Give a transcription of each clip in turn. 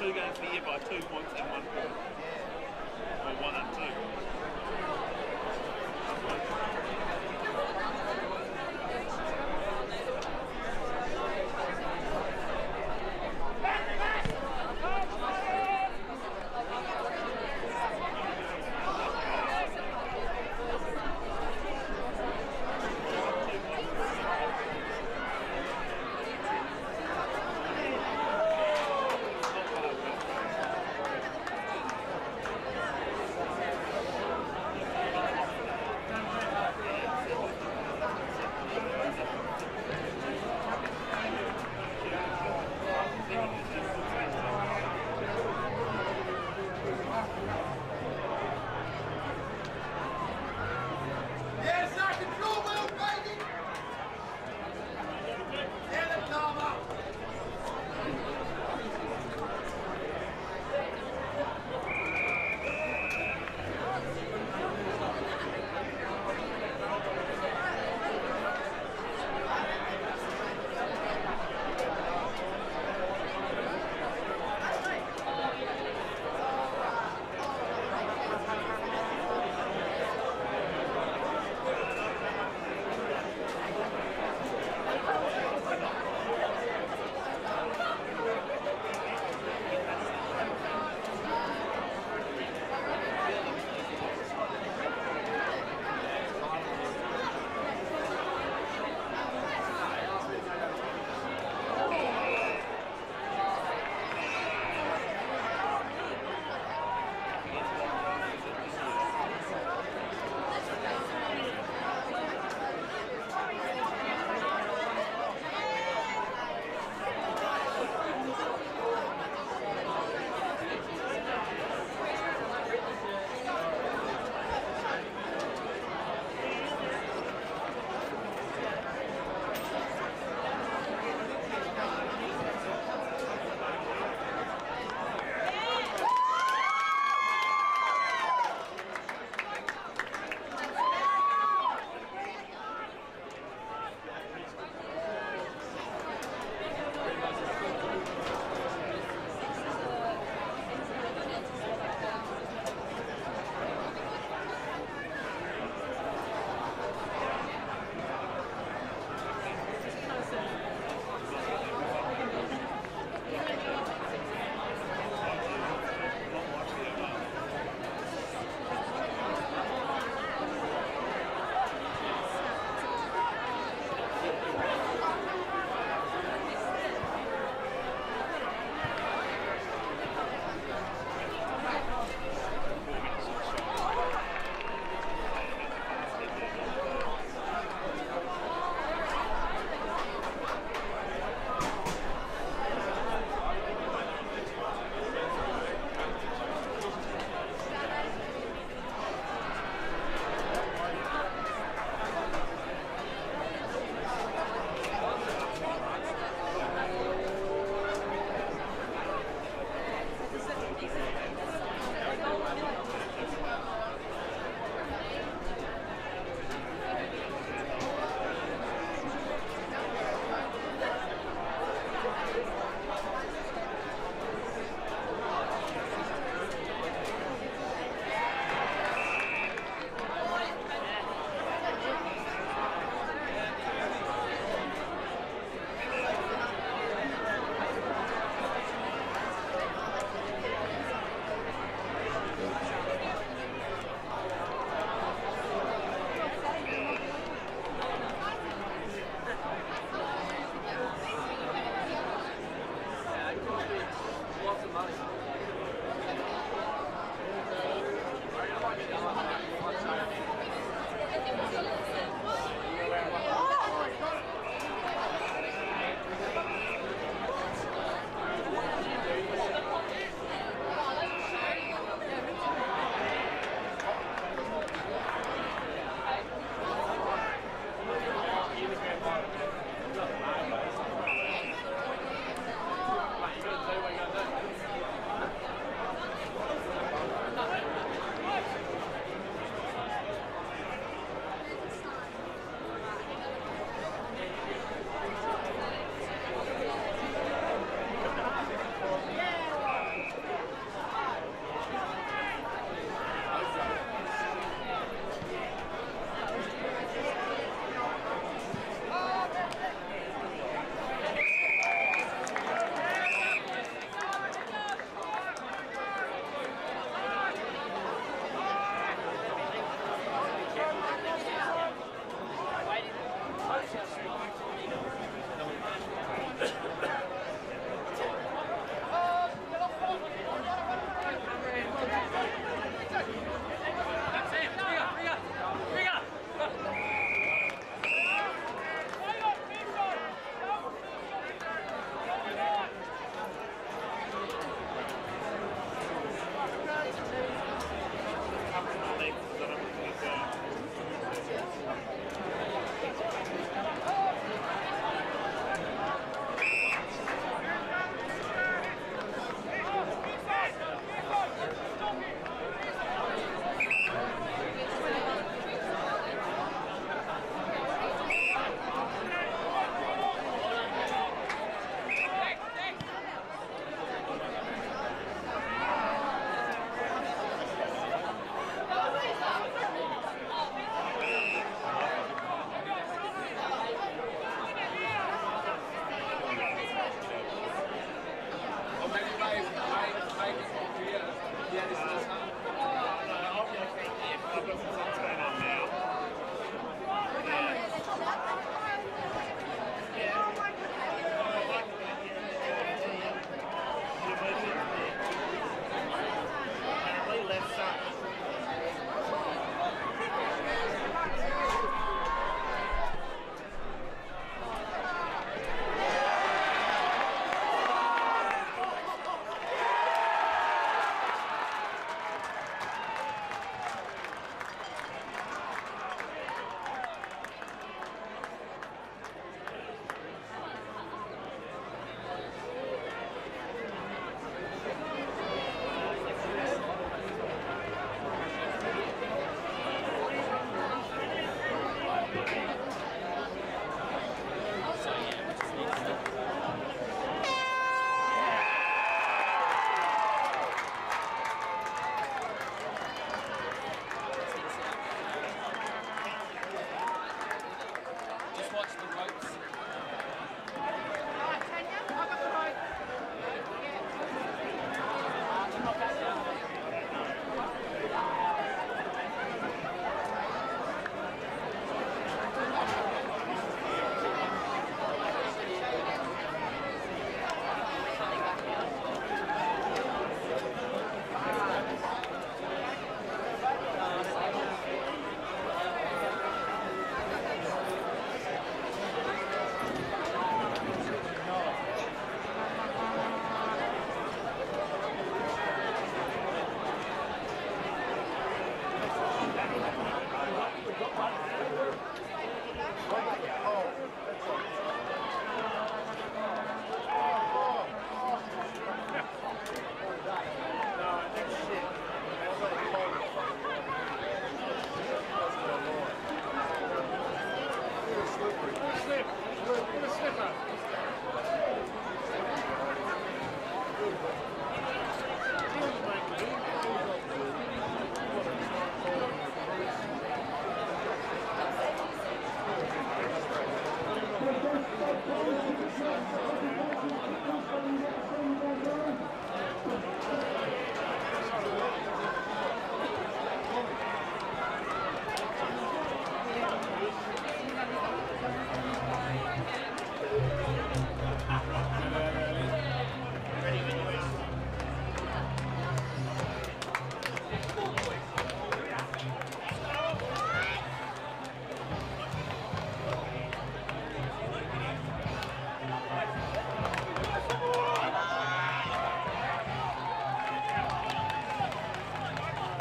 2 games for the year by 2 points and 1 point. Or 1 and 2.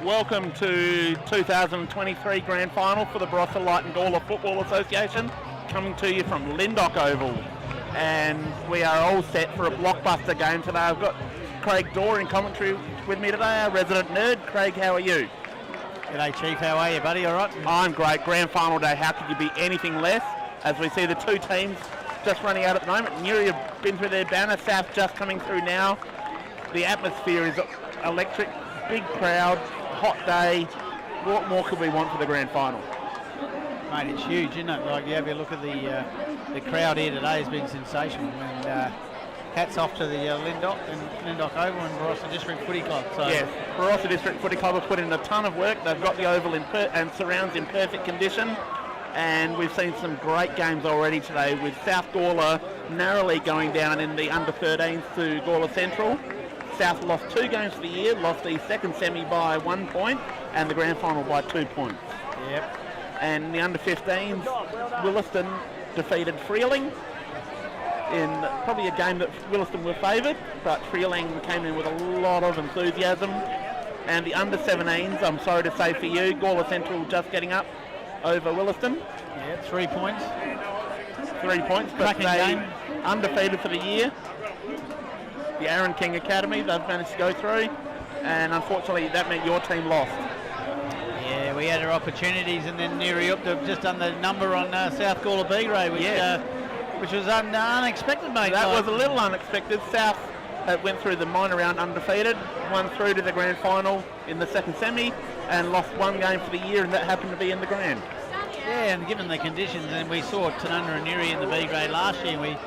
Welcome to 2023 Grand Final for the Barossa Light and Gawler Football Association, coming to you from Lyndoch Oval. And we are all set for a blockbuster game today. I've got Craig Dorr in commentary with me today, our resident nerd. Craig, how are you? G'day Chief, how are you buddy, alright? I'm great. Grand Final day, how could you be anything less? As we see the two teams just running out at the moment. Nuri have been through their banner, South just coming through now. The atmosphere is electric, big crowd, hot day. What more could we want for the Grand Final? Mate, it's huge, isn't it? Like, you have a look at the crowd here today has been sensational, and hats off to the Lyndoch Oval and Barossa District Footy Club. So. Yes, Barossa District Footy Club have put in a ton of work. They've got the oval and surrounds in perfect condition, and we've seen some great games already today, with South Gawler narrowly going down in the under-13s to Gawler Central. South lost 2 games for the year, lost the second semi by 1 point and the grand final by 2 points. Yep. And the under-15s, Williston defeated Freeling in probably a game that Williston were favoured, but Freeling came in with a lot of enthusiasm. And the under-17s, I'm sorry to say for you, Gawler Central just getting up over Williston. Yeah, 3 points. 3 points, but Cracking they game. Undefeated for the year. The Aaron King Academy, they've managed to go through, and unfortunately that meant your team lost. Yeah, we had our opportunities, and then Nuriootpa have just done the number on South Gawler B grade, which was unexpected, mate. That was a little unexpected. South went through the minor round undefeated, won through to the grand final in the second semi, and lost 1 game for the year, and that happened to be in the grand. Yeah, and given the conditions, and we saw Tanunda and Nuri in the B grade last year,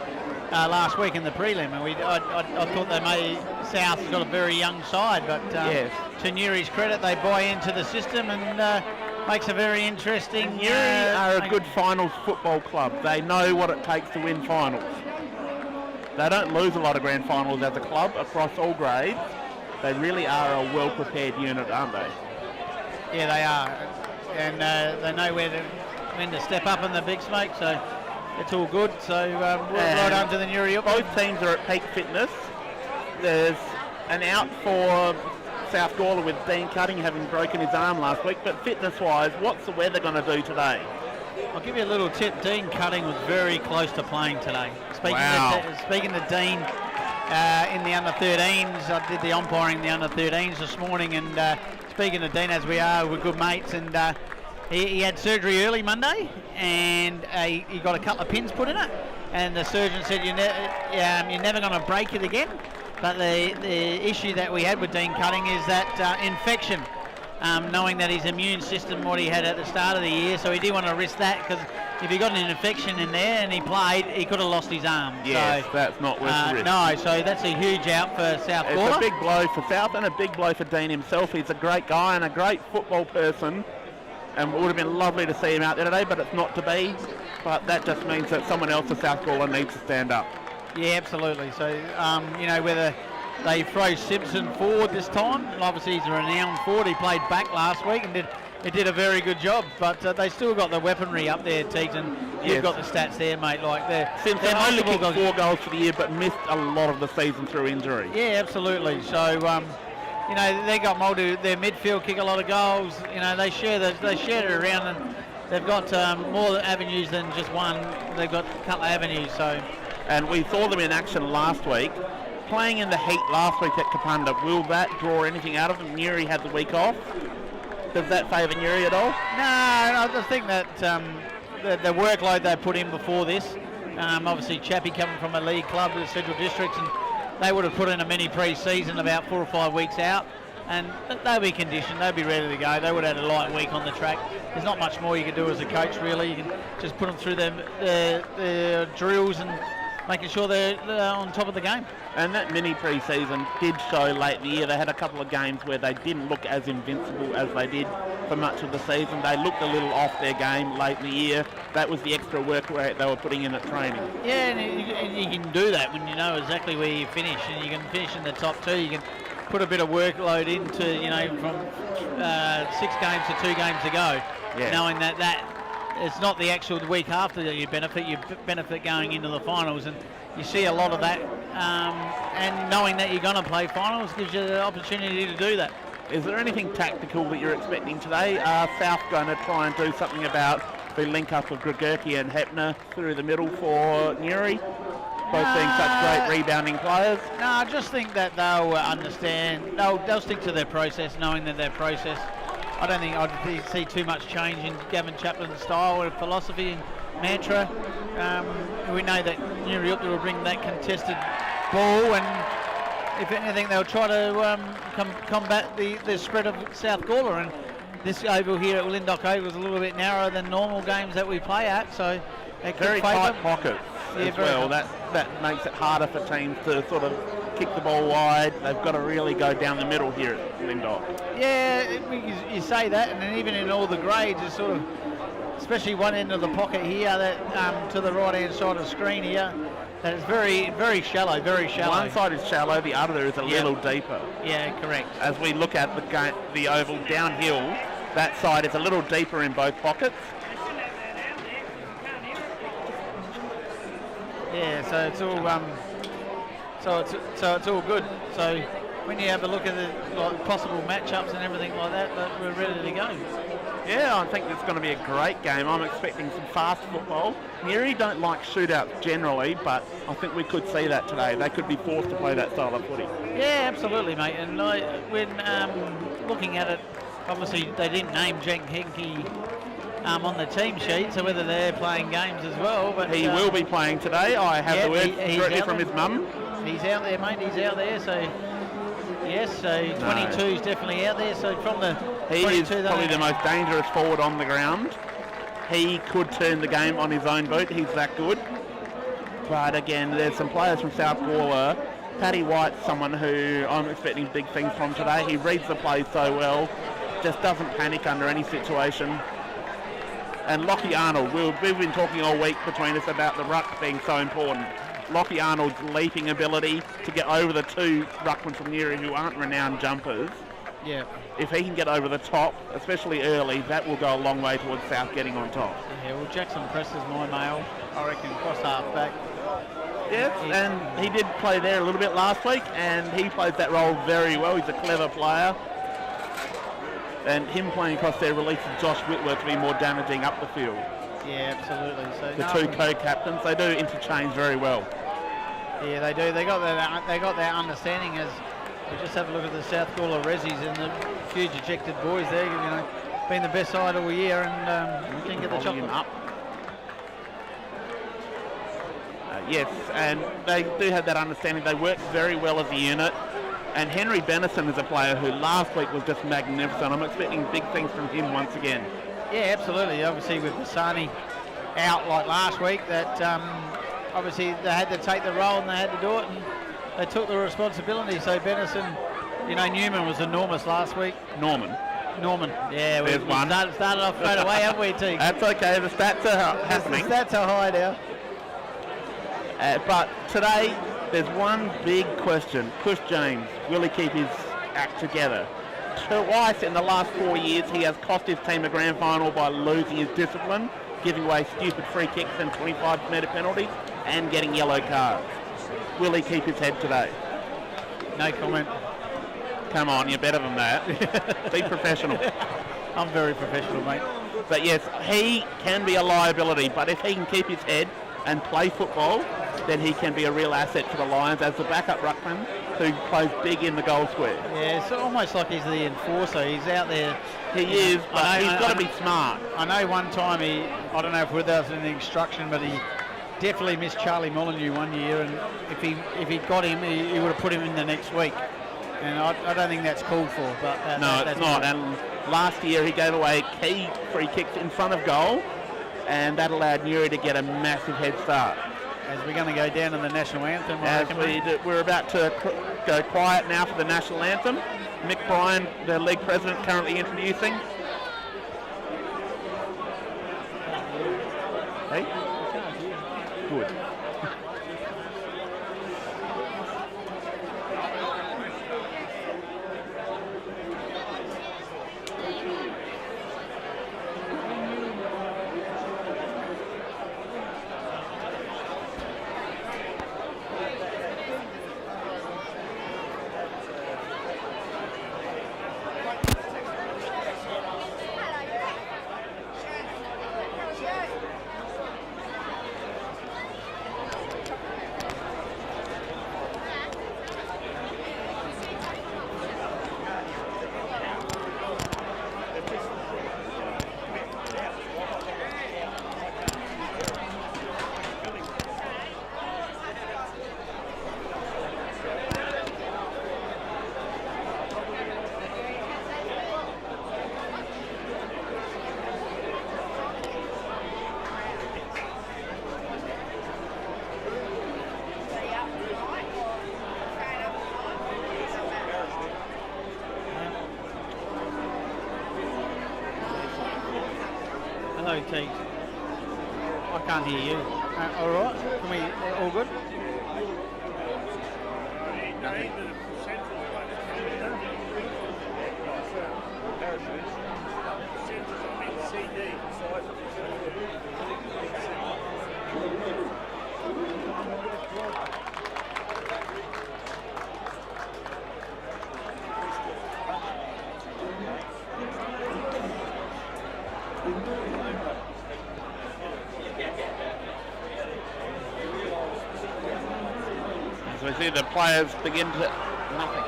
last week in the prelim, and I thought South's got a very young side, but yes. To Nuri's credit, they buy into the system and makes a very interesting. Nuri are a good finals football club. They know what it takes to win finals. They don't lose a lot of grand finals as a club across all grades. They really are a well-prepared unit, aren't they? Yeah, they are, and they know when to step up in the big smoke. So. It's all good, so well done to the Nuriootpa. Both teams are at peak fitness. There's an out for South Gawler with Dean Cutting having broken his arm last week, but fitness-wise, what's the weather going to do today? I'll give you a little tip. Dean Cutting was very close to playing today. Speaking to Dean in the under-13s, I did the umpiring in the under-13s this morning, and speaking to Dean, as we are, we're good mates, and he had surgery early Monday, and he got a couple of pins put in it, and the surgeon said you're never going to break it again. But the issue that we had with Dean Cutting is that infection, knowing that his immune system, what he had at the start of the year, so he didn't want to risk that, because if he got an infection in there and he played, he could have lost his arm. Yes, so, that's not worth the risk. No, so that's a huge out for South Gawler. It's a big blow for South and a big blow for Dean himself. He's a great guy and a great football person, and it would have been lovely to see him out there today, but it's not to be. But that just means that someone else at South Gawler needs to stand up. Yeah, absolutely. So, whether they throw Simpson forward this time, and obviously he's a renowned forward. He played back last week and did a very good job, but they still got the weaponry up there, Teagues, and you've got the stats there, mate. Like Simpson only kicked 4 goals for the year, but missed a lot of the season through injury. Yeah, absolutely. So, they got their midfield kick a lot of goals. They share it around, and they've got more avenues than just one. They've got a couple of avenues. So, and we saw them in action last week, playing in the heat last week at Kapunda. Will that draw anything out of them? Nuri had the week off. Does that favour Nuri at all? No, I just think that the workload they put in before this. Obviously, Chappie coming from a league club to the Central Districts, and they would have put in a mini pre-season about 4 or 5 weeks out, and they'll be conditioned, they'll be ready to go. They would have had a light week on the track. There's not much more you can do as a coach, really. You can just put them through the drills and making sure they're on top of the game. And that mini pre-season did show late in the year. They had a couple of games where they didn't look as invincible as they did for much of the season. They looked a little off their game late in the year. That was the extra work rate they were putting in at training. Yeah, and you can do that when you know exactly where you finish, and you can finish in the top 2. You can put a bit of workload into, from 6 games to 2 games to go, knowing that it's not the actual week after that you benefit going into the finals, and you see a lot of that, and knowing that you're going to play finals gives you the opportunity to do that. Is there anything tactical that you're expecting today? Are South going to try and do something about the link-up of Gregurki and Hepner through the middle for Nuri? Both being such great rebounding players. No, I just think that they'll understand. They'll stick to their process, knowing that their process. I don't think I'd see too much change in Gavin Chaplin's style or philosophy and mantra. We know that Nuriootpa will bring that contested ball, and if anything, they'll try to combat the spread of South Gawler. And this oval here at Linddock Oval is a little bit narrower than normal games that we play at, so it very tight them. pockets as well. That makes it harder for teams to sort of kick the ball wide. They've got to really go down the middle here at Linddock. Yeah, you say that, and then even in all the grades, it's sort of, especially one end of the pocket here, that to the right-hand side of the screen here, that is very, very shallow, very shallow. One side is shallow, the other is a little deeper. Yeah, correct. As we look at the oval downhill, that side is a little deeper in both pockets. Yeah, so it's all so it's all good. So when you have a look at the possible matchups and everything like that, we're ready to go. Yeah, I think it's going to be a great game. I'm expecting some fast football. Nuri don't like shootouts generally, but I think we could see that today. They could be forced to play that style of footy. Yeah, absolutely, mate. And when looking at it, obviously they didn't name Jack Henke on the team sheet, so whether they're playing games as well. But he will be playing today. I have the word directly from his mum. He's out there, mate. He's out there. So yes, so 22 is definitely out there. So from the he is probably the most dangerous forward on the ground. He could turn the game on his own boot. He's that good. But again, there's some players from South Gawler. Paddy White's someone who I'm expecting big things from today. He reads the play so well, just doesn't panic under any situation. And Lockie Arnold, we've been talking all week between us about the ruck being so important. Lockie Arnold's leaping ability to get over the two ruckmen from Nuri who aren't renowned jumpers. Yeah. If he can get over the top, especially early, that will go a long way towards South getting on top. Yeah, well, Jackson Press is my male, I reckon, cross half back. Yes, and he did play there a little bit last week, and he plays that role very well. He's a clever player. And him playing across there releases Josh Whitworth to be more damaging up the field. Yeah, absolutely. So the two co-captains, they do interchange very well. Yeah, they do. They got that understanding. As we just have a look at the South Gawler Rezzies and the huge ejected boys there. You know, been the best side all year, and can get the chocolate up. Yes, and they do have that understanding. They work very well as a unit. And Henry Benison is a player who last week was just magnificent. I'm expecting big things from him once again. Yeah, absolutely. Obviously with Basani out like last week, that obviously they had to take the role and they had to do it, and they took the responsibility. So Benison, you know, Newman was enormous last week. Norman. Yeah, we started off straight away, haven't we, Teague? That's okay. The stats are happening. The stats are high now. But today, there's one big question. Chris James, will he keep his act together? Twice in the last 4 years, he has cost his team a grand final by losing his discipline, giving away stupid free kicks and 25-metre penalties, and getting yellow cards. Will he keep his head today? No comment. Come on, you're better than that. Be professional. I'm very professional, mate. But yes, he can be a liability, but if he can keep his head and play football, then he can be a real asset for the Lions as the backup ruckman who plays big in the goal square. Yeah, it's almost like he's the enforcer. He's out there. He is, but he's got to be smart. I know one time I don't know if there was an instruction, but he definitely missed Charlie Molyneux one year, and if he got him, he would have put him in the next week. And I don't think that's called for. But it's not. And last year he gave away key free kicks in front of goal, and that allowed Nuri to get a massive head start. As we're going to go down to the national anthem. We're about to go quiet now for the national anthem. Mick Bryan, the league president, currently introducing. Hey? Good. Hello, Teague. I can't hear you. All right? Can we? All good? As we see the players begin to... Nothing.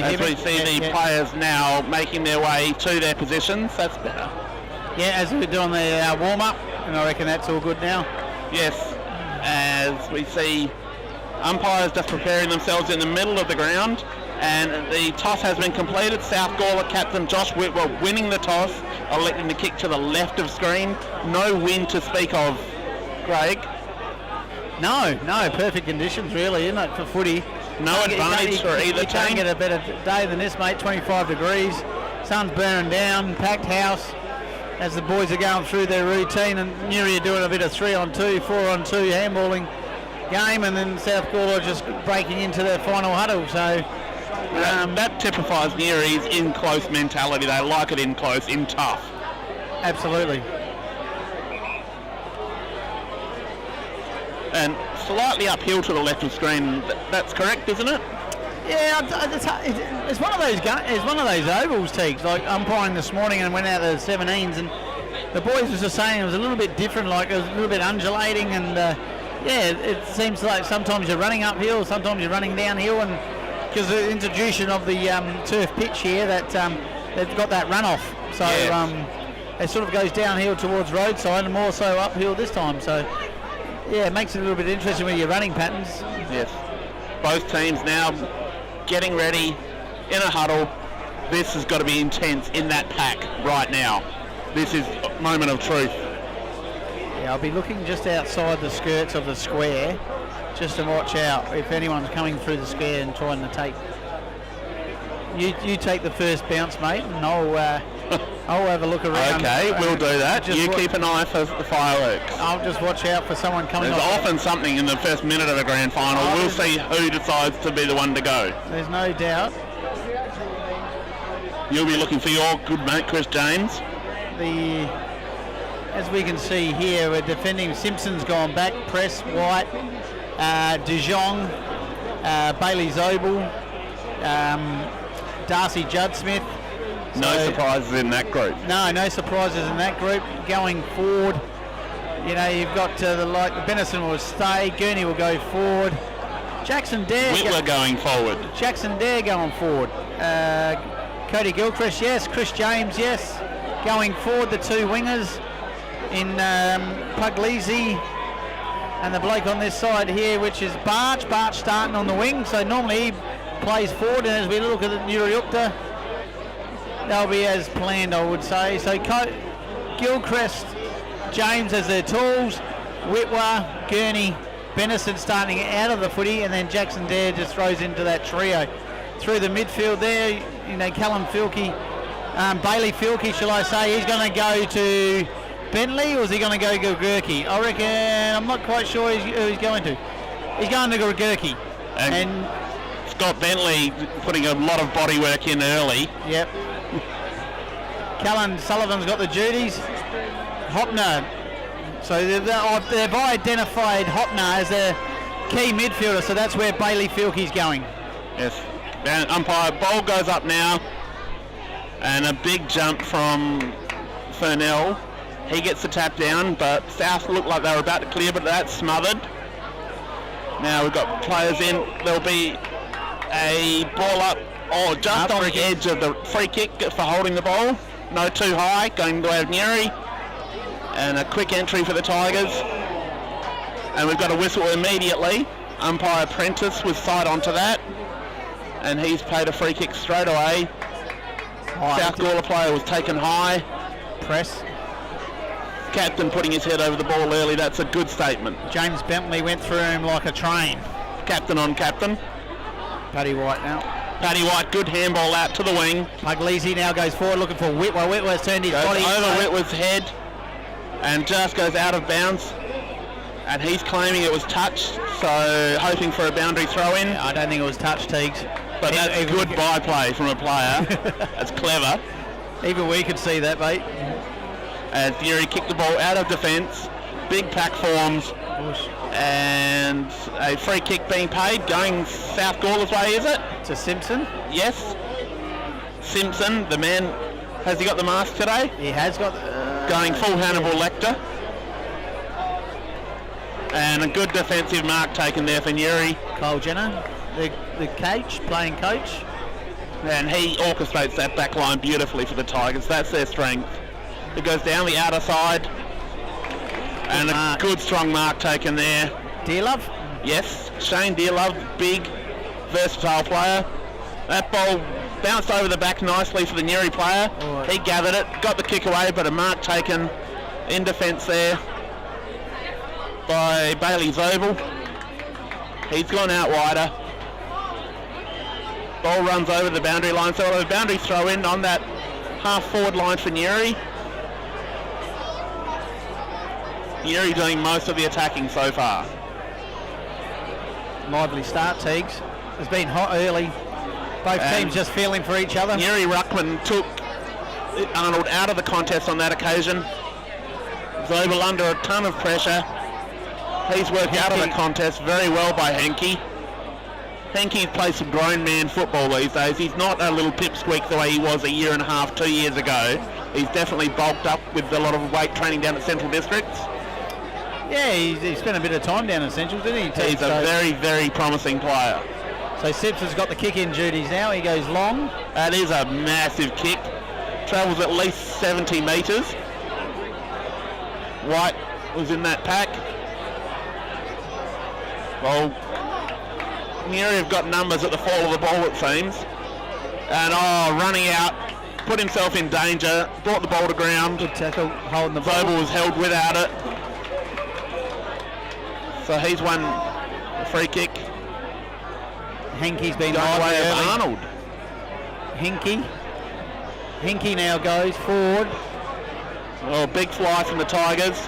As we see the players now making their way to their positions, that's better. Yeah, as we're doing the warm-up, and I reckon that's all good now. Yes, as we see umpires just preparing themselves in the middle of the ground, and the toss has been completed. South Gawler captain Josh Whitwell winning the toss, electing to kick to the left of screen. No wind to speak of, Craig. No, perfect conditions really, isn't it, for footy? No advantage for either team. You can't get a better day than this, mate. 25 degrees, sun's burning down, packed house as the boys are going through their routine, and Nuri are doing a bit of 3-on-2, 4-on-2 handballing game, and then South Gawler just breaking into their final huddle. So that typifies Nuri's in close mentality. They like it in close, in tough. Absolutely. And slightly uphill to the left of screen. That's correct, isn't it? Yeah, it's one of those ovals, Teagues. Like umpiring this morning and went out to the 17s, and the boys was just saying it was a little bit different. Like it was a little bit undulating, and it seems like sometimes you're running uphill, sometimes you're running downhill, and because the introduction of the turf pitch here, that they've got that runoff, so it sort of goes downhill towards roadside and more so uphill this time. So. Yeah, it makes it a little bit interesting with your running patterns. Yes. Both teams now getting ready in a huddle. This has got to be intense in that pack right now. This is a moment of truth. Yeah, I'll be looking just outside the skirts of the square just to watch out if anyone's coming through the square and trying to take... You take the first bounce, mate, and I'll have a look around. Okay, we'll do that. You keep an eye for the fireworks. I'll just watch out for someone coming. There's often something in the first minute of a grand final. We'll see who decides to be the one to go. There's no doubt. You'll be looking for your good mate, Chris James. As we can see here, we're defending. Simpson's gone back. Press, White, Dijon, Bailey Zobel, Darcy Judd-Smith. No surprises in that group. No surprises in that group. Going forward, you've got Benison will stay, Gurney will go forward, Jackson Dare. Whitler going forward. Jackson Dare going forward. Cody Gilchrist, yes. Chris James, yes. Going forward, the two wingers in Puglisi and the bloke on this side here, which is Barch. Barch starting on the wing, so normally he plays forward, and as we look at the Nuriootpa, they'll be as planned, I would say. So Gilchrist, James as their tools, Whitwer, Gurney, Benison starting out of the footy, and then Jackson Dare just throws into that trio. Through the midfield there, Callum Filkey, Bailey Filkey, shall I say, he's going to go to Bentley, or is he going to go to Gurkey? I reckon, I'm not quite sure who he's going to. He's going to Gurkey. And Scott Bentley putting a lot of body work in early. Yep. Callan Sullivan's got the duties. Hopner. So they've identified Hopner as their key midfielder, so that's where Bailey Filkey's going. Yes. Umpire ball goes up now, and a big jump from Fernell. He gets the tap down, but South looked like they were about to clear, but that's smothered. Now we've got players in. There'll be a ball up, just on the edge of the free kick for holding the ball. No too high, going the way of Nuri. And a quick entry for the Tigers. And we've got a whistle immediately. Umpire Prentice was side onto that. And he's played a free kick straight away. South Gawler player was taken high. Press. Captain putting his head over the ball early. That's a good statement. James Bentley went through him like a train. Captain on captain. Paddy White now. Paddy White, good handball out to the wing. Puglisi now goes forward looking for Whitworth. Whitworth's turned his body over Whitworth's head and just goes out of bounds. And he's claiming it was touched, so hoping for a boundary throw in. I don't think it was touched, Teagues. But that's a good byplay from a player. That's clever. Even we could see that, mate. As Nuri kicked the ball out of defence, big pack forms, and a free kick being paid, going South Gawler's way, is it? To Simpson? Yes. Simpson, the man, has he got the mask today? He has got... going full Hannibal Lecter. And a good defensive mark taken there for Nuri. Cole Jenner, the coach, playing coach. And he orchestrates that back line beautifully for the Tigers. That's their strength. It goes down the outer side. And a good strong mark taken there. Dearlove? Yes, Shane Dearlove, big, versatile player. That ball bounced over the back nicely for the Nuri player. Oh. He gathered it, got the kick away, but a mark taken in defence there by Bailey Zobel. He's gone out wider. Ball runs over the boundary line, so a boundary throw in on that half forward line for Nuri. Nuri doing most of the attacking so far. Lively start, Teagues. It's been hot early. Both teams just feeling for each other. Nuri Ruckman took Arnold out of the contest on that occasion. Zobel under a ton of pressure. He's worked out of the contest very well by Henke. Henke's plays some grown man football these days. He's not a little pipsqueak the way he was a year and a half, 2 years ago. He's definitely bulked up with a lot of weight training down at Central Districts. Yeah, he spent a bit of time down at Central, didn't he? He's a very, very promising player. So Simpson's got the kick-in duties now. He goes long. That is a massive kick. Travels at least 70 metres. White was in that pack. Well, Nuri have got numbers at the fall of the ball, it seems. And running out, put himself in danger, brought the ball to ground. Good tackle, holding the ball. Zobel was held without it. So he's won a free kick. Henke's been going away of early. Arnold. Henke now goes forward. Oh, big fly from the Tigers.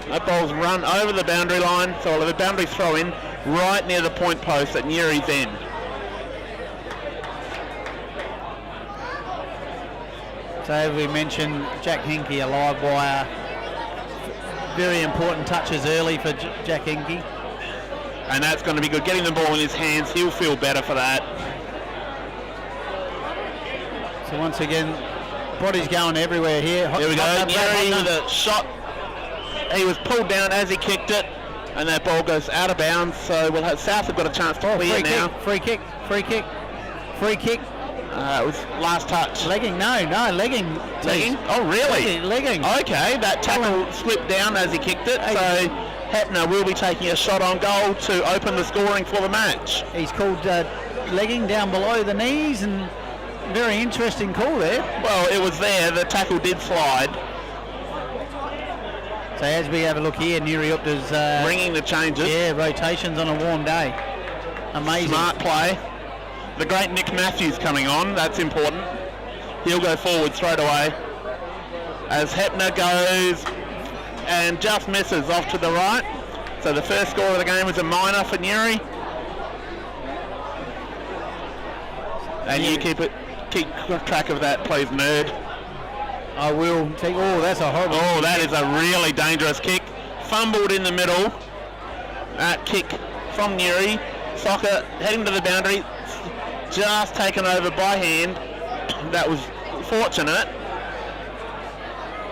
That ball's run over the boundary line, so we'll have a boundary throw in right near the point post at Nuri's end. So as we mentioned, Jack Henke, a live wire. Very important touches early for Jack Henke. And that's going to be good. Getting the ball in his hands, he'll feel better for that. So once again, body's going everywhere here. Here we go. Nuri with a shot. He was pulled down as he kicked it, and that ball goes out of bounds. So we'll have South have got a chance to clear now. Free kick. It was last touch. Legging? No, legging. Legging? Oh, really? Legging. Okay, that tackle slipped down as he kicked it. So Hepner will be taking a shot on goal to open the scoring for the match. He's called legging down below the knees, and very interesting call there. Well, it was there. The tackle did slide. So as we have a look here, Nuriootpa's ringing the changes. Yeah, rotations on a warm day. Amazing. Smart play. The great Nick Matthews coming on. That's important. He'll go forward straight away. As Hepner goes and just misses off to the right. So the first score of the game was a minor for Nuri. And you keep track of that, please, nerd. I will take. Oh, that's a horrible. Oh, that is a really dangerous kick. Fumbled in the middle. That kick from Nuri. Soccer heading to the boundary. Just taken over by hand. That was fortunate.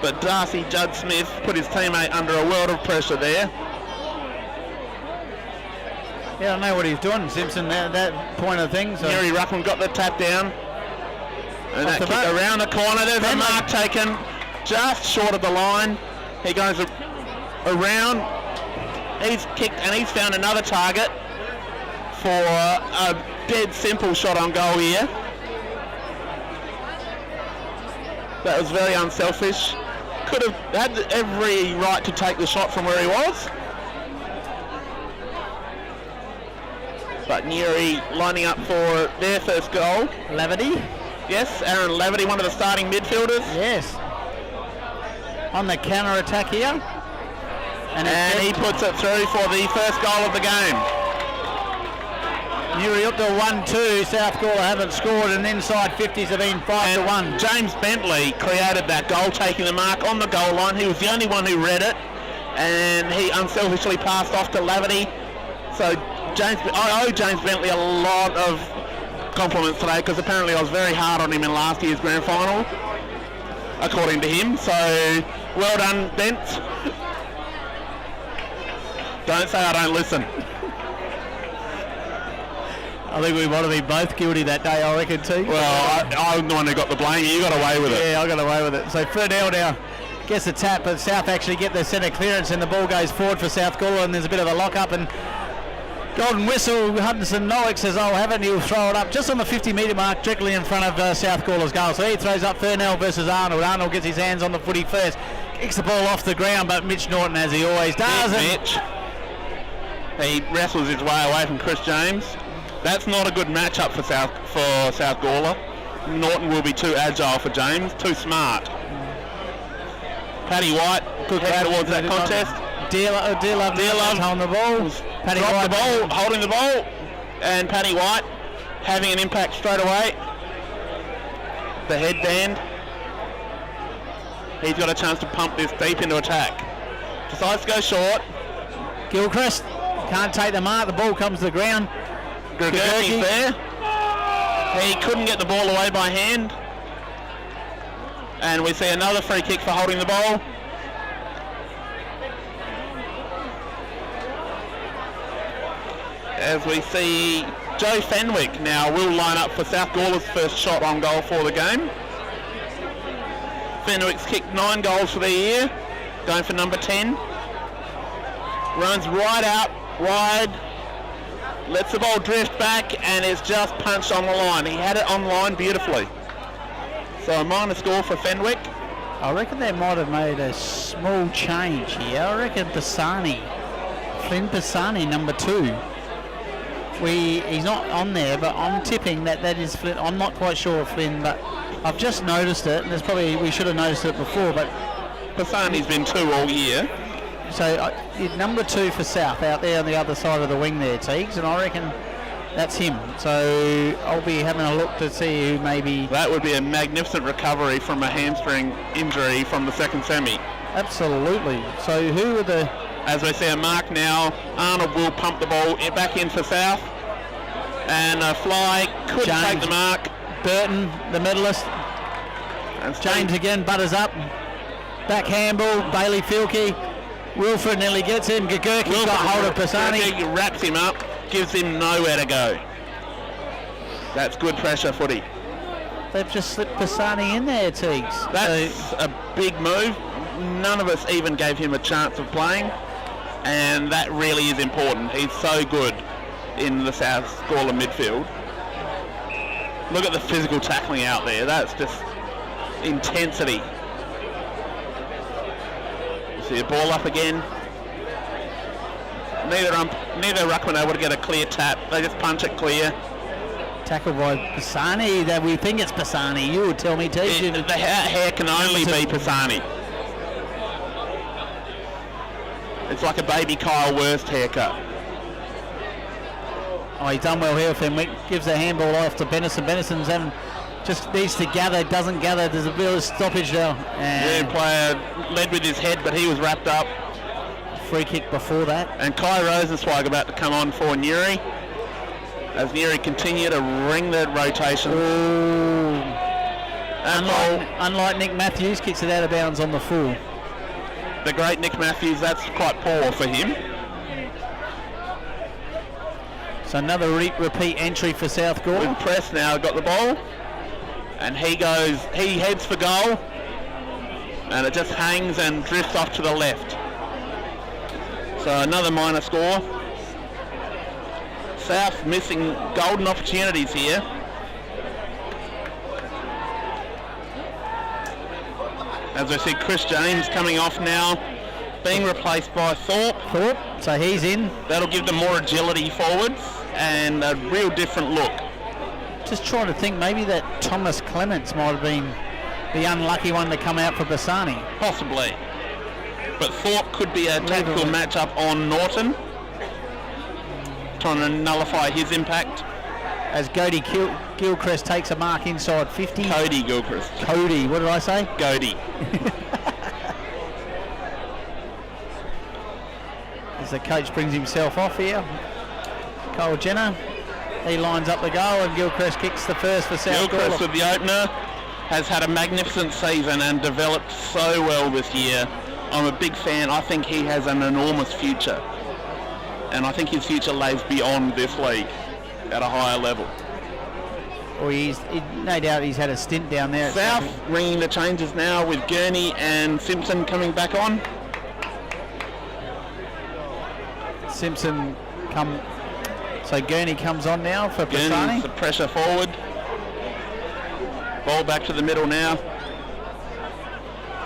But Darcy Judd Smith put his teammate under a world of pressure there. Yeah, I know what he's doing, Simpson, that point of things. So. Nuri Ruckman got the tap down. And that kick around the corner. There's a mark taken just short of the line. He goes around. He's kicked and he's found another target for a dead simple shot on goal here. That was very unselfish. Could have had every right to take the shot from where he was. But Nuri lining up for their first goal. Leverty. Yes, Aaron Leverty, one of the starting midfielders. Yes. On the counter attack here. And he puts it through for the first goal of the game. Nuriootpa 1-2. South Gawler haven't scored, and inside 50s have been 5-1. James Bentley created that goal, taking the mark on the goal line. He was the only one who read it, and he unselfishly passed off to Leverty. So I owe James Bentley a lot of compliments today, because apparently I was very hard on him in last year's grand final, according to him. So well done, Bent. Don't say I don't listen. I think we might have been both guilty that day, I reckon, too. Well, I'm the one who got the blame. You got away with it. Yeah, I got away with it. So Fernell now gets the tap, but South actually get their centre clearance, and the ball goes forward for South Gawler, and there's a bit of a lock-up, and golden whistle. Hudson Nowick says, "I'll have it," and he'll throw it up just on the 50-metre mark, directly in front of South Gawler's goal. So he throws up Fernell versus Arnold. Arnold gets his hands on the footy first, kicks the ball off the ground, but Mitch Norton, as he always does. Mitch. He wrestles his way away from Chris James. That's not a good matchup for South Gawler. Norton will be too agile for James, too smart. Paddy White took head towards that contest. Dearlove holding the ball. Paddy White holding the ball, and Paddy White having an impact straight away. The headband. He's got a chance to pump this deep into attack. Decides to go short. Gilchrist can't take the mark. The ball comes to the ground. Gregorki's there. He couldn't get the ball away by hand. And we see another free kick for holding the ball. As we see Joe Fenwick now will line up for South Gawler's first shot on goal for the game. Fenwick's kicked 9 goals for the year, going for number 10. Runs right out, wide, lets the ball drift back, and is just punched on the line. He had it on line beautifully. So a minor score for Fenwick. I reckon they might have made a small change here. I reckon Flynn Pisani, number 2. He's not on there, but I'm tipping that is Flynn. I'm not quite sure of Flynn, but I've just noticed it, and we should have noticed it before, but Pisani's been 2 all year. So number 2 for South out there on the other side of the wing there, Teagues, and I reckon that's him. So I'll be having a look to see who maybe... That would be a magnificent recovery from a hamstring injury from the second semi. Absolutely. So who are the... As we see a mark now, Arnold will pump the ball back in for South. And a fly could take the mark. Burton, the medalist. James again butters up. Back handball, Bailey Filkey. Wilfred nearly gets him. Gagurki's got hold of Pisani. He wraps him up, gives him nowhere to go. That's good pressure footy. They've just slipped Pisani in there, Teagues. That's a big move. None of us even gave him a chance of playing, and that really is important. He's so good in the South Gawler midfield. Look at the physical tackling out there. That's just intensity. See a ball up again. Neither ruckman able to get a clear tap. They just punch it clear. Tackle by Pisani. That we think it's Pisani. You would tell me, too. The hair can only be Pisani. It's like a baby Kyle Worst haircut. Oh, he's done well here. Fenwick gives the handball off to Benison. Benison's just needs to gather, doesn't gather. There's a bit of stoppage now. And player led with his head, but he was wrapped up. Free kick before that. And Kai Rosenzweig about to come on for Nuri, as Nuri continue to ring the rotation. Unlike Nick Matthews, kicks it out of bounds on the full. The great Nick Matthews, that's quite poor for him. So another repeat entry for South Gawler. With Press now got the ball, and he heads for goal, and it just hangs and drifts off to the left. So another minor score. South missing golden opportunities here. As I see, Chris James coming off now, being replaced by Thorpe. So he's in. That'll give them more agility forwards and a real different look. Just trying to think, maybe that Thomas Clements might have been the unlucky one to come out for Bassani. Possibly. But Thorpe could be a tactical matchup on Norton, trying to nullify his impact. As Cody Gilchrist takes a mark inside 50. Cody Gilchrist. Cody, what did I say? Cody. As the coach brings himself off here. Cole Jenner, he lines up the goal and Gilchrist kicks the first for South Gawler. Gilchrist with the opener has had a magnificent season and developed so well this year. I'm a big fan. I think he has an enormous future. And I think his future lays beyond this league at a higher level. Well, no doubt he's had a stint down there. South ringing the changes now with Gurney and Simpson coming back on. Simpson so Gurney comes on now for Bassani. Gurney's the pressure forward. Ball back to the middle now.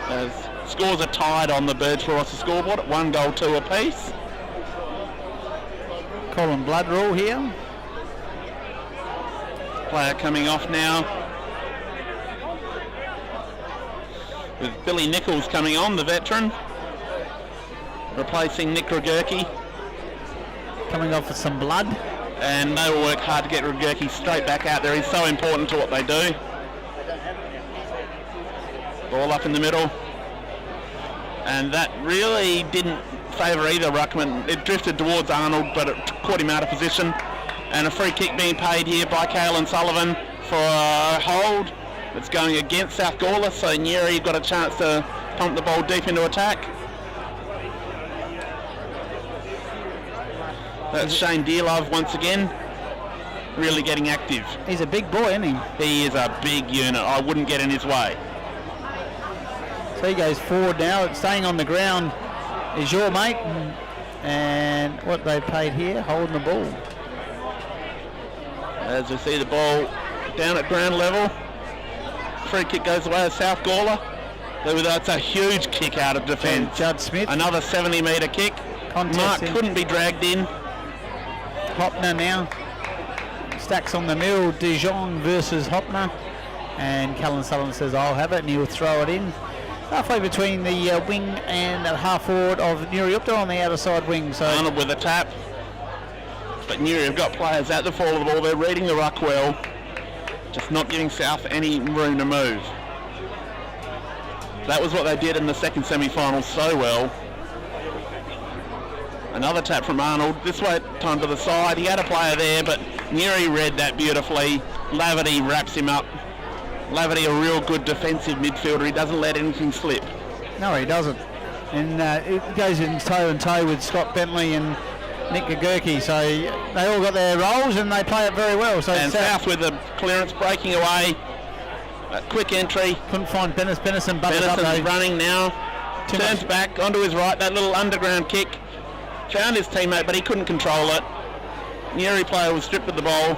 As scores are tied on the Birds for Rossa scoreboard at 1 goal, 2 apiece. Colin Blood rule here. Player coming off now. With Billy Nichols coming on, the veteran. Replacing Nick Rogurki. Coming off with some blood. And they will work hard to get Rogurki straight back out there. He's so important to what they do. Ball up in the middle. And that really didn't favour either ruckman. It drifted towards Arnold, but it caught him out of position. And a free kick being paid here by Caelan Sullivan for a hold. It's going against South Gawler, so Nuri got a chance to pump the ball deep into attack. That's Shane Dearlove once again, really getting active. He's a big boy, isn't he? He is a big unit. I wouldn't get in his way. So he goes forward now. Staying on the ground is your mate. And what they paid here, holding the ball. As we see the ball down at ground level. Free kick goes away to South Gawler. That's a huge kick out of defence. Judd Smith. Another 70-metre kick. Mark couldn't be dragged in. Hopner now. Stacks on the middle. Dijon versus Hopner. And Caelan Sullivan says, I'll have it, and he'll throw it in. Halfway between the wing and half forward of Nuriootpa on the outer side wing. So Arnold with a tap. But Nuri have got players at the fall of the ball. They're reading the ruck well. Just not giving South any room to move. That was what they did in the second semi-final so well. Another tap from Arnold. This way, time to the side. He had a player there, but Nuri read that beautifully. Laverty wraps him up. Laverty, a real good defensive midfielder. He doesn't let anything slip. No, he doesn't. And it goes in toe and toe with Scott Bentley and Nick Gagurki. So they all got their roles and they play it very well. So and South with the clearance breaking away. A quick entry. Couldn't find Bennison. Bennison's running now. Turns back onto his right. That little underground kick. Found his teammate, but he couldn't control it. Nuri player was stripped of the ball.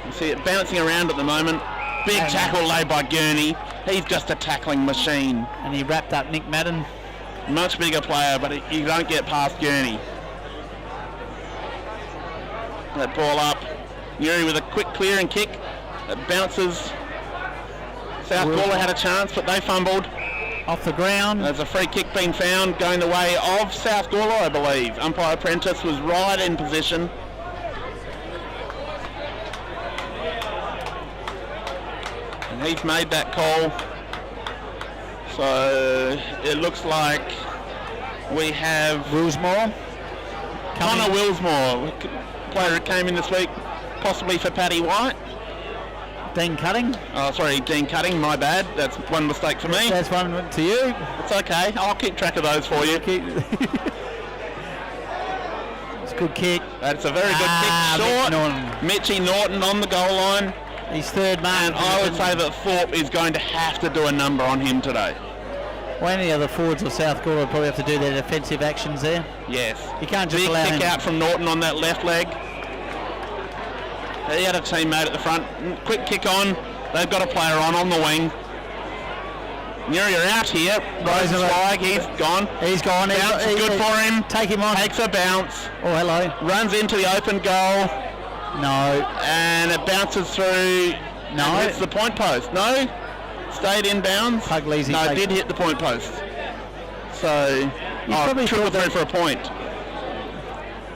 You see it bouncing around at the moment. Big tackle laid by Gurney. He's just a tackling machine. And he wrapped up Nick Madden. Much bigger player, but you don't get past Gurney. That ball up. Nuri with a quick clearing kick. It bounces. South Gawler had a chance, but they fumbled. Off the ground. There's a free kick being found going the way of South Gawler, I believe. Umpire Prentice was right in position. And he's made that call. So it looks like we have Willsmore. Connor Willsmore, player who came in this week, possibly for Paddy White. Dean Cutting. Oh, sorry, Dean Cutting, my bad. That's one mistake for me. That's one to you. It's okay. I'll keep track of those for you. It's a good kick. That's a very good kick. Short. Mitchie Norton on the goal line. His third mark. And I would say that Thorpe is going to have to do a number on him today. Well, any other forwards of South Gawler probably have to do their defensive actions there. Yes. You can't just big allow kick him. out from Norton on that left leg. He had a teammate at the front. Quick kick on. They've got a player on the wing. Nuri are out here. Rosenweig, he's gone. He's gone. Bounce is good for him. Take him on. Takes a bounce. Oh, hello. Runs into the open goal. No. And it bounces through. No. And hits the point post. No. Stayed in bounds. Puglisi. No, it did hit the point post. So, probably triple through for a point.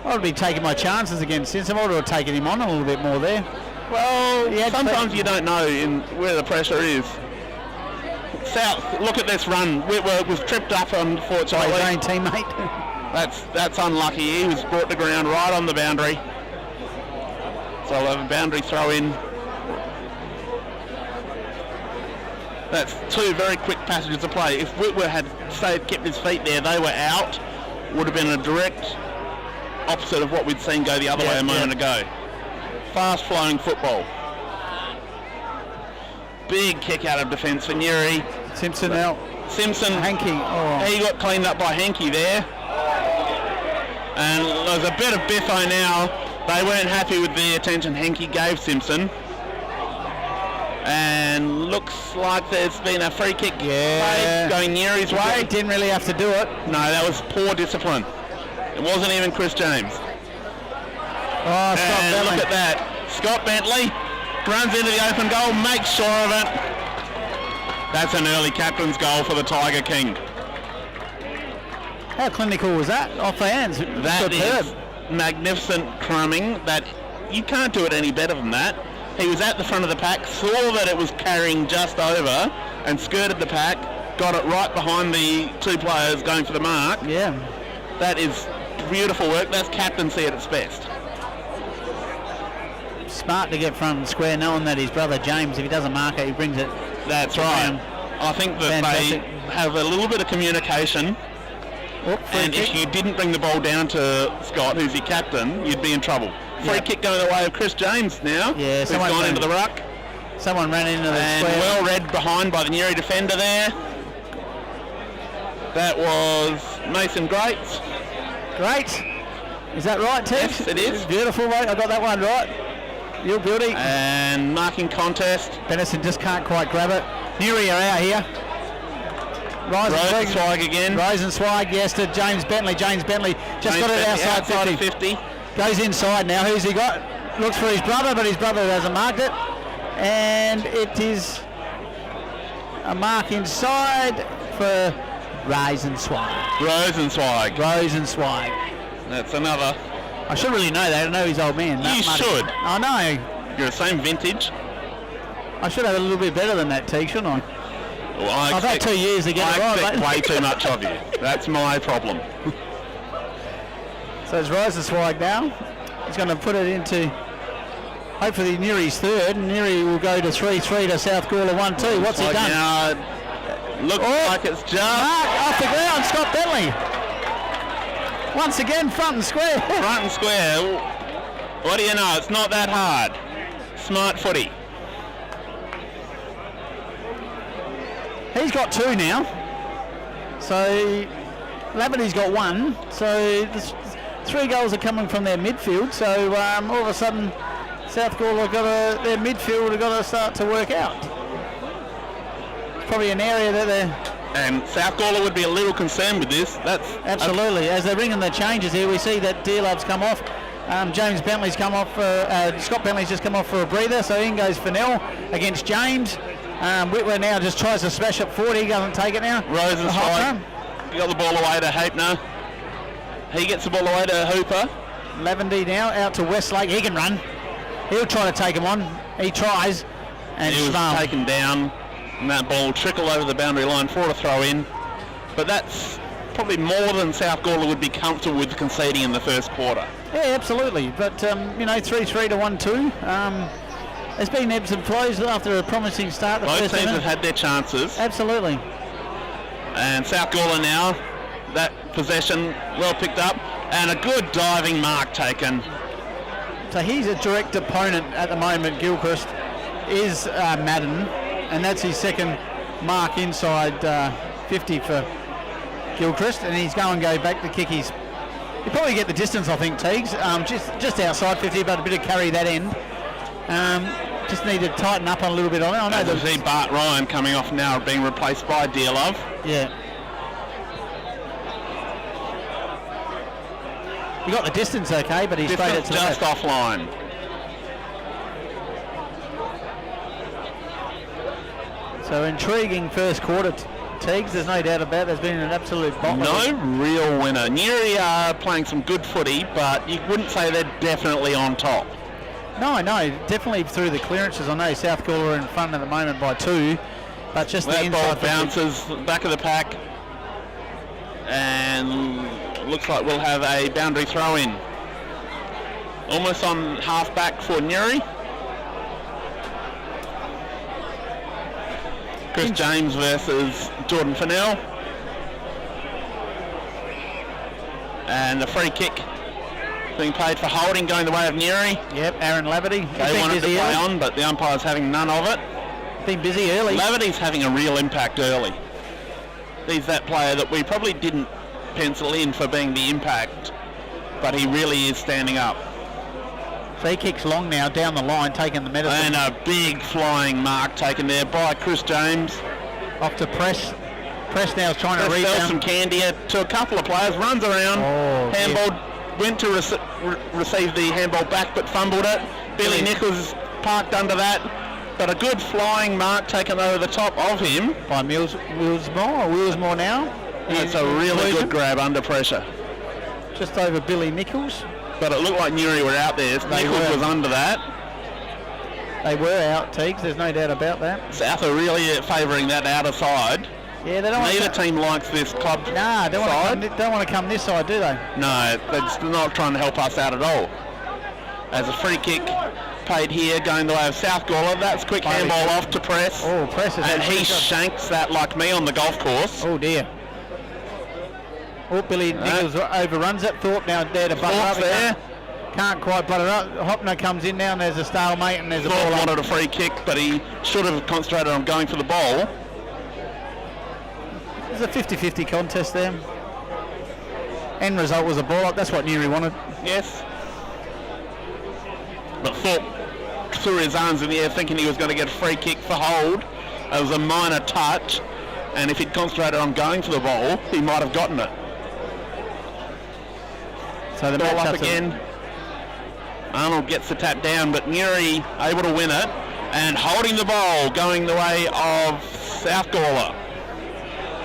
I would be taking my chances against Simpson. I would have taken him on a little bit more there. Well, sometimes you don't know where the pressure is. South, look at this run. Whitworth was tripped up, unfortunately. By his own teammate. That's unlucky. He was brought to ground right on the boundary. So I'll have a boundary throw in. That's two very quick passages of play. If Whitworth had kept his feet there, they were out. Would have been a direct opposite of what we'd seen go the other way a moment ago. Fast flowing football. Big kick out of defence for Nuri. Simpson out. Simpson. Hankey. Oh. He got cleaned up by Hankey there. And there's a bit of biffo now. They weren't happy with the attention Hankey gave Simpson. And looks like there's been a free kick going Nuri's way. Didn't really have to do it. No, that was poor discipline. It wasn't even Chris James. Oh, Scott Bentley. Look at that. Scott Bentley runs into the open goal, makes sure of it. That's an early captain's goal for the Tiger King. How clinical was that? Off the hands. That is magnificent crumbing. That you can't do it any better than that. He was at the front of the pack, saw that it was carrying just over and skirted the pack, got it right behind the two players going for the mark. Yeah. That is beautiful work. That's captaincy at its best. Smart to get front and square, knowing that his brother James, if he doesn't mark it, he brings it. That's right. I think that fantastic. They have a little bit of communication. And if you didn't bring the ball down to Scott, who's your captain, you'd be in trouble. Free kick going the way of Chris James now. Yeah, who's gone into the ruck. Someone ran into the and square. Well read behind by the Nuri defender there. That was Mason Greats. Great. Is that right, Ted? Yes, it is. Beautiful, mate. I got that one right. You're beauty. And marking contest. Benison just can't quite grab it. Nuri are out here. Rosenzweig again. Rosenzweig, yes, to James Bentley. James Bentley just got it outside 50. Goes inside now. Who's he got? Looks for his brother, but his brother hasn't marked it. And it is a mark inside for Rosenzweig. That's another. I should really know that. I know his old man. You should. I know. You're the same vintage. I should have a little bit better than that, Teague, shouldn't I? Well, I've had 2 years to get it right. I expect way too much of you. That's my problem. So it's Rosenzweig now. He's going to put it into, hopefully, Nuri's third. Nuri will go to 3-3 to South Gawler 1-2. What's he done? Now, looks like it's just... Off the ground, Scott Bentley. Once again, front and square. Front and square. What do you know? It's not that hard. Smart footy. He's got 2 now. So Laverty's got 1. So 3 goals are coming from their midfield. So all of a sudden, South Gawler their midfield have got to start to work out. It's probably an area that they're... And South Gawler would be a little concerned with this. That's absolutely. As they're ringing the changes here, we see that Dearlove's come off. James Bentley's come off. Scott Bentley's just come off for a breather. So in goes Fennell against James. Whitwer now just tries to smash up forward. He doesn't take it now. Rosenzweig got the ball away to Hapner. He gets the ball away to Hooper. Lavendy now out to Westlake. He can run. He'll try to take him on. He tries. And he was taken down. And that ball trickled over the boundary line for a throw in. But that's probably more than South Gawler would be comfortable with conceding in the first quarter. Yeah, absolutely. But, 3-3 to 1-2. There's been ebbs and flows after a promising start. Both teams have had their chances. Absolutely. And South Gawler now, that possession well picked up. And a good diving mark taken. So he's a direct opponent at the moment, Gilchrist, is Madden. And that's his second mark inside 50 for Gilchrist. And he's going to go back to kick his... He'll probably get the distance, I think, Teagues. Just outside 50, but a bit of carry that end. just need to tighten up on a little bit on it. I know As I see Bart Ryan coming off now, being replaced by Dear Love. Yeah. He got the distance okay, but he sprayed it to just the left. offline. So intriguing first quarter, Teagues. There's no doubt about it. There's been an absolute bomb. No real winner. Newry are playing some good footy, but you wouldn't say they're definitely on top. No, definitely through the clearances. I know South Gawler are in front at the moment by 2, but just that the inside ball bounces back of the pack, and looks like we'll have a boundary throw in. Almost on half back for Newry. Chris James versus Jordan Fennell. And the free kick being played for holding, going the way of Newry. Yep, Aaron Laverty. They wanted to play on, but the umpire's having none of it. Been busy early. Laverty's having a real impact early. He's that player that we probably didn't pencil in for being the impact, but he really is standing up. Free kicks long now, down the line, taking the medicine. And a big flying mark taken there by Chris James. Off to Press. Press now is trying to rebound. rebound. Some candy to a couple of players, runs around. Handball, went to receive the handball back, but fumbled it. Billy Nichols parked under that, but a good flying mark taken over the top of him. By Willsmore now. It's a really good grab under pressure. Just over Billy Nichols. But it looked like Newry were out there. Nichols was under that. They were out, Teagues. There's no doubt about that. South are really favouring that outer side. Yeah, they don't. Neither team likes this club side. Don't want to come this side, do they? No, they're just not trying to help us out at all. As a free kick paid here, going the way of South Gawler. That's quick handball off to Press. Oh, Press is. And he shanks that like me on the golf course. Oh dear. Oh, Billy Nichols overruns it. Thorpe now there to butter up. There. Can't quite butter up. Hopner comes in now and there's a stalemate and there's a ball. Wanted a free kick, but he should have concentrated on going for the ball. There's a 50-50 contest there. End result was a ball up. That's what Newry wanted. Yes. But Thorpe threw his arms in the air thinking he was going to get a free kick for hold. It was a minor touch, and if he'd concentrated on going for the ball, he might have gotten it. So the ball up again. Arnold gets the tap down, but Newry able to win it, and holding the ball, going the way of South Gawler.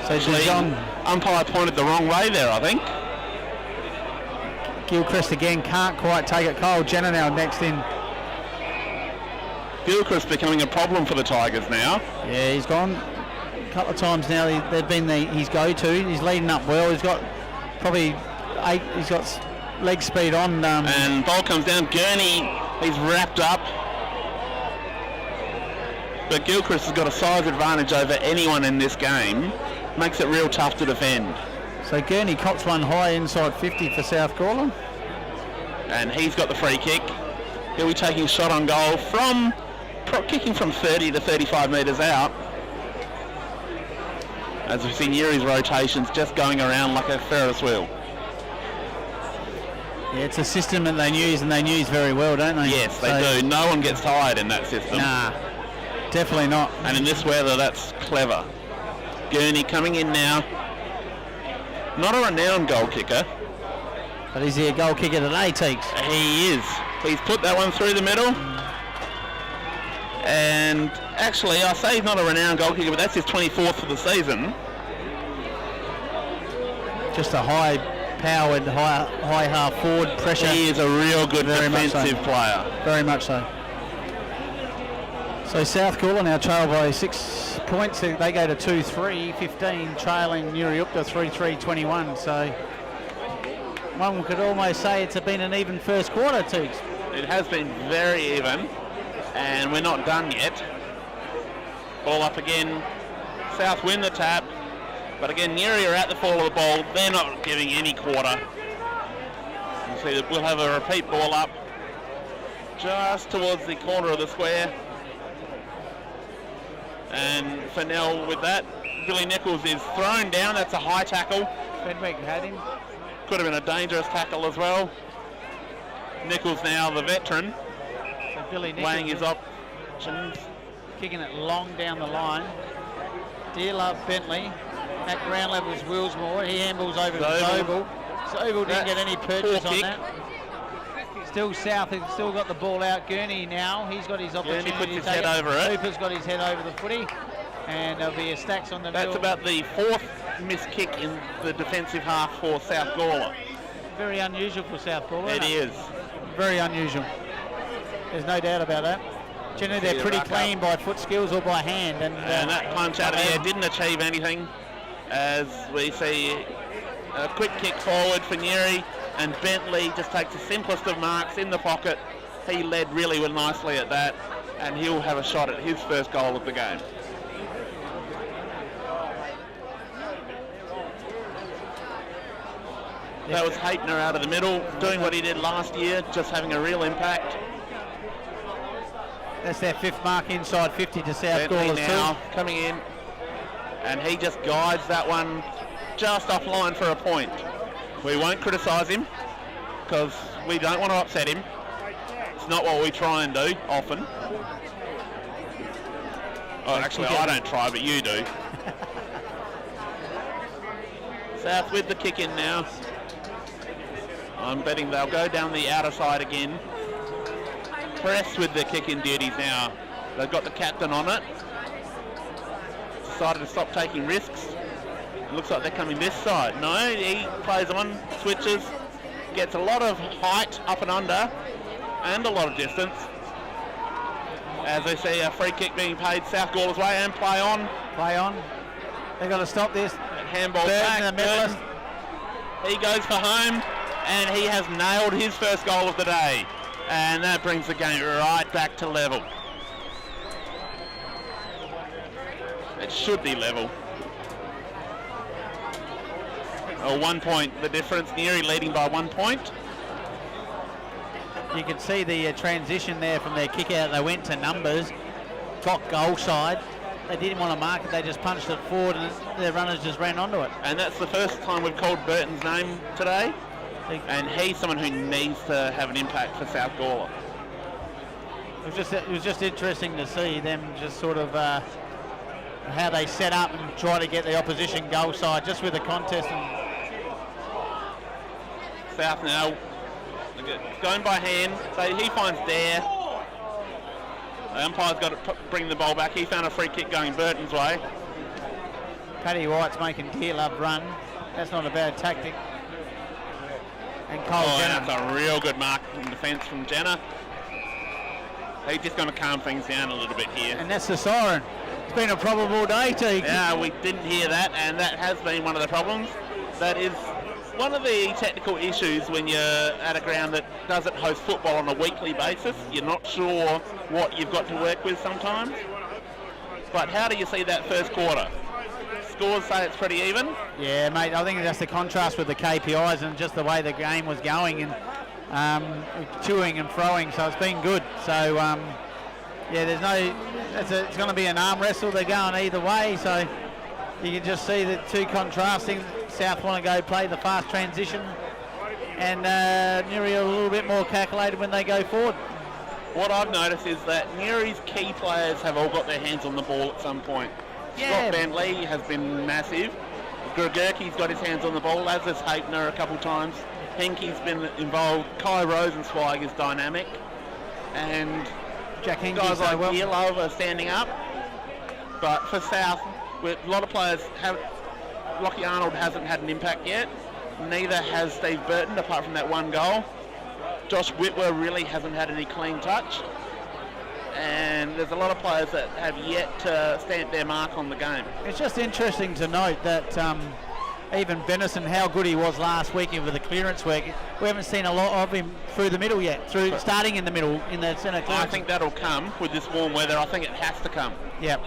So John, umpire pointed the wrong way there, I think. Gilchrist again can't quite take it. Kyle Jenner now next in. Gilchrist becoming a problem for the Tigers now. Yeah, he's gone a couple of times now. They've been his go-to. He's leading up well. He's got probably 8. He's got leg speed on. And ball comes down. Gurney, he's wrapped up. But Gilchrist has got a size advantage over anyone in this game. Makes it real tough to defend. So Gurney cops one high inside 50 for South Gawler. And he's got the free kick. He'll be taking shot on goal from kicking from 30 to 35 metres out. As we see Newry's rotations just going around like a Ferris wheel. Yeah, it's a system that they use, and they use very well, don't they? Yes, they do. No one gets tired in that system. Nah, definitely not. And in this weather, that's clever. Gurney coming in now. Not a renowned goal kicker. But is he a goal kicker today, Teagues? He is. He's put that one through the middle. And actually, I say he's not a renowned goal kicker, but that's his 24th for the season. Just a high-powered, high half forward pressure. He is a real good defensive player. Very much so. So South Gawler now trail by 6 points. They go to 2-3, 15, trailing Nuriootpa 3-3, 21. So one could almost say it's been an even first quarter, Teagues. It has been very even, and we're not done yet. Ball up again. South win the tap, but again Newry are at the fall of the ball. They're not giving any quarter. You see that we'll have a repeat ball up just towards the corner of the square. And Fennell with that. Billy Nichols is thrown down. That's a high tackle. Fenwick had him. Could have been a dangerous tackle as well. Nichols now the veteran, so Billy Nichols weighing his directions. Kicking it long down the line. Dear Love Bentley. At ground level is Willsmore. He handballs over to Zobel. Zobel didn't get any purchase on that. Still South has still got the ball out. Gurney now, he's got his opportunity. Gurney puts his head over it. Hooper's got his head over the footy. And there'll be a Stacks on the middle. That's about the 4th missed kick in the defensive half for South Gawler. Very unusual for South Gawler. It is. Very unusual. There's no doubt about that. Generally, they're pretty clean by foot skills or by hand. And that punch out of the air didn't achieve anything, as we see a quick kick forward for Neri, and Bentley just takes the simplest of marks in the pocket. He led really nicely at that, and he'll have a shot at his first goal of the game. That was Haytner out of the middle, doing what he did last year, just having a real impact. That's their 5th mark inside 50 to South Bentley Gawler now coming in, and he just guides that one just offline for a point. We won't criticise him because we don't want to upset him. It's not what we try and do often. Oh, actually, I don't try, but you do. South with the kick in now. I'm betting they'll go down the outer side again. Press with the kick in duties now. They've got the captain on it. Decided to stop taking risks. It looks like they're coming this side. No, he plays on, switches, gets a lot of height up and under, and a lot of distance. As they see a free kick being paid South Gawler's way, and play on. Play on. They've got to stop this. Handball back. In the middle. He goes for home, and he has nailed his first goal of the day. And that brings the game right back to level. It should be level. Oh, 1 point the difference. Neri leading by 1 point. You can see the transition there from their kick out. They went to numbers, got goal side. They didn't want to mark it. They just punched it forward, and their runners just ran onto it. And that's the first time we've called Burton's name today. And he's someone who needs to have an impact for South Gawler. It was just interesting to see them just sort of how they set up and try to get the opposition goal side just with the contest. And South now going by hand. So he finds Dare. The umpire's got to bring the ball back. He found a free kick going Burton's way. Paddy White's making Dear Love run. That's not a bad tactic. And Cole Jenner. That's a real good mark in defence from Jenner. He's just going to calm things down a little bit here. And that's the siren. It's been a probable day, Teague. Yeah, we didn't hear that, and that has been one of the problems. That is one of the technical issues when you're at a ground that doesn't host football on a weekly basis. You're not sure what you've got to work with sometimes. But how do you see that first quarter? Scores say it's pretty even. Yeah, mate, I think that's the contrast with the KPIs and just the way the game was going, and chewing and throwing, so it's been good. So, yeah, there's no, it's going to be an arm wrestle. They're going either way, so you can just see the two contrasting. South want to go play the fast transition, and Neri are a little bit more calculated when they go forward. What I've noticed is that Neri's key players have all got their hands on the ball at some point. Yeah. Scott Bentley has been massive. Gregurki's got his hands on the ball, as has Haytner a couple times. Henke's been involved. Kai Rosenzweig is dynamic. And Jack Henke guys like Yellow are standing up. But for South, a lot of players have. Lockie Arnold hasn't had an impact yet. Neither has Steve Burton, apart from that one goal. Josh Whitwer really hasn't had any clean touch. And there's a lot of players that have yet to stamp their mark on the game. It's just interesting to note that even Benison, how good he was last week with the clearance work, we haven't seen a lot of him through the middle yet, starting in the middle, in the centre clearance. I think that'll come with this warm weather. I think it has to come. Yep.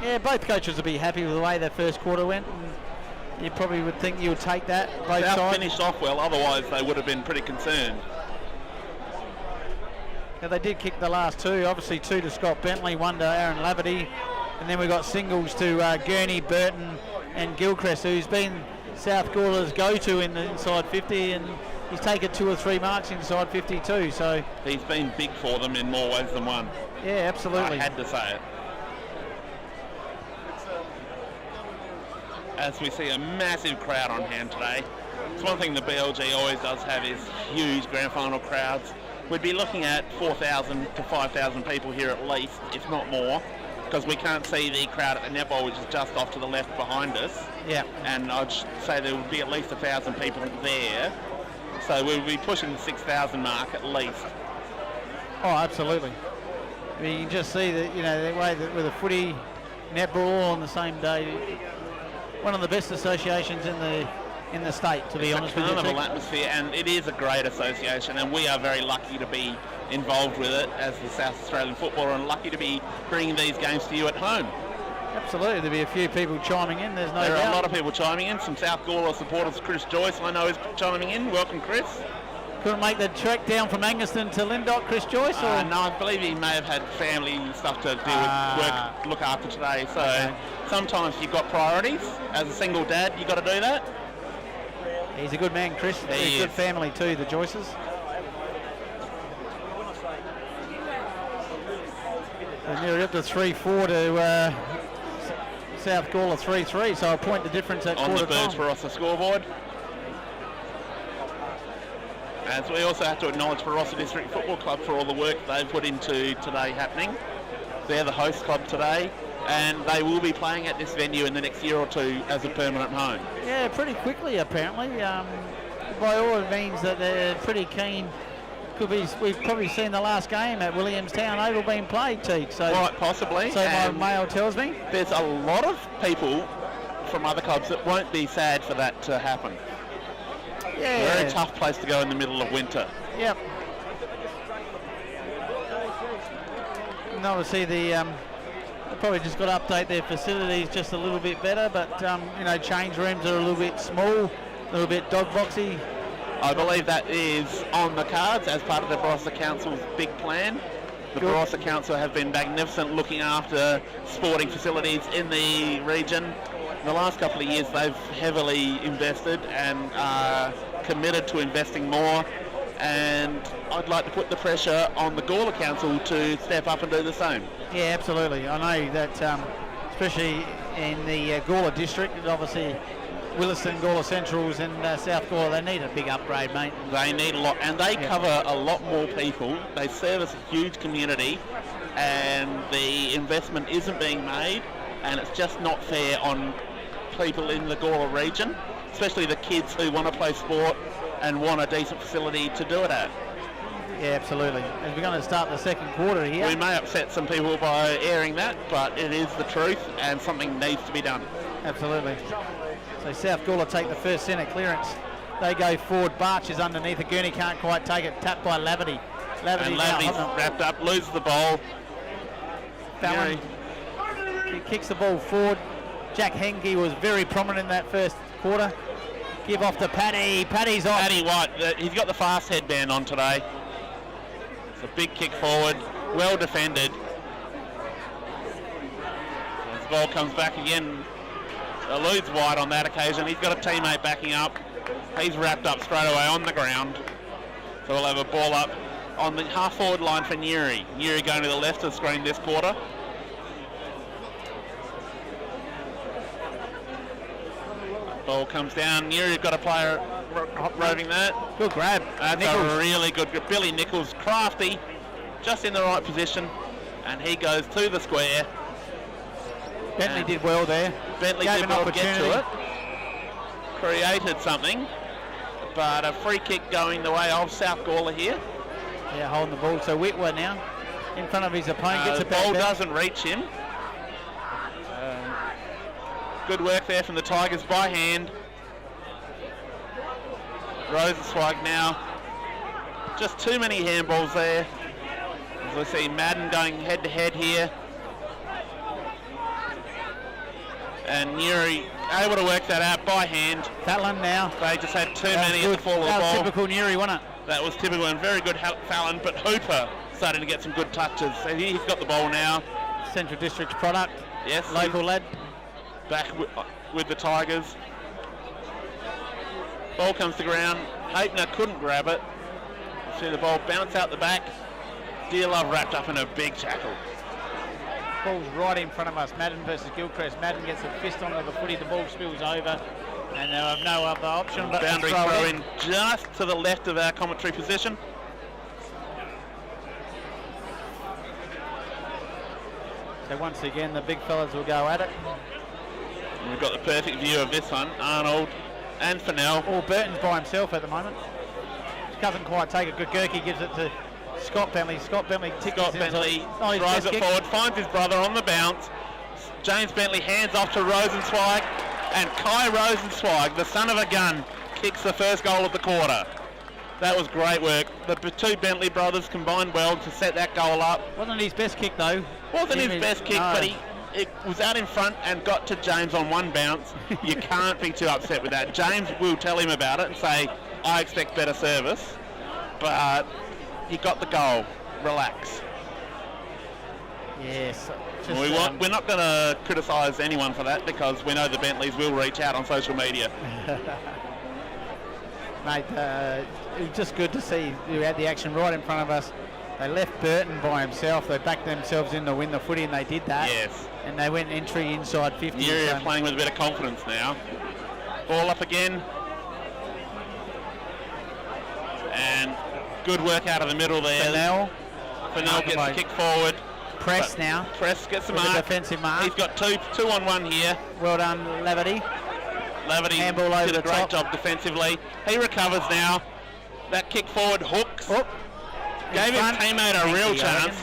Yeah, both coaches will be happy with the way their first quarter went. And you probably would think you would take that, both South sides. Finished off well, otherwise they would have been pretty concerned. Now they did kick the last two, obviously two to Scott Bentley, one to Aaron Laverty, and then we got singles to Gurney, Burton and Gilchrist, who's been South Gawler's go-to in the inside 50, and he's taken 2 or 3 marks inside 52. So he's been big for them in more ways than one. Yeah, absolutely. I had to say it. As we see a massive crowd on hand today. It's one thing the BLG always does have is huge grand final crowds. We'd be looking at 4,000 to 5,000 people here at least, if not more, because we can't see the crowd at the netball, which is just off to the left behind us. Yeah. And I'd say there would be at least 1,000 people there. So we'll be pushing the 6,000 mark at least. Oh, absolutely. I mean, you can just see that, you know, the way that with the footy, netball all on the same day. One of the best associations in the state, to be honest with you. It's a carnival atmosphere, and it is a great association, and we are very lucky to be involved with it as the South Australian footballer, and lucky to be bringing these games to you at home. Absolutely, there'll be a few people chiming in. There's no doubt. There are a lot of people chiming in. Some South Gawler supporters. Chris Joyce, I know, is chiming in. Welcome, Chris. Couldn't make the trek down from Angaston to Lindot, Chris Joyce? Or? No, I believe he may have had family stuff to do with work, look after today. So sometimes you've got priorities. As a single dad, you've got to do that. He's a good man, Chris. He's a good family too, the Joyces. Nuriootpa 3-4 to South Gawler 3-3, so a point the difference at quarter time. On the Birds Barossa scoreboard. As we also have to acknowledge Barossa District Football Club for all the work they've put into today happening. They're the host club today, and they will be playing at this venue in the next year or two as a permanent home. Yeah, pretty quickly apparently. By all means that they're pretty keen. We've probably seen the last game at Williamstown Oval being played, Teague. So right, possibly. So my mail tells me. There's a lot of people from other clubs that won't be sad for that to happen. Yeah. Very tough place to go in the middle of winter. Yep. And obviously they probably just got to update their facilities just a little bit better, but you know, change rooms are a little bit small, a little bit dog boxy. I believe that is on the cards as part of the Barossa Council's big plan. The Barossa Council have been magnificent looking after sporting facilities in the region. In the last couple of years they've heavily invested and are committed to investing more, and I'd like to put the pressure on the Gawler Council to step up and do the same. Yeah, absolutely. I know that especially in the Gawler district, obviously Williston, Gawler Centrals and South Gawler, they need a big upgrade, mate. They need a lot, and they cover a lot more people. They service a huge community, and the investment isn't being made, and it's just not fair on people in the Gawler region, especially the kids who want to play sport and want a decent facility to do it at. Yeah, absolutely. As we're going to start the second quarter here. We may upset some people by airing that, but it is the truth, and something needs to be done. Absolutely. So South Gawler take the first centre clearance. They go forward. Barch is underneath. Gurney can't quite take it. Tapped by Laverty. Laverty's wrapped up, loses the ball. Fallon. He kicks the ball forward. Jack Henke was very prominent in that first quarter. Give off to Paddy. Paddy's off. Paddy White, he's got the fast headband on today. It's a big kick forward, well defended. As the ball comes back again, eludes White on that occasion. He's got a teammate backing up. He's wrapped up straight away on the ground. So we'll have a ball up on the half-forward line for Nuri. Nuri going to the left of the screen this quarter. Ball comes down. Nuri's got a player roving that. Good grab. That's Nichols. a really good. Billy Nichols, crafty, just in the right position, and he goes to the square. Bentley did well there. Bentley Gave did an well to opportunity. get to it. Created something, but a free kick going the way of South Gawler here. Yeah, holding the ball. So Whitwer now in front of his opponent. Gets The it back ball down. doesn't reach him. Good work there from the Tigers by hand. Rosenzweig now. Just too many handballs there. As we see Madden going head to head here. And Nuri able to work that out by hand. Fallon now. They just had too many at the fall of the That was ball. typical Nuri, wasn't it? That was typical and very good Fallon, but Hooper starting to get some good touches. So he's got the ball now. Central District's product. Yes. Local lad. Back with the Tigers. Ball comes to ground. Apener couldn't grab it. See the ball bounce out the back. Dear Love wrapped up in a big tackle. Ball's right in front of us. Madden versus Gilchrist. Madden gets a fist onto the footy. The ball spills over, and they'll have no other option but boundary to throw in just to the left of our commentary position. So once again, the big fellas will go at it. And we've got the perfect view of this one. Arnold and Fennell. All Burton's by himself at the moment. Doesn't quite take it. Gurkey gives it to Scott Bentley. Scott Bentley drives it forward, finds his brother on the bounce. James Bentley hands off to Rosenzweig, and Kai Rosenzweig, the son of a gun, kicks the first goal of the quarter. That was great work. The two Bentley brothers combined well to set that goal up. Wasn't his best kick though. Wasn't his best kick, but it was out in front and got to James on one bounce. You can't be too upset with that. James will tell him about it and say, I expect better service, but you got the goal. Relax. Yes. We're not going to criticise anyone for that because we know the Bentleys will reach out on social media. Mate, it was just good to see you had the action right in front of us. They left Burton by himself. They backed themselves in to win the footy, and they did that. Yes. And they went entry inside 50. You're playing with a bit of confidence now. Ball up again. And good work out of the middle there. Fennell gets the kick forward. Press now. Press gets the mark. Defensive mark. He's got two on one here. Well done, Laverty. Laverty did a great job defensively. He recovers now. That kick forward hooks. Gave his teammate a real chance.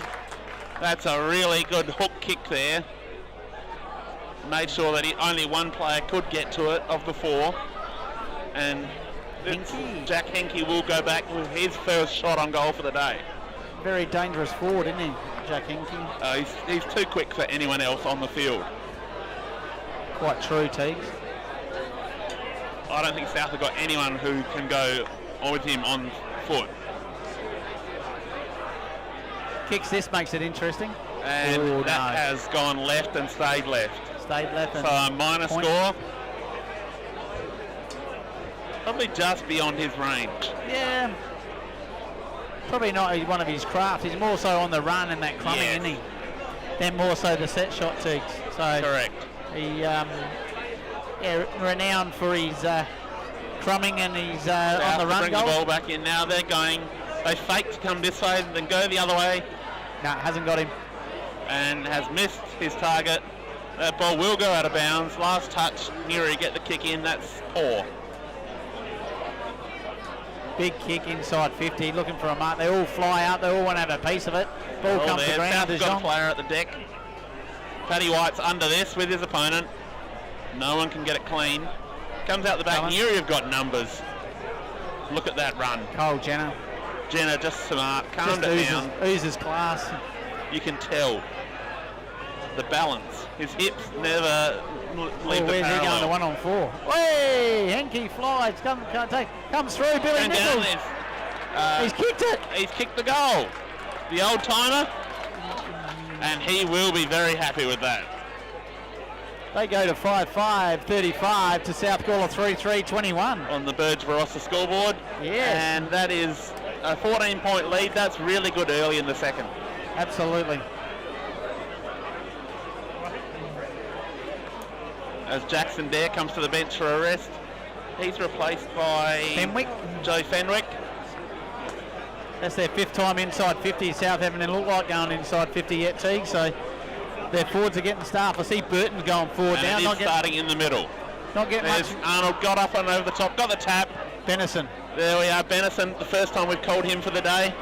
That's a really good hook kick there. Made sure that only one player could get to it of the four. And Jack Henke will go back with his first shot on goal for the day. Very dangerous forward, isn't he, Jack Henke? He's too quick for anyone else on the field. Quite true, Teagues. I don't think South have got anyone who can go with him on foot. Kicks this, makes it interesting. And that has gone left and stayed left. Stayed left. So a minor score. Probably just beyond his range. Yeah. Probably not one of his craft. He's more so on the run and that clumbing, isn't he? Then more so the set shot, Teagues. So correct. He renowned for his crumbing and his on the run bring goal. The ball back in now. They fake to come this way, then go the other way. No, hasn't got him. And has missed his target. That ball will go out of bounds. Last touch, Nuri get the kick in. That's poor. Big kick inside 50, looking for a mark. They all fly out. They all want to have a piece of it. Ball comes to ground. South's got a player at the deck. Paddy White's under this with his opponent. No one can get it clean. Comes out the back. Nuri have got numbers. Look at that run. Cole Jenner. Jenner just smart. Calmed it down. Oozes class. You can tell the balance. His hips never leave the where's parallel. He going to 1-on-4? Way! Henke flies. Comes through. Billy Nichols. He's kicked it. He's kicked the goal. The old timer. And he will be very happy with that. They go to 5-5, to South Gawler 3-3, on the Burge Barossa scoreboard. Yes. And that is a 14-point lead. That's really good early in the second. Absolutely. As Jackson Dare comes to the bench for a rest. He's replaced by Joe Fenwick. That's their fifth time inside 50. South haven't looked like going inside 50 yet, Teague. So their forwards are getting staffed. I see Burton's going forward now. Not starting in the middle. Not getting much. Arnold got up and over the top, got the tap. Benison. There we are, Benison, the first time we've called him for the day.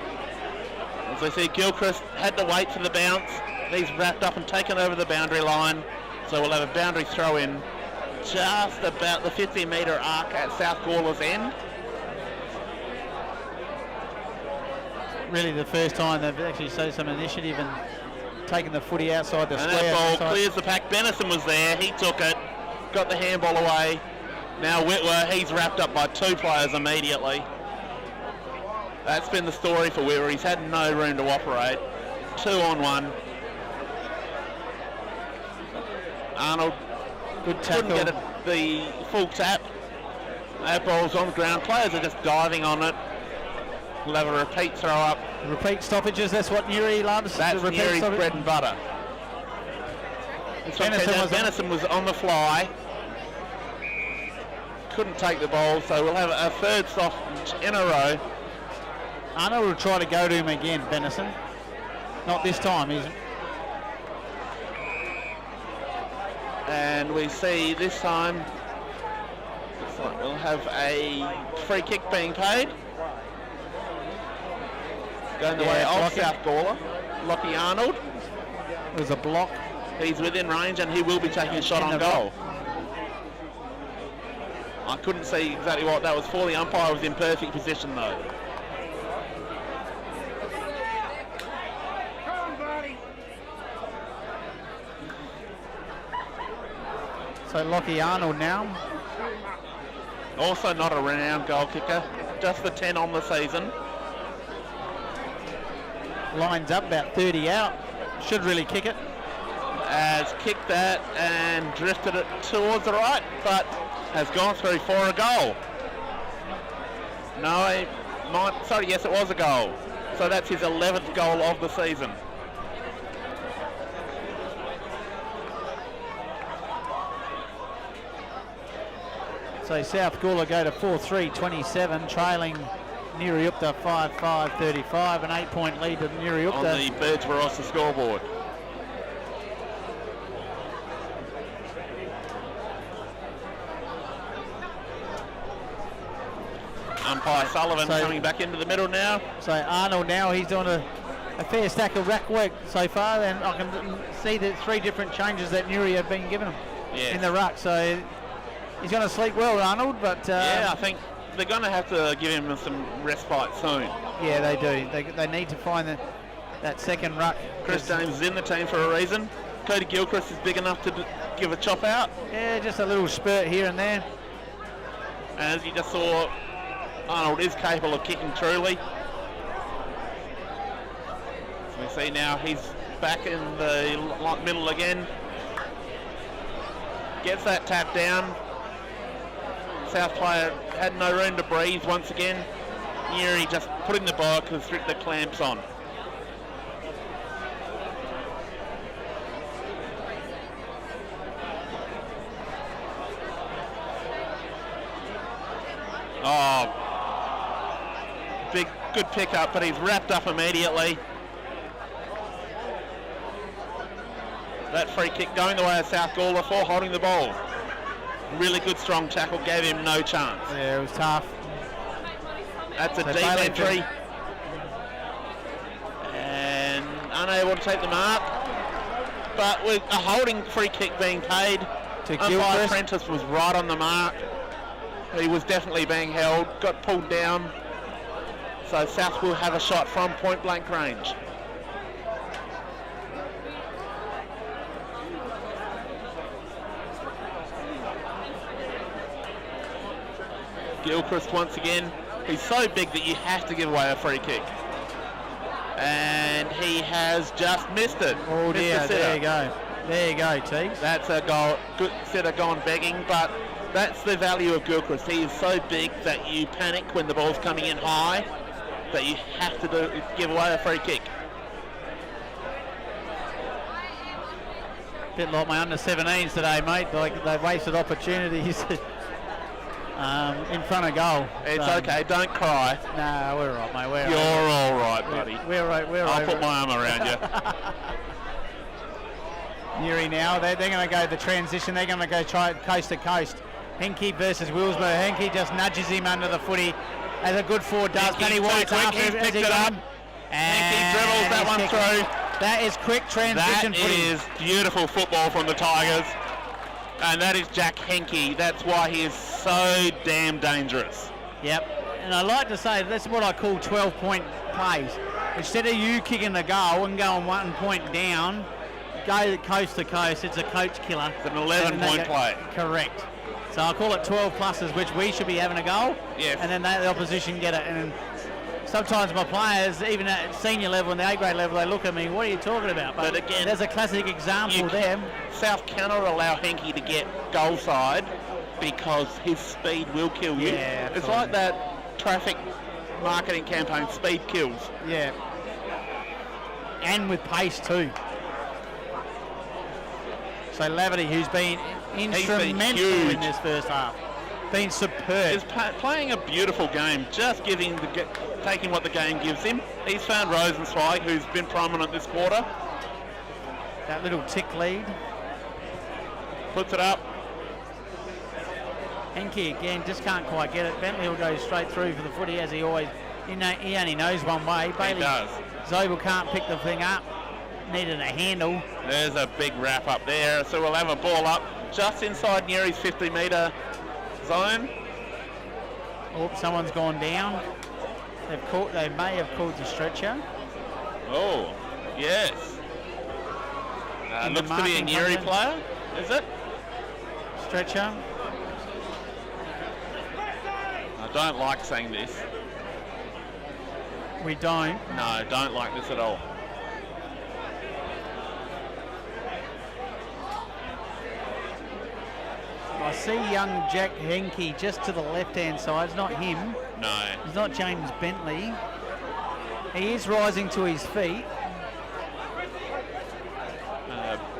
As we see, Gilchrist had to wait for the bounce. He's wrapped up and taken over the boundary line. So we'll have a boundary throw in just about the 50-metre arc at South Gawler's end. Really the first time they've actually showed some initiative and taken the footy outside the square. That ball clears the pack. Benison was there. He took it. Got the handball away. Now Whitwer, he's wrapped up by two players immediately. That's been the story for Whitwer. He's had no room to operate. 2-on-1. Arnold good tackle. Couldn't get the full tap. That ball's on the ground. Players are just diving on it. We'll have a repeat throw up. Repeat stoppages, that's what Nuri loves. That's Nuri's bread and butter. Venison was on the fly. Couldn't take the ball, so we'll have a third stoppage in a row. Arnold will try to go to him again, Venison. Not this time. And we see this time, looks like we'll have a free kick being paid. Going the way of South Gawler. Lockie Arnold. There's a block. He's within range and he will be taking a shot on goal. I couldn't see exactly what that was for. The umpire was in perfect position though. So Lockie Arnold now. Also not a renowned goal kicker, just the 10 on the season. Lines up about 30 out. Should really kick it. Has kicked that and drifted it towards the right, but has gone through for a goal. No, sorry, yes, it was a goal. So that's his 11th goal of the season. So South Gawler go to 4-3-27, trailing Nuriootpa 5-5-35, an 8-point lead to Nuriootpa. On the Birds Barossa scoreboard. Umpire Sullivan coming back into the middle now. So Arnold now, he's doing a fair stack of rack work so far, and I can see the 3 different changes that Nuri have been given him in the ruck. So he's going to sleep well, Arnold, but... yeah, I think they're going to have to give him some respite soon. Yeah, they do. They need to find that second ruck. Chris James is in the team for a reason. Cody Gilchrist is big enough to give a chop out. Yeah, just a little spurt here and there. And as you just saw, Arnold is capable of kicking truly. So we see now he's back in the middle again. Gets that tap down. South player had no room to breathe once again. Nuri just putting the boa constrictor clamps on. Oh, good pickup, but he's wrapped up immediately. That free kick going the way of South Gawler for holding the ball. Really good strong tackle, gave him no chance. Yeah, it was tough. That's a deep entry. And unable to take the mark. But with a holding free kick being paid, umpire Prentice was right on the mark. He was definitely being held, got pulled down. So South will have a shot from point blank range. Gilchrist once again. He's so big that you have to give away a free kick. And he has just missed it. Oh dear, there you go. There you go, Teagues. That's a goal. Good sitter gone begging, but that's the value of Gilchrist. He is so big that you panic when the ball's coming in high, that you have to give away a free kick. Bit like my under-17s today, mate. Like they wasted opportunities in front of goal. It's okay, don't cry. No, we're all right, mate. You're all right, buddy. We're right. I'll put my arm around you. Nuri now, they're going to go the transition. They're going to go try coast to coast. Henke versus Willsborough. Henke just nudges him under the footy, as a good forward does. Kenny White after he's picked it up. Henke dribbles that one through. That is quick transition footy. That is beautiful football from the Tigers. And that is Jack Henke. That's why he is so damn dangerous. Yep. And I like to say that's what I call 12-point plays. Instead of you kicking the goal and going 1 point down, go coast to coast. It's a coach killer. It's an 11-point play. Correct. So I call it 12 pluses, which we should be having a goal. Yes. And then the opposition get it. And sometimes my players, even at senior level and the A-grade level, they look at me, what are you talking about? But again, there's a classic example there. South cannot allow Henke to get goal side because his speed will kill you. Yeah, it's like that traffic marketing campaign, speed kills. Yeah. And with pace too. So Laverty, who's been instrumental in this first half, been superb. He's playing a beautiful game, just taking what the game gives him. He's found Rosenzweig, who's been prominent this quarter. That little tick lead. Puts it up. Henke again, just can't quite get it. Bentley will go straight through for the footy as he always, he only knows one way. Bailey, he does. Zobel can't pick the thing up. Needed a handle. There's a big wrap up there, so we'll have a ball up just inside Nuri's 50-metre zone. Oh, someone's gone down. They may have called the stretcher. Oh, yes. Looks to be a Nuri player, is it? Stretcher. I don't like saying this. We don't. No, don't like this at all. I see young Jack Henke just to the left-hand side. It's not him. No. It's not James Bentley. He is rising to his feet.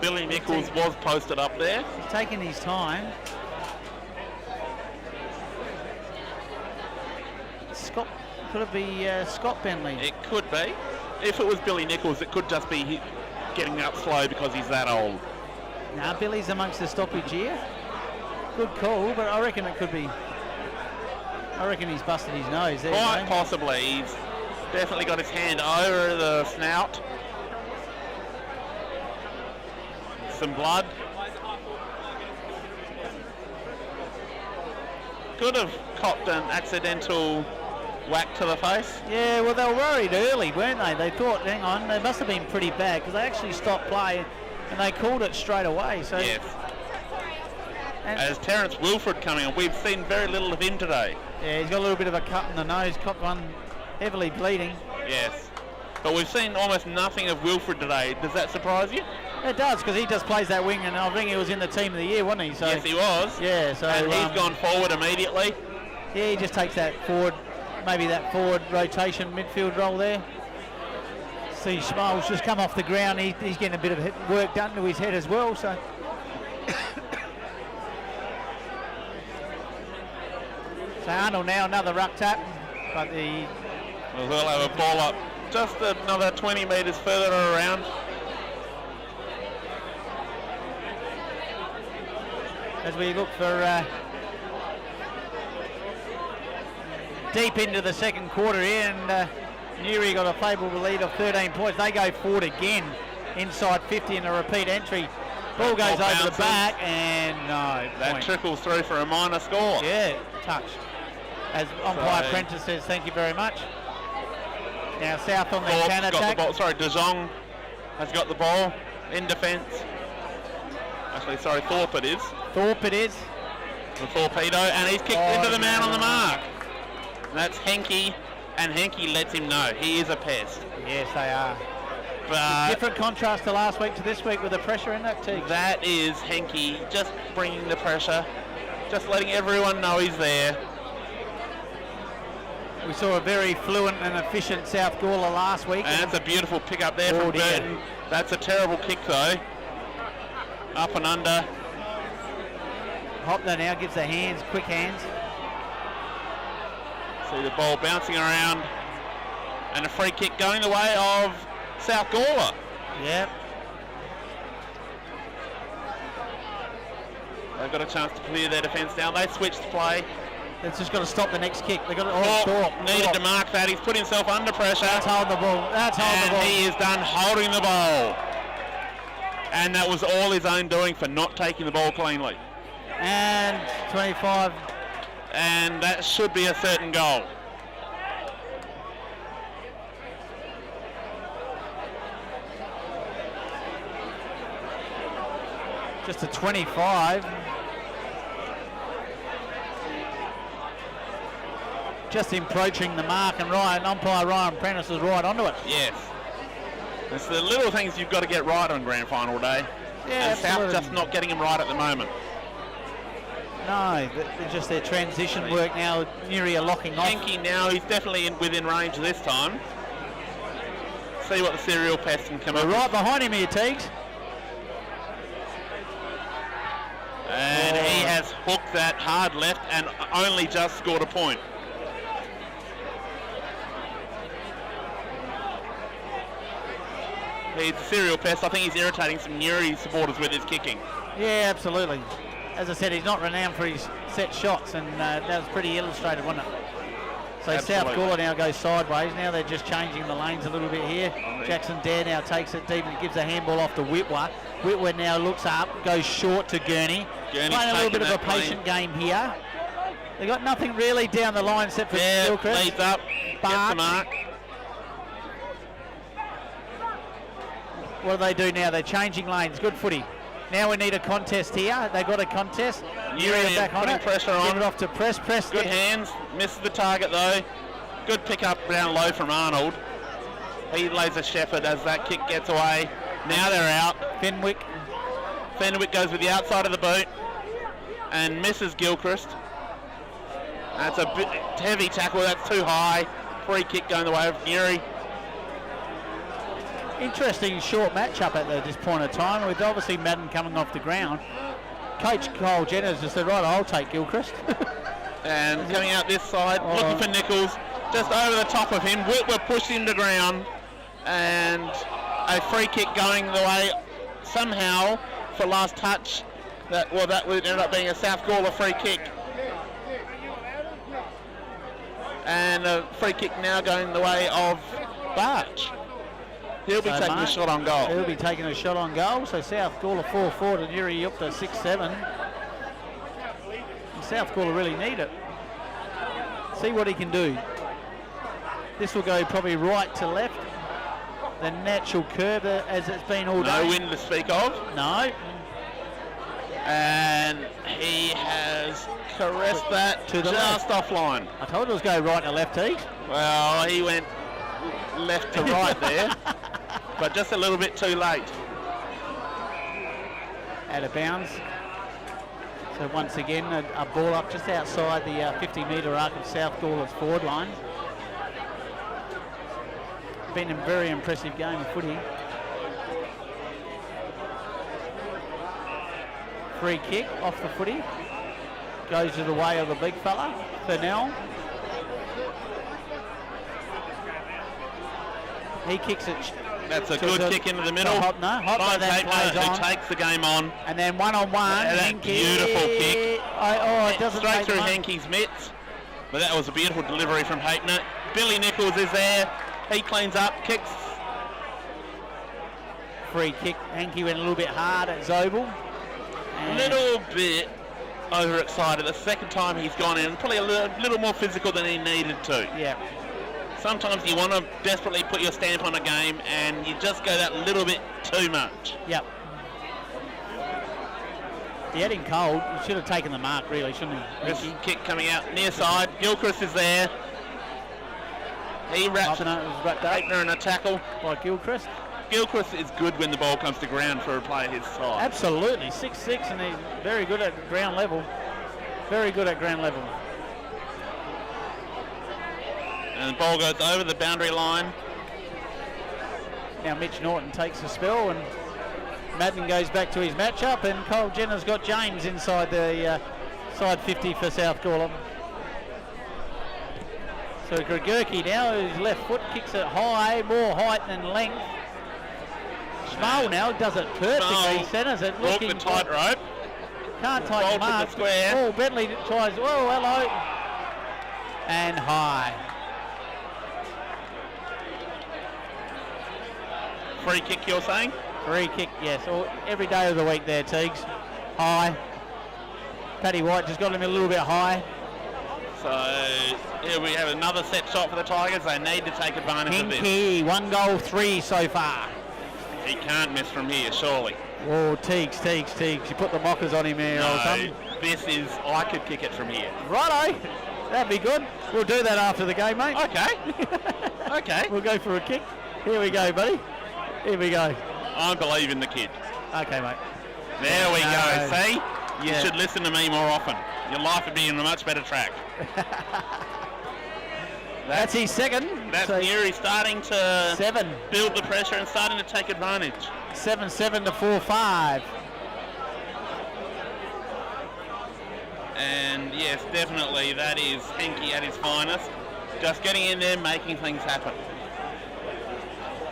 Billy Nichols was posted up there. He's taking his time. Scott, could it be Scott Bentley? It could be. If it was Billy Nichols, it could just be getting up slow because he's that old. Nah, Billy's amongst the stoppage here. Good call, but I reckon it could be. I reckon he's busted his nose there. Quite possibly. He's definitely got his hand over the snout. Some blood. Could have copped an accidental whack to the face. Yeah, well, they were worried early, weren't they? They thought, hang on, they must have been pretty bad because they actually stopped play and they called it straight away. So. Yes. As Terence Wilford coming on, we've seen very little of him today. Yeah, he's got a little bit of a cut in the nose, copped one heavily bleeding. Yes. But we've seen almost nothing of Wilford today. Does that surprise you? It does, because he just plays that wing, and I think he was in the team of the year, wasn't he? So, yes, he was. Yeah, so and he's gone forward immediately. Yeah, he just takes that forward, maybe that forward rotation midfield role there. See, Schmal's just come off the ground. He's getting a bit of work done to his head as well. So. So Arnold now another ruck tap, but we'll have a ball up just another 20 metres further around. As we look for deep into the second quarter here, and Nuri got a favourable lead of 13 points. They go forward again inside 50 in a repeat entry. Ball goes over the back, and no. That trickles through for a minor score. Yeah, touch. As umpire Prentice says, thank you very much. Now South on their counter attack. De Jong has got the ball in defence. Actually, sorry, Thorpe it is. Thorpe it is. The torpedo, and he's kicked into the man on the mark. And that's Henke, and Henke lets him know he is a pest. Yes, they are. But different contrast to last week to this week with the pressure in that team. That is Henke just bringing the pressure, just letting everyone know he's there. We saw a very fluent and efficient South Gawler last week. And that's a beautiful pick up there from Burton. That's a terrible kick though. Up and under. Hopner now gives the hands, quick hands. See the ball bouncing around. And a free kick going the way of South Gawler. Yep. They've got a chance to clear their defence down. They switched play. They've just got to stop the next kick. They've got to needed to mark that. He's put himself under pressure. That's holding the ball. That's holding the ball. And he is done holding the ball. And that was all his own doing for not taking the ball cleanly. And 25. And that should be a certain goal. Just a 25. Just approaching the mark, and umpire Ryan Prentice is right onto it. Yes. It's the little things you've got to get right on grand final day. Yeah, and South just not getting them right at the moment. No, just their transition work now. Nuri are locking off. Henke now, he's definitely within range this time. See what the serial pest can come up Right with. behind him here, Teagues. And he has hooked that hard left and only just scored a point. He's a serial pest. I think he's irritating some Nuri supporters with his kicking. Yeah, absolutely. As I said, he's not renowned for his set shots, and that was pretty illustrated, wasn't it? So Absolutely. South Gawler now goes sideways. Now they're just changing the lanes a little bit here. Jackson Dare now takes it deep and gives a handball off to Whitwer. Whitwer now looks up, goes short to Gurney. Gurney's Playing a little bit of a taking that patient game here. They got nothing really down the line except for Gilchrist. Leads up, gets the mark. What do they do now? They're changing lanes. Good footy. Now we need a contest here. They got a contest. Nuri back on putting it. pressure Give on. it off to Press. Press. Good hands, misses the target though. Good pick up down low from Arnold. He lays a shepherd as that kick gets away. Now they're out. Fenwick. Fenwick goes with the outside of the boot and misses Gilchrist. That's a bit heavy tackle, that's too high. Free kick going the way of Nuri. Interesting short matchup at this point of time, with obviously Madden coming off the ground. Coach Cole Jenner just said, right, I'll take Gilchrist. And coming out this side, looking for Nichols, just over the top of him. Whitwer pushed him to ground, and a free kick going the way somehow for last touch. That would end up being a South Gawler free kick. And a free kick now going the way of Barch. He'll be taking a shot on goal. He'll be taking a shot on goal. So South Gawler 4-4 to Nuriootpa 6-7. And South Gawler really need it. See what he can do. This will go probably right to left. The natural curve as it's been all day. No wind to speak of. No. And he has caressed that to the just offline. I told you it was go right to left, Teague. Well, he went left to right there, but just a little bit too late. Out of bounds. So once again, a ball up just outside the 50-metre arc of South Gawler's forward line. Been a very impressive game of footy. Free kick off the footy. Goes to the way of the big fella, Fennell. He kicks it. That's a good kick into the middle. Hopner then plays on. Who takes the game on. And then one-on-one. That beautiful kick. It doesn't straight through Henke's Henke's mitts. But that was a beautiful delivery from Hapner. Billy Nichols is there. He cleans up, kicks. Free kick. Henke went a little bit hard at Zobel. A little bit overexcited. The second time he's gone in, probably a little more physical than he needed to. Yeah. Sometimes you want to desperately put your stamp on a game and you just go that little bit too much. Yep. He had him cold. He should have taken the mark, really, shouldn't he? This kick coming out near side. Gilchrist is there. He wraps Hapner in a tackle. By Gilchrist. Gilchrist is good when the ball comes to ground for a player his size. Absolutely. 6'6", and he's very good at ground level. Very good at ground level. And the ball goes over the boundary line. Now Mitch Norton takes a spell, and Madden goes back to his matchup, and Cole Jenner's got James inside the side 50 for South Gawler. So Gregurki now, his left foot kicks it high, more height than length. Schmal now does it perfectly, centres it. Walk the tightrope. Can't tighten the mark. Oh, Bentley tries, whoa, hello. And high. Free kick, you're saying? Free kick, yes. Every day of the week there, Teagues. High. Paddy White just got him a little bit high. So here we have another set shot for the Tigers. They need to take advantage of this. Henke, 1 goal, 3 so far. He can't miss from here, surely. Oh, Teagues. You put the mockers on him here. No, this is, I could kick it from here. Righto. That'd be good. We'll do that after the game, mate. Okay. Okay. We'll go for a kick. Here we go, buddy. Here we go. I believe in the kid. Okay, mate. There we go. See? You should listen to me more often. your life would be in a much better track. That's his second. That's So Nuri starting to 7. build the pressure and starting to take advantage. 7-7 to 4-5. And yes, definitely that is Henke at his finest. Just getting in there, making things happen.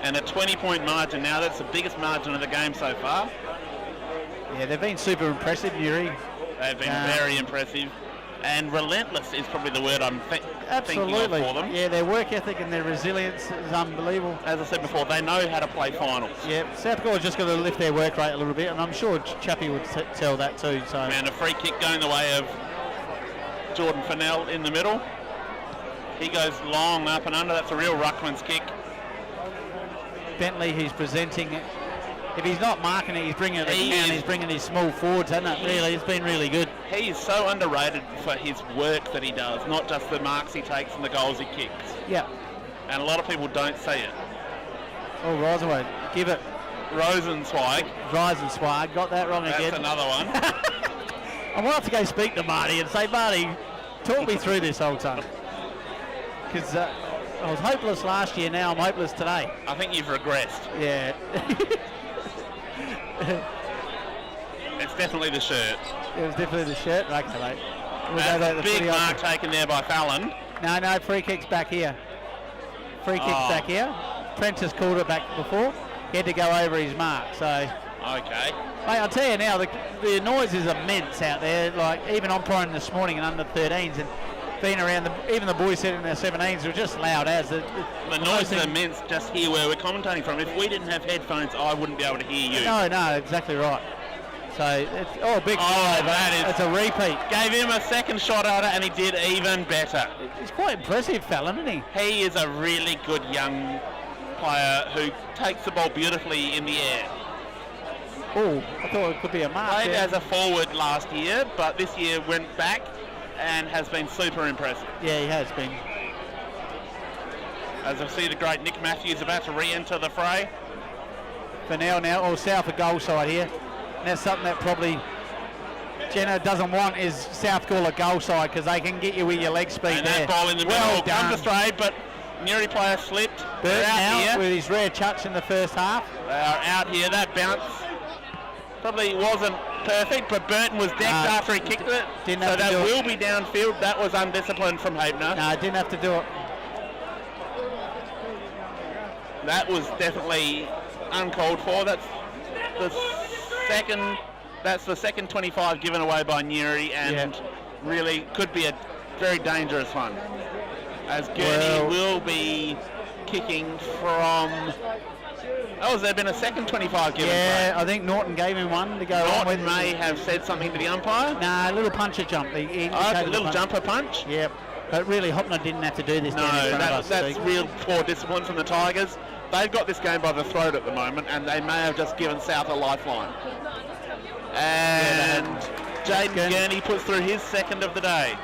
And a 20-point margin now, that's the biggest margin of the game so far. Yeah, they've been super impressive, Nuri. They've been very impressive. And relentless is probably the word I'm thinking of for them. Yeah, their work ethic and their resilience is unbelievable. As I said before, they know how to play finals. Yeah, South Gawler's just got to lift their work rate a little bit, and I'm sure Chappie would tell that too. So. And a free kick going the way of Jordan Fennell in the middle. He goes long up and under. That's a real ruckman's kick. Bentley, he's presenting it. If he's not marking it, he's bringing it down. He's bringing his small forwards, hasn't it? Really, it's been really good. He is so underrated for his work that he does, not just the marks he takes and the goals he kicks. Yeah. And a lot of people don't see it. Oh, Rosaway, give it. Rosenzweig. Got that wrong again. That's another one. I might have to go speak to Marty and say, Marty, talk me through this whole time. Because I was hopeless last year, now I'm hopeless today. I think you've regressed. Yeah. It's definitely the shirt. It was definitely the shirt. Okay, mate. That's a big mark taken there by Fallon. No, free kick's back here. Back here. Prentice called it back before. He had to go over his mark, so... Okay. Mate, I'll tell you now, the noise is immense out there. Like, even umpiring this morning in under 13s and being around, even the boys sitting in their 17s were just loud as. The noise is immense just here where we're commentating from. If we didn't have headphones, I wouldn't be able to hear you. No, exactly right. So, it's big fly, that is... It's a repeat. Gave him a second shot at it and he did even better. He's quite impressive, Fallon, isn't he? He is a really good young player who takes the ball beautifully in the air. Oh, I thought it could be a mark. Played as a forward last year, but this year went back and has been super impressive. Yeah, he has been. As I see the great Nick Matthews about to re-enter the fray. For now, south of goal side here. And that's something that probably Jenna doesn't want is South Gawler goal side because they can get you with your leg speed and there. That ball in the middle comes astray, but Nuri player slipped. Burton out here with his rare touch in the first half. They are out here. That bounce probably wasn't perfect, but Burton was decked after he kicked it. Didn't have so to that do will be downfield. That was undisciplined from Habener. No, didn't have to do it. That was definitely uncalled for. That's the second 25 given away by Nuri, and really could be a very dangerous one. As Gurney will be kicking from... Oh, has there been a second 25 given? Yeah, I think Norton gave him one to go on with. Norton may have said something to the umpire. Nah, a little puncher jump. A little jumper punch? Yep. But really, Hopner didn't have to do this. No, that's real poor discipline from the Tigers. They've got this game by the throat at the moment, and they may have just given South a lifeline. And Jaden Gurney puts through his second of the day.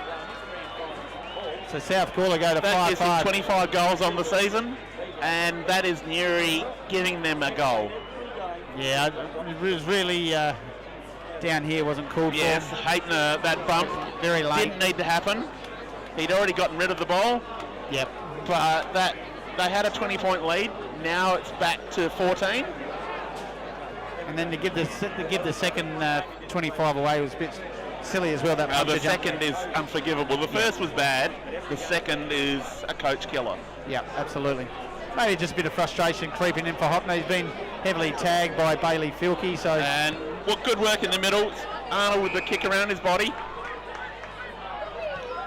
So South Gawler go to 5-5. That gives him 25 goals on the season, and that is Nuri giving them a goal. Yeah, it was really down here, wasn't called for. Yes, Habener, that bump very late. Didn't need to happen. He'd already gotten rid of the ball. Yep. But they had a 20-point lead. Now it's back to 14. And then to give the second 25 away was a bit silly as well. The second is unforgivable. The first was bad. The second is a coach killer. Yeah, absolutely. Maybe just a bit of frustration creeping in for Hopner. He's been heavily tagged by Bailey Filkey. And good work in the middle. Arnold with the kick around his body.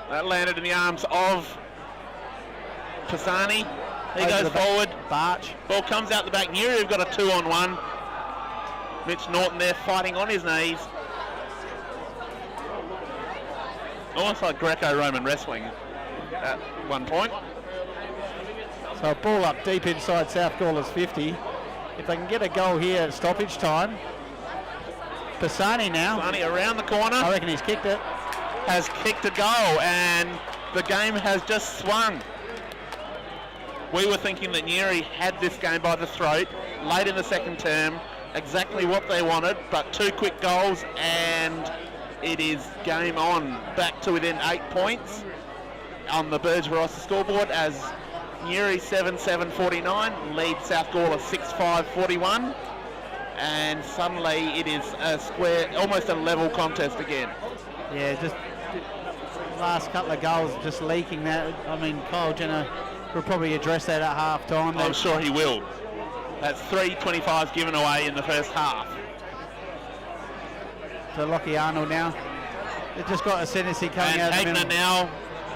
That landed in the arms of Pisani. He goes forward. Barch. Ball comes out the back. Nuri have got a 2-on-1. Mitch Norton there fighting on his knees. Almost like Greco-Roman wrestling at one point. So a ball up deep inside South Gawler's 50. If they can get a goal here at stoppage time. Pisani now. Pisani around the corner. I reckon he's kicked it. Has kicked a goal, and the game has just swung. We were thinking that Nuri had this game by the throat late in the second term, exactly what they wanted, but two quick goals and it is game on, back to within 8 points on the Burge-Barossa scoreboard as Newry 7-7-49 leads South Gawler 6-5-41, and suddenly it is a square, almost a level contest again. Yeah, just last couple of goals just leaking that. I mean, Kyle Jenner will probably address that at half time. I'm sure he will. That's 3 25s given away in the first half. So Lockie Arnold now. They've just got ascendancy coming out of the middle. Now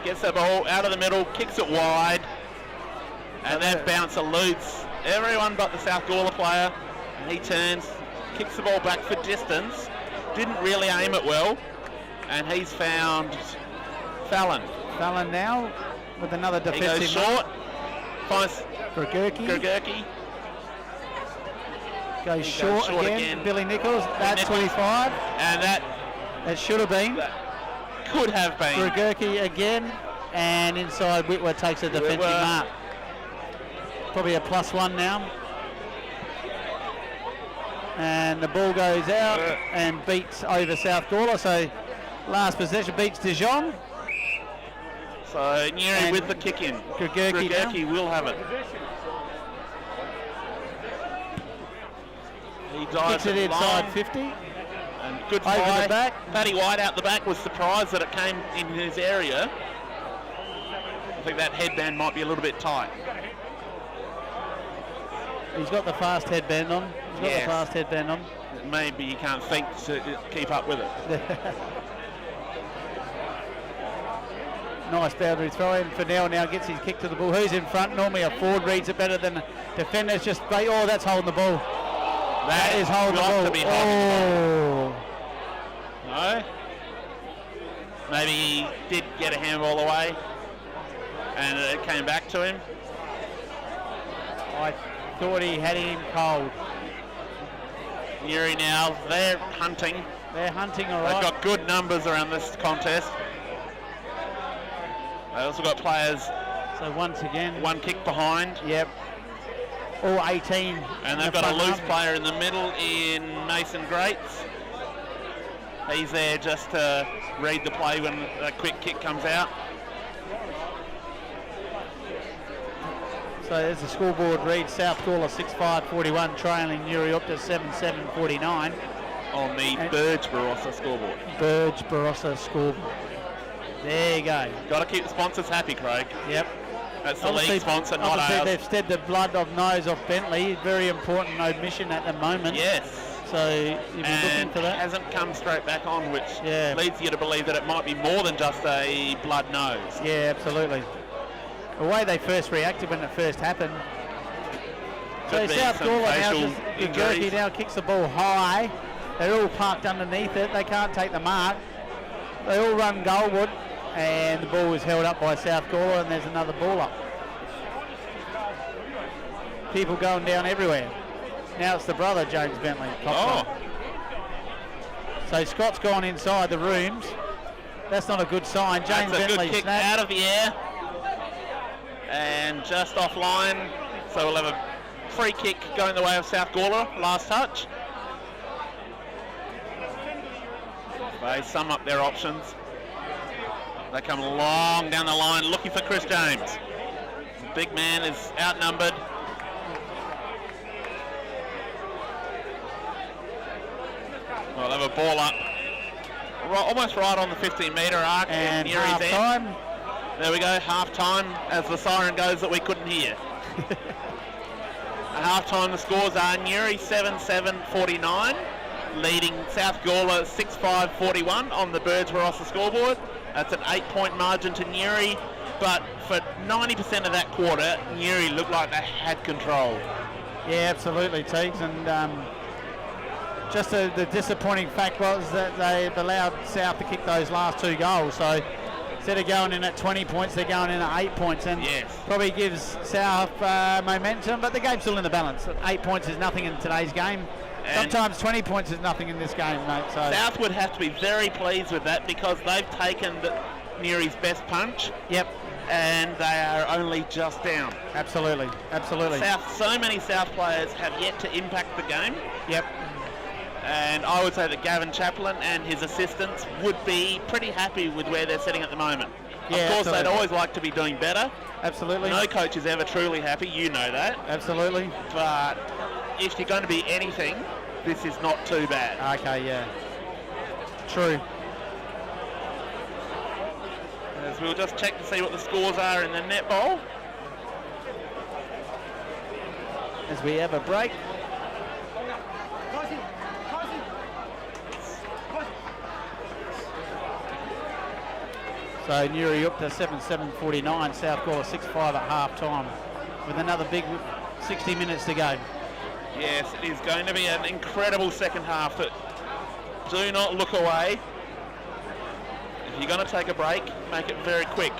gets the ball out of the middle, kicks it wide, and that bouncer eludes everyone but the South Gawler player. And he turns, kicks the ball back for distance, didn't really aim it well, and he's found Fallon. Fallon now with another defensive. He goes short, finds Gregurki. Goes short again. Billy Nichols. That's 25. And that should have been. Could have been. Gregurki again. And inside Whitworth takes a defensive mark. Probably a +1 now. And the ball goes out and beats over South Gawler. So last possession beats Dijon. So Newry with the kick in. Gregurki will have it. He dives it inside 50. And good over fly. The back. Paddy White out the back was surprised that it came in his area. I think that headband might be a little bit tight. He's got the fast headband on. Maybe he can't think to keep up with it. Nice boundary throw in. Fennell now gets his kick to the ball. Who's in front? Normally a forward reads it better than a defender. It's just, oh, that's holding the ball. That is holding the ball. To be No. Maybe he did get a handball away and it came back to him. I thought he had him cold. Newry now, they're hunting. All right. They've got good numbers around this contest. They also got players. So once again, one kick behind. Yep. All 18. And they've got a loose player in the middle in Mason Greats. He's there just to read the play when a quick kick comes out. So there's the scoreboard read. South Gawler 6-5-41 trailing Nuriootpa 7-7-49. On the Burge-Barossa scoreboard. Burge-Barossa scoreboard. There you go. Got to keep the sponsors happy, Craig. Yep. That's the league sponsor, not ours. They've stepped the blood of nose off Bentley. Very important omission at the moment. Yes. So you'll be looking for that. Hasn't come straight back on, which leads you to believe that it might be more than just a blood nose. Yeah, absolutely. The way they first reacted when it first happened. So South Gawler now kicks the ball high. They're all parked underneath it. They can't take the mark. They all run goalward, and the ball is held up by South Gawler, and there's another ball up. People going down everywhere. Now it's the brother, James Bentley. So Scott's gone inside the rooms. That's not a good sign. James Bentley, good kick out of the air and just offline. So we'll have a free kick going the way of South Gawler. Last touch. They sum up their options. They come long down the line looking for Chris James. The big man is outnumbered. Well, they'll have a ball up almost right on the 15-metre arc. And half-time. There we go, half-time as the siren goes that we couldn't hear. At half-time the scores are Newry 7-7-49, leading South Gawler 6-5-41 on the Burge-Barossa scoreboard. That's an 8-point margin to Newry, but for 90% of that quarter, Newry looked like they had control. Yeah, absolutely, Teagues, and just the disappointing fact was that they've allowed South to kick those last two goals. So instead of going in at 20 points, they're going in at 8 points, and probably gives South momentum, but the game's still in the balance. 8 points is nothing in today's game. And sometimes 20 points is nothing in this game, mate. So South would have to be very pleased with that because they've taken Newry's best punch. Yep. And they are only just down. Absolutely. So many South players have yet to impact the game. Yep. And I would say that Gavin Chaplin and his assistants would be pretty happy with where they're sitting at the moment. Yeah, of course, absolutely. they'd always like to be doing better. Absolutely. No coach is ever truly happy, you know that. Absolutely. But if you're going to be anything, this is not too bad. Okay, yeah. True. As we'll just check to see what the scores are in the netball. As we have a break. So Nuriootpa 7-7-49, South Gawler 6-5 at half time with another big 60 minutes to go. Yes, it is going to be an incredible second half, but do not look away. If you're going to take a break, make it very quick.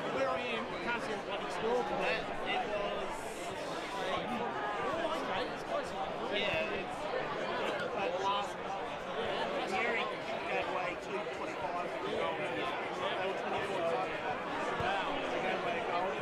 Where I am, I can't see the bloody score for that. It was... Oh, okay, it's close. Yeah, it's... But last... Gary gave away 2.25 for the goal. They were 24 times. They gave away a goal.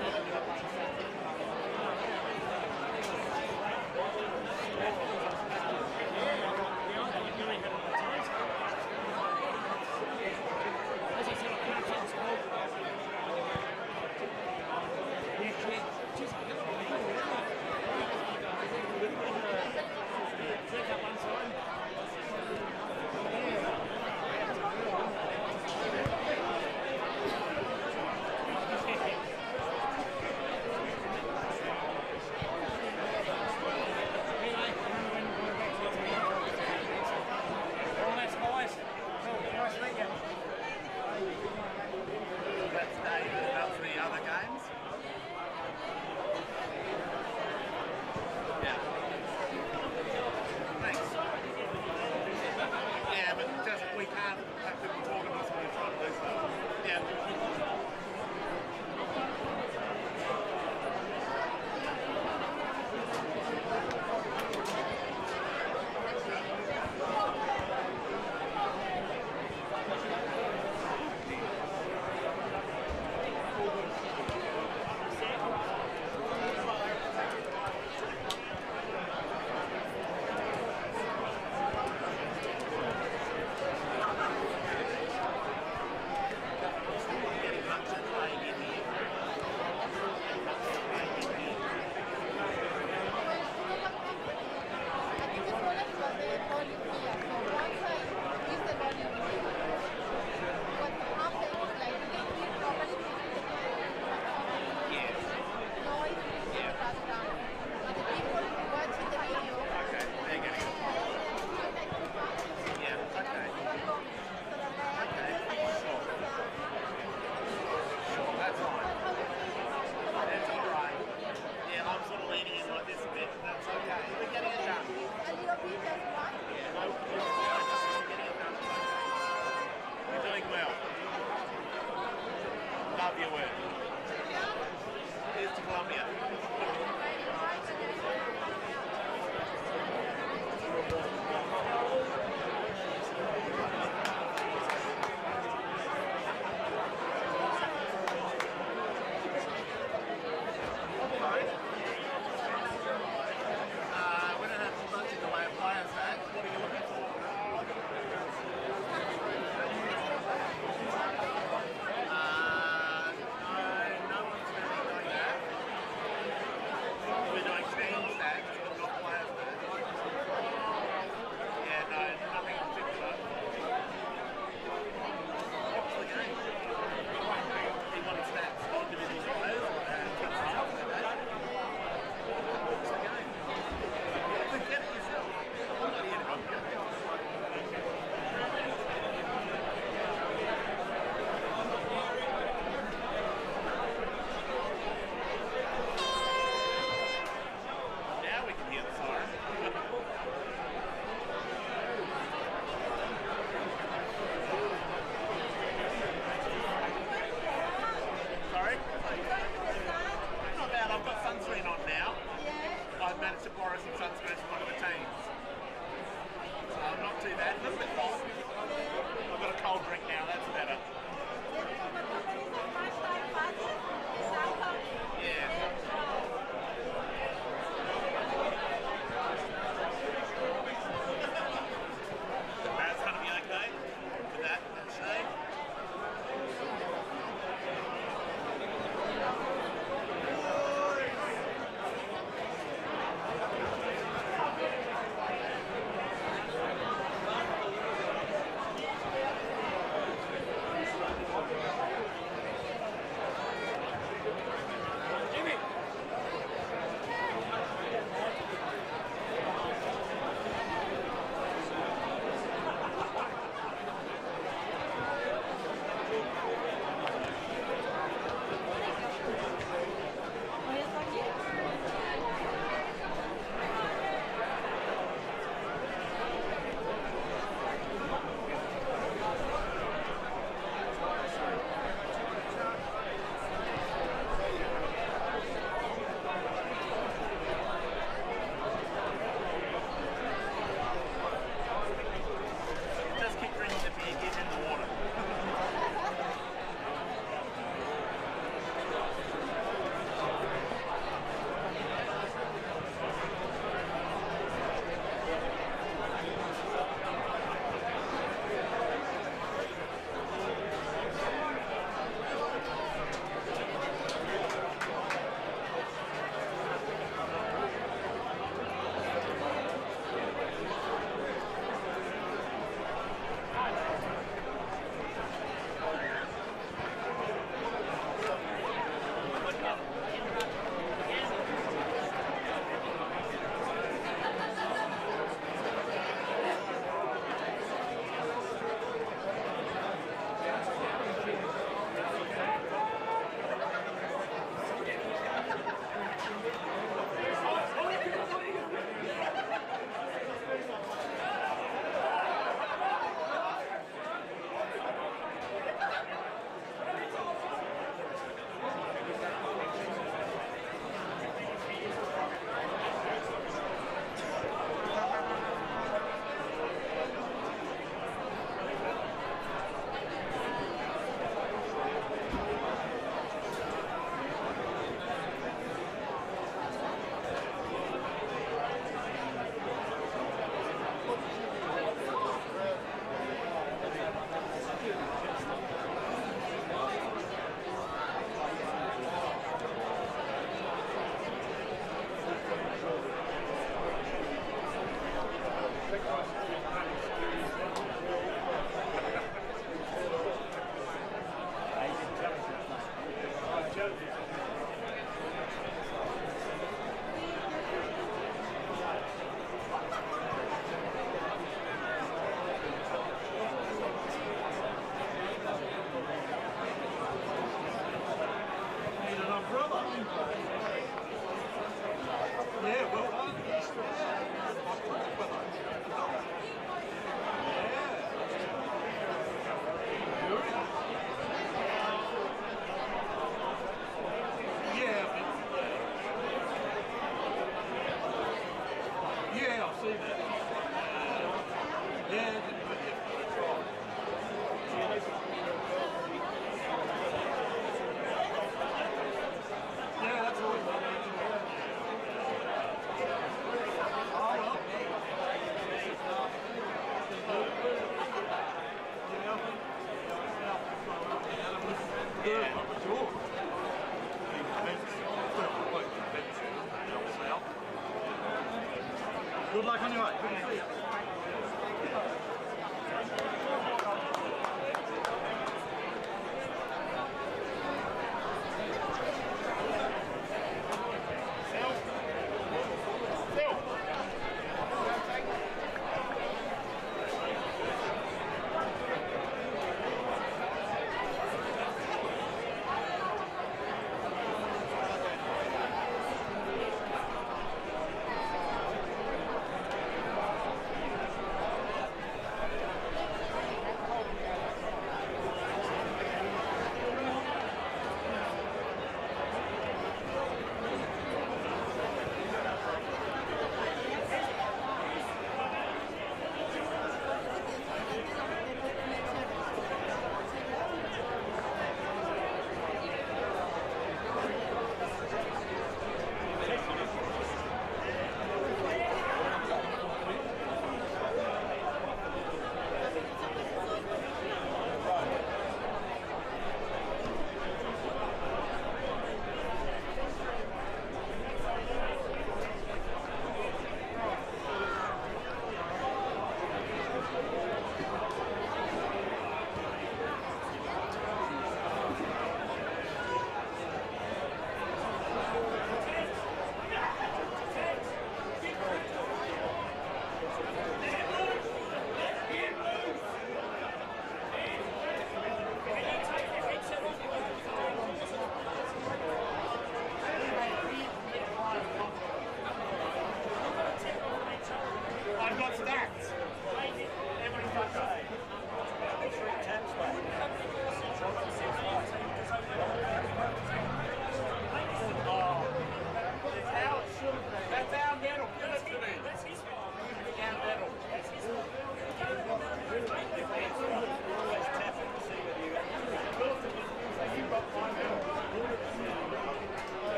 Good luck on your way. Good to see you.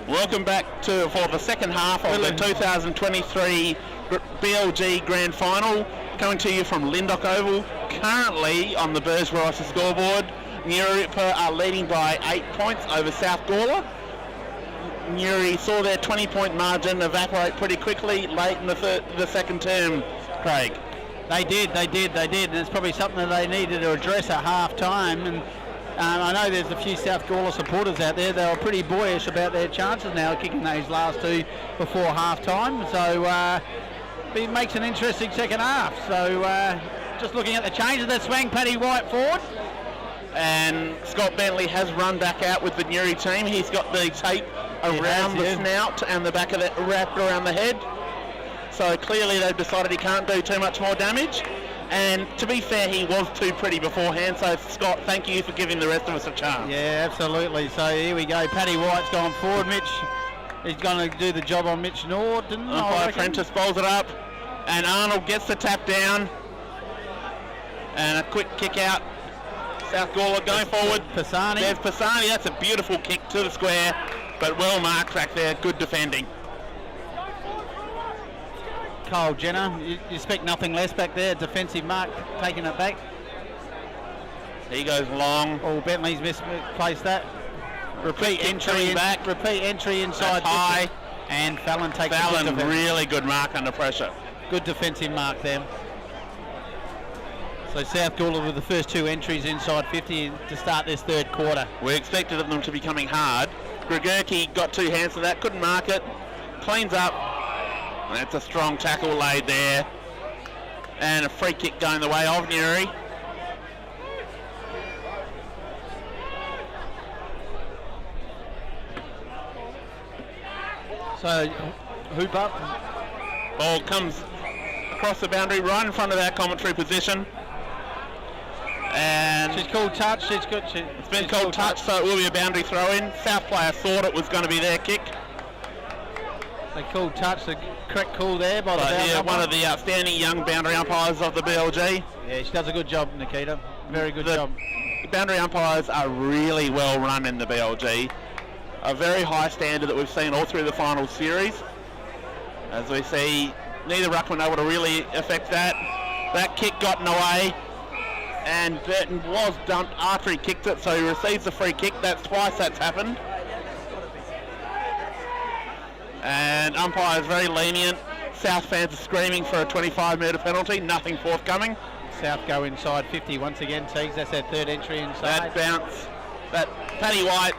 Welcome back for the second half of the 2023 BLG Grand Final, coming to you from Lindok Oval. Currently on the Bursroy scoreboard, Nuriootpa are leading by 8 points over South Gawler. Nuri saw their 20-point margin evaporate pretty quickly late in the second term, Craig. They did, and it's probably something that they needed to address at half-time. And I know there's a few South Gawler supporters out there. They were pretty boyish about their chances now, kicking those last two before half-time. So it makes an interesting second half. So just looking at the changes, they swang Paddy White forward. And Scott Bentley has run back out with the Nuri team. He's got the tape around the snout and the back of it wrapped around the head. So clearly they've decided he can't do too much more damage. And to be fair, he was too pretty beforehand. So Scott, thank you for giving the rest of us a chance. Yeah, absolutely. So here we go. Paddy White's gone forward. Mitch, he's going to do the job on Mitch Norton. Umpire Prentice bowls it up. And Arnold gets the tap down. And a quick kick out. South Gawler going forward. Pisani. There's Pisani. That's a beautiful kick to the square. But well marked back there. Good defending. Kyle Jenner, you expect nothing less back there. Defensive mark, taking it back. He goes long. Oh, Bentley's misplaced that. Repeat entry back. Repeat entry inside. High. And Fallon takes Fallon, really good mark under pressure. Good defensive mark there. So South Gawler with the first 2 entries inside 50 to start this third quarter. We expected them to be coming hard. Gregurki got 2 hands to that, couldn't mark it. Cleans up. That's a strong tackle laid there. And a free kick going the way of Nuri. So hoop up. Ball comes across the boundary right in front of our commentary position. And she's called touch. It's been called touch, so it will be a boundary throw in. South player thought it was going to be their kick. They called touch, the correct call there by the one of the outstanding young boundary umpires of the BLG. Yeah, she does a good job, Nikita. Very good job. The boundary umpires are really well run in the BLG. A very high standard that we've seen all through the final series. As we see, neither ruckman able to really affect that. That kick got in the way, and Burton was dumped after he kicked it, so he receives the free kick. That's twice that's happened. And umpire is very lenient. South fans are screaming for a 25-metre penalty, nothing forthcoming. South go inside 50 once again, Teagues. That's their third entry inside. That bounce, that Paddy White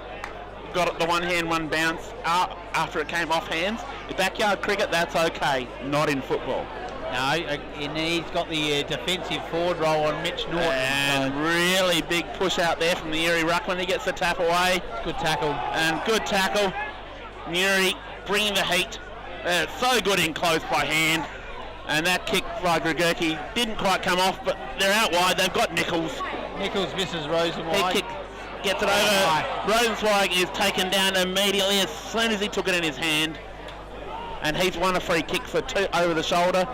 got it the one hand, one bounce after it came off hands. In backyard cricket, that's okay, not in football. No, and he's got the defensive forward role on Mitch Norton. And really big push out there from the Nuri ruckman. He gets the tap away. Good tackle. And good tackle. Nuri bringing the heat. So good in close by hand. And that kick by Gregurki didn't quite come off, but they're out wide. They've got Nichols. Nichols misses Rosenzweig. He gets it over. Rosenzweig is taken down immediately as soon as he took it in his hand. And he's won a free kick for 2 over the shoulder.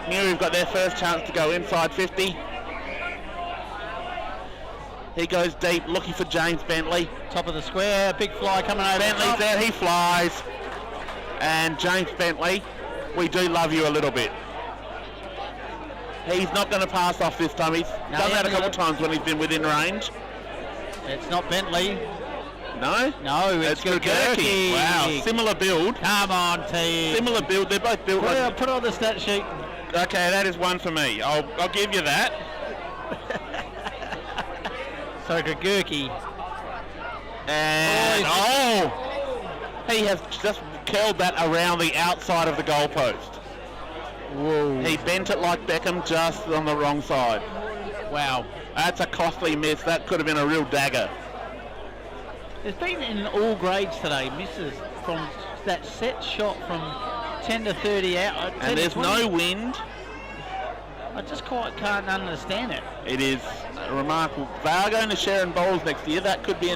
Nuri's got their first chance to go inside 50. He goes deep, looking for James Bentley. Top of the square, big fly coming over. Bentley's there, he flies. And James Bentley, we do love you a little bit. He's not going to pass off this time. He's done that a couple of times when he's been within range. It's not Bentley. No? No, it's Gregurki. Wow, similar build. Come on, team. Similar build, they're both built. Put on the stat sheet. Okay, that is one for me. I'll give you that. So Gregurki. And he has just curled that around the outside of the goalpost. Whoa. He bent it like Beckham, just on the wrong side. Wow. That's a costly miss. That could have been a real dagger. There's been in all grades today misses from that set shot from 10 to 30 out. And there's no wind. I just quite can't understand it. It is remarkable. They are going to Sharon Bowles next year. That could be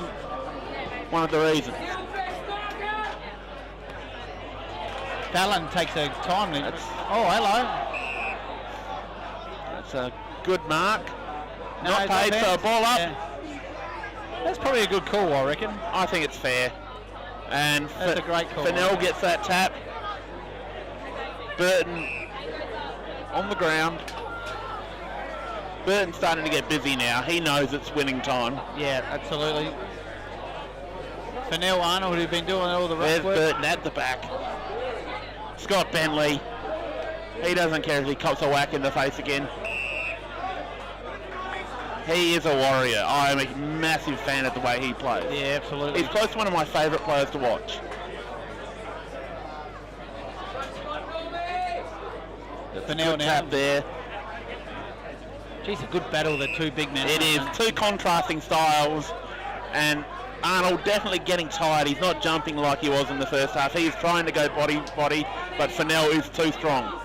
one of the reasons. Fallon takes a timely. Oh, hello. That's a good mark. No, Not paid, so ball up. Yeah. That's probably a good call, I reckon. I think it's fair. And that's a great call. Fennell gets that tap. Burton on the ground. Burton's starting to get busy now. He knows it's winning time. Yeah, absolutely. Fennell Arnold, who's been doing all the There's work. Burton at the back. Scott Bentley. He doesn't care if he cops a whack in the face again. He is a warrior. I am a massive fan of the way he plays. Yeah, absolutely. He's close to one of my favourite players to watch. Fennell now. Tap there. Geez, a good battle, the two big men. It is two contrasting styles, and Arnold definitely getting tired. He's not jumping like he was in the first half. He's trying to go body, but Fennell is too strong.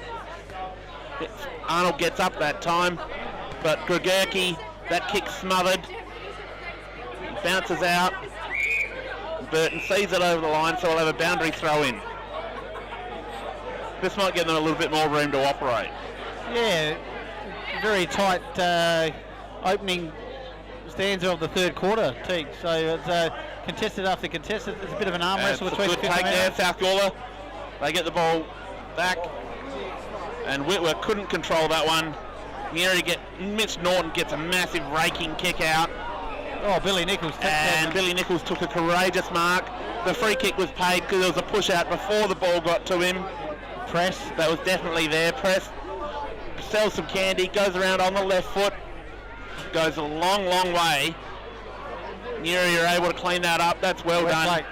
Arnold gets up that time, but Gregurki, that kick smothered. Bounces out. Burton sees it over the line, so we'll have a boundary throw in. This might give them a little bit more room to operate. Yeah, very tight opening stanza of the third quarter, Teague. So it's contested after contested. It's a bit of an arm wrestle between. Good take there, South Gawler. They get the ball back, and Whitworth couldn't control that one. Mitch Norton gets a massive raking kick out. Oh, Billy Nichols. And Billy Nichols took a courageous mark. The free kick was paid because there was a push out before the ball got to him. Press, that was definitely there. Press sells some candy, goes around on the left foot, goes a long, long way. Nuri, you're able to clean that up. That's well done.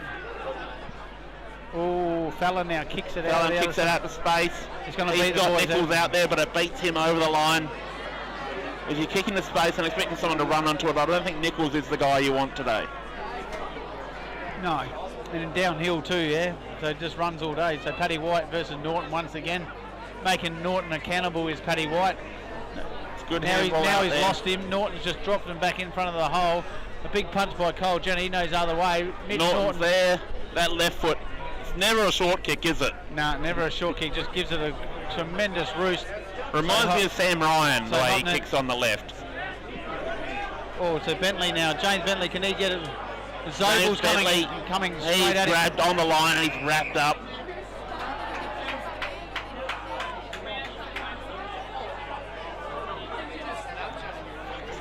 Oh, Fallon now kicks it out. Fallon kicks it out to space. He's got Nichols out there, but it beats him over the line. If you're kicking the space and expecting someone to run onto it, I don't think Nichols is the guy you want today. No, and downhill too, yeah. So it just runs all day. So Paddy White versus Norton once again. Making Norton accountable is Paddy White. It's good. Now he's lost him. Norton's just dropped him back in front of the hole. A big punch by Cole Jenner. He knows the other way. Norton's there. That left foot. It's never a short kick, is it? No, never a short kick. Just gives it a tremendous roost. Reminds me of Sam Ryan, the way he kicks on the left. Oh, so Bentley now. James Bentley, can he get it? Zabel's coming straight at him. He's grabbed on the line and he's wrapped up.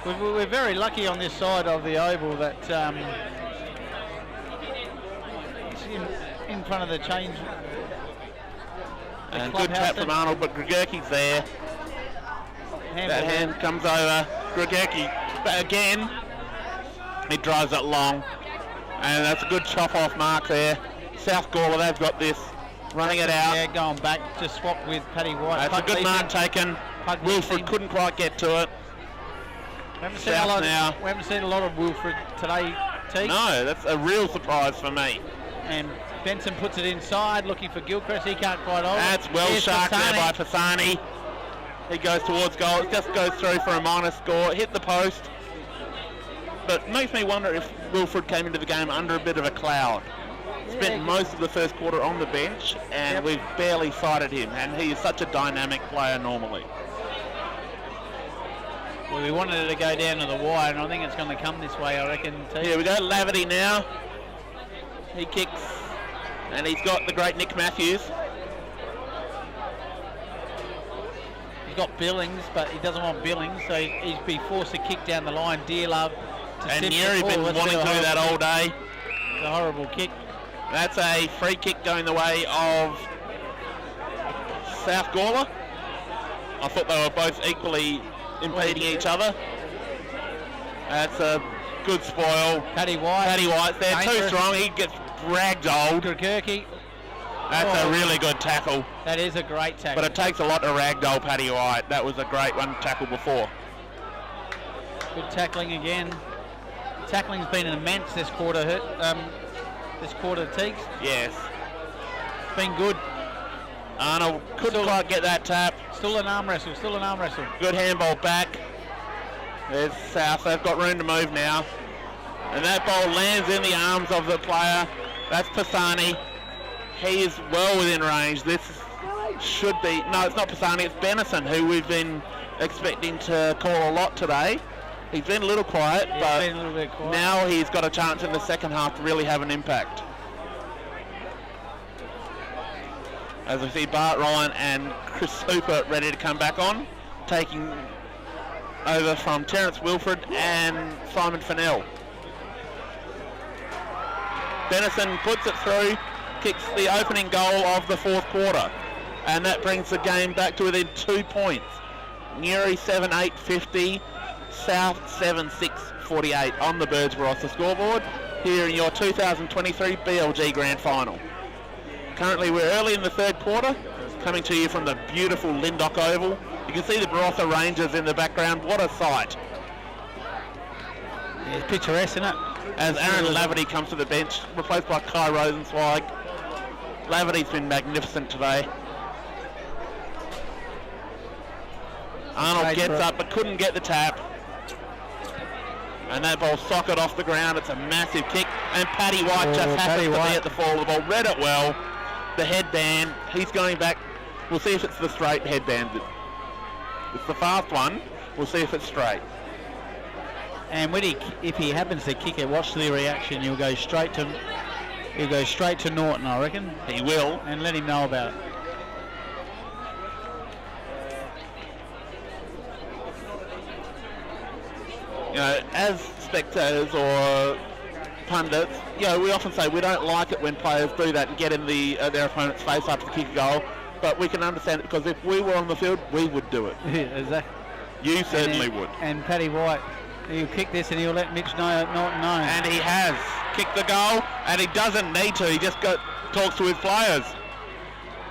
We're very lucky on this side of the oval that it's in front of the change. And good tap from Arnold, but Grigurki's there. That hand comes over. Grigurki again. He drives it long. And that's a good chop off mark there. South Gawler, they've got this. Running it out. Yeah, going back. Just swapped with Paddy White. That's a good mark taken. Wilfred couldn't quite get to it. We haven't seen a lot of Wilfred today, Teague. No, that's a real surprise for me. And Benson puts it inside, looking for Gilchrist. He can't quite hold it. That's well sharked there by Pisani. He goes towards goal. It just goes through for a minor score. Hit the post. But it makes me wonder if Wilfred came into the game under a bit of a cloud. Spent most of the first quarter on the bench, and we've barely sighted him. And he is such a dynamic player normally. Well, we wanted it to go down to the wire, and I think it's going to come this way, I reckon. Here we go, Laverty now. He kicks, and he's got the great Nick Matthews. He's got Billings, but he doesn't want Billings, so he's be forced to kick down the line. Dear love. And Nuri's been wanting to do that all day. It's a horrible kick. That's a free kick going the way of South Gawler. I thought they were both equally impeding each other. That's a good spoil. Paddy White's there, too strong. He gets ragdolled. Grigurki. That's a really good tackle. That is a great tackle. But it takes a lot to ragdoll Paddy White. That was a great one tackle before. Good tackling again. Tackling's been immense this quarter. This quarter, Teagues. Yes. It's been good. Arnold couldn't quite get that tap. Still an arm wrestle. Good handball back. There's South. They've got room to move now. And that ball lands in the arms of the player. That's Pisani. He is well within range. This should be... No, it's not Pisani. It's Benison, who we've been expecting to call a lot today. He's been a little quiet, but been a little bit quiet. Now he's got a chance in the second half to really have an impact. As we see Bart Ryan and Chris Hooper ready to come back on, taking over from Terence Wilfred and Simon Fennell. Benison puts it through, kicks the opening goal of the fourth quarter, and that brings the game back to within 2 points. Nuri 7-8-50, South 7-6-48 on the Birds Barossa scoreboard here in your 2023 BLG Grand Final. Currently we're early in the third quarter, coming to you from the beautiful Lindock Oval. You can see the Barossa Rangers in the background. What a sight. Yeah, it's picturesque, isn't it? As Aaron Laverty comes to the bench, replaced by Kai Rosenzweig. Laverty's been magnificent today. Arnold gets up but couldn't get the tap. And that ball socket off the ground. It's a massive kick. And Paddy White just happens to be at the fall of the ball. Read it well. The headband. He's going back. We'll see if it's the straight headband. It's the fast one. We'll see if it's straight. And if he happens to kick it, watch the reaction. He'll go straight to Norton, I reckon. He will. And let him know about it. You know, as spectators or pundits, you know, we often say we don't like it when players do that and get in their opponent's face after the kick a goal. but we can understand it because if we were on the field, we would do it. Exactly. You certainly would. And Paddy White, he'll kick this and he'll let Mitch Norton know. And he has kicked the goal, and he doesn't need to. He just talks to his players.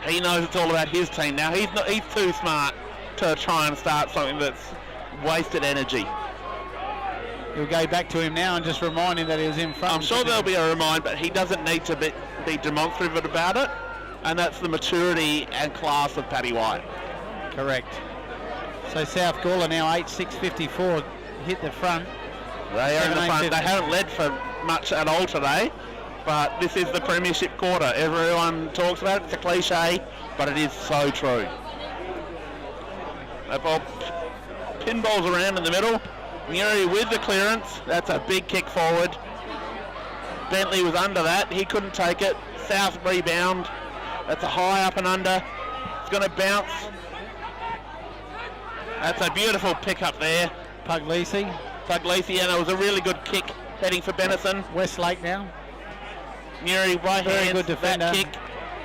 He knows it's all about his team now. He's too smart to try and start something that's wasted energy. He'll go back to him now and just remind him that he was in front. I'm sure there'll be a reminder, but he doesn't need to be demonstrative about it, and that's the maturity and class of Paddy White. Correct. So South Gawler now 8-6-54 hit the front. They are in the front. They haven't led for much at all today, but this is the premiership quarter. Everyone talks about it. It's a cliche, but it is so true. That ball pinballs around in the middle. Nuri with the clearance. That's a big kick forward. Bentley was under that. He couldn't take it. South rebound. That's a high up and under. It's going to bounce. That's a beautiful pick up there. Puglisi, and it was a really good kick heading for Benison. Westlake now. Nuri right Very hands good defender. that kick.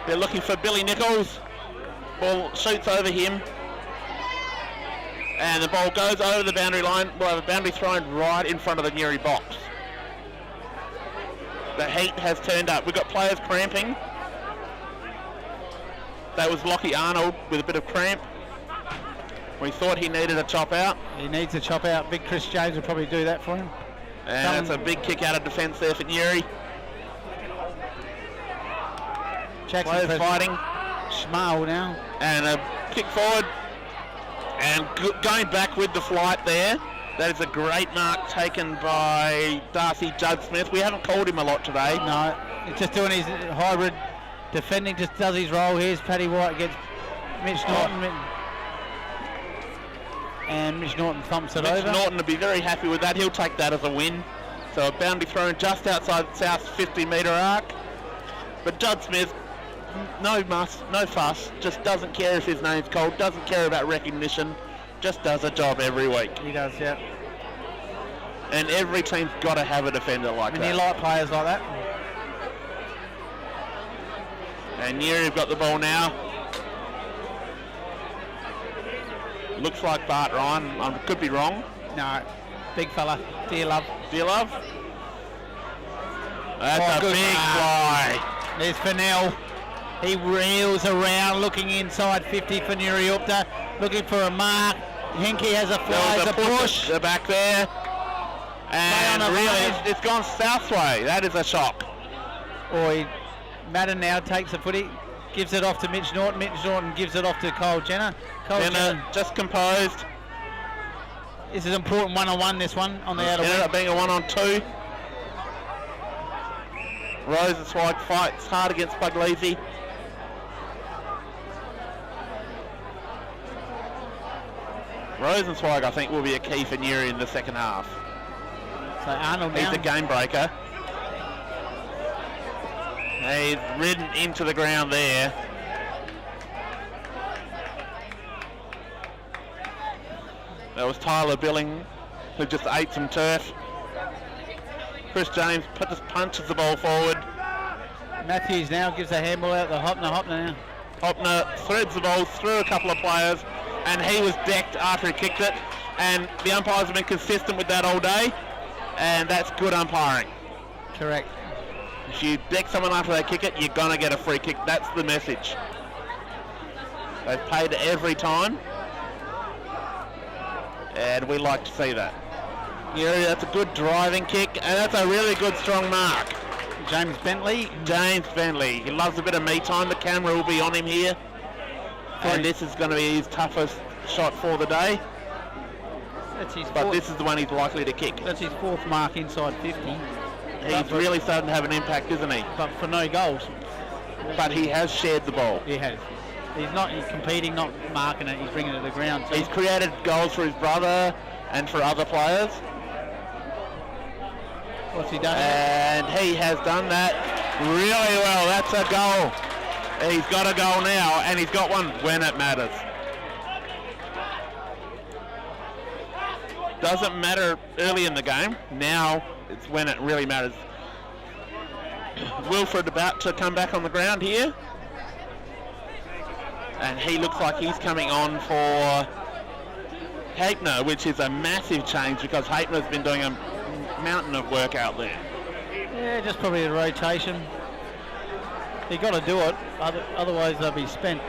They're looking for Billy Nichols. Ball shoots over him. And the ball goes over the boundary line. We'll have a boundary thrown right in front of the Nuri box. The heat has turned up. We've got players cramping. That was Lockie Arnold with a bit of cramp. We thought he needed a chop out. He needs a chop out. Big Chris James will probably do that for him. And that's a big kick out of defence there for Nuri. Jackson fighting. Schmal now. And a kick forward. And going back with the flight there. That is a great mark taken by Darcy Judd-Smith. We haven't called him a lot today. No, he's just doing his hybrid defending, just does his role. Here's Paddy White against Mitch Norton. And Mitch Norton thumps it over. Mitch Norton will be very happy with that. He'll take that as a win. So a boundary thrown just outside South's 50-metre arc. But Judd-Smith, no fuss, just doesn't care if his name's called, doesn't care about recognition, just does a job every week. He does, yeah. And every team's got to have a defender like that. And you like players like that. And Nuri have got the ball now. Looks like Bart Ryan. I could be wrong. No, big fella. Dear love. That's a big fly. There's Fennell. He reels around, looking inside 50 for Nuriootpa, looking for a mark. Henke has a fly, a push. They're back there. And really, it's gone South's way. That is a shock. Madden now takes the footy, gives it off to Mitch Norton. Mitch Norton gives it off to Cole Jenner. Jenner just composed. This is an important one-on-one, this one, on the outer wing. Ended up being a 1-on-2. Rosenzweig fights hard against Puglisi. Rosenzweig, I think, will be a key for Nuri in the second half. So Arnold He's a game breaker. He's ridden into the ground there. That was Tyler Billing, who just ate some turf. Chris James just punches the ball forward. Matthews now gives a handball out to Hopner now. Hopner threads the ball through a couple of players, and he was decked after he kicked it. And the umpires have been consistent with that all day, and that's good umpiring. Correct. If you deck someone after they kick it, you're going to get a free kick. That's the message. They've paid every time, and we like to see that. Yeah, that's a good driving kick, and that's a really good strong mark. James Bentley. He loves a bit of me time. The camera will be on him here. And this is going to be his toughest shot for the day. That's his but this is the one he's likely to kick. That's his fourth mark inside 50. He's really starting to have an impact, isn't he? But for no goals. But he has shared the ball. He has. He's competing, not marking it. He's bringing it to the ground. He's created goals for his brother and for other players. What's he done? And he has done that really well. That's a goal. He's got a goal now, and he's got one when it matters. Doesn't matter early in the game. Now it's when it really matters. Wilfred about to come back on the ground here. And he looks like he's coming on for Hapner, which is a massive change because Hapner's been doing a mountain of work out there. Yeah, just probably the rotation. You got to do it, otherwise they'll be spent.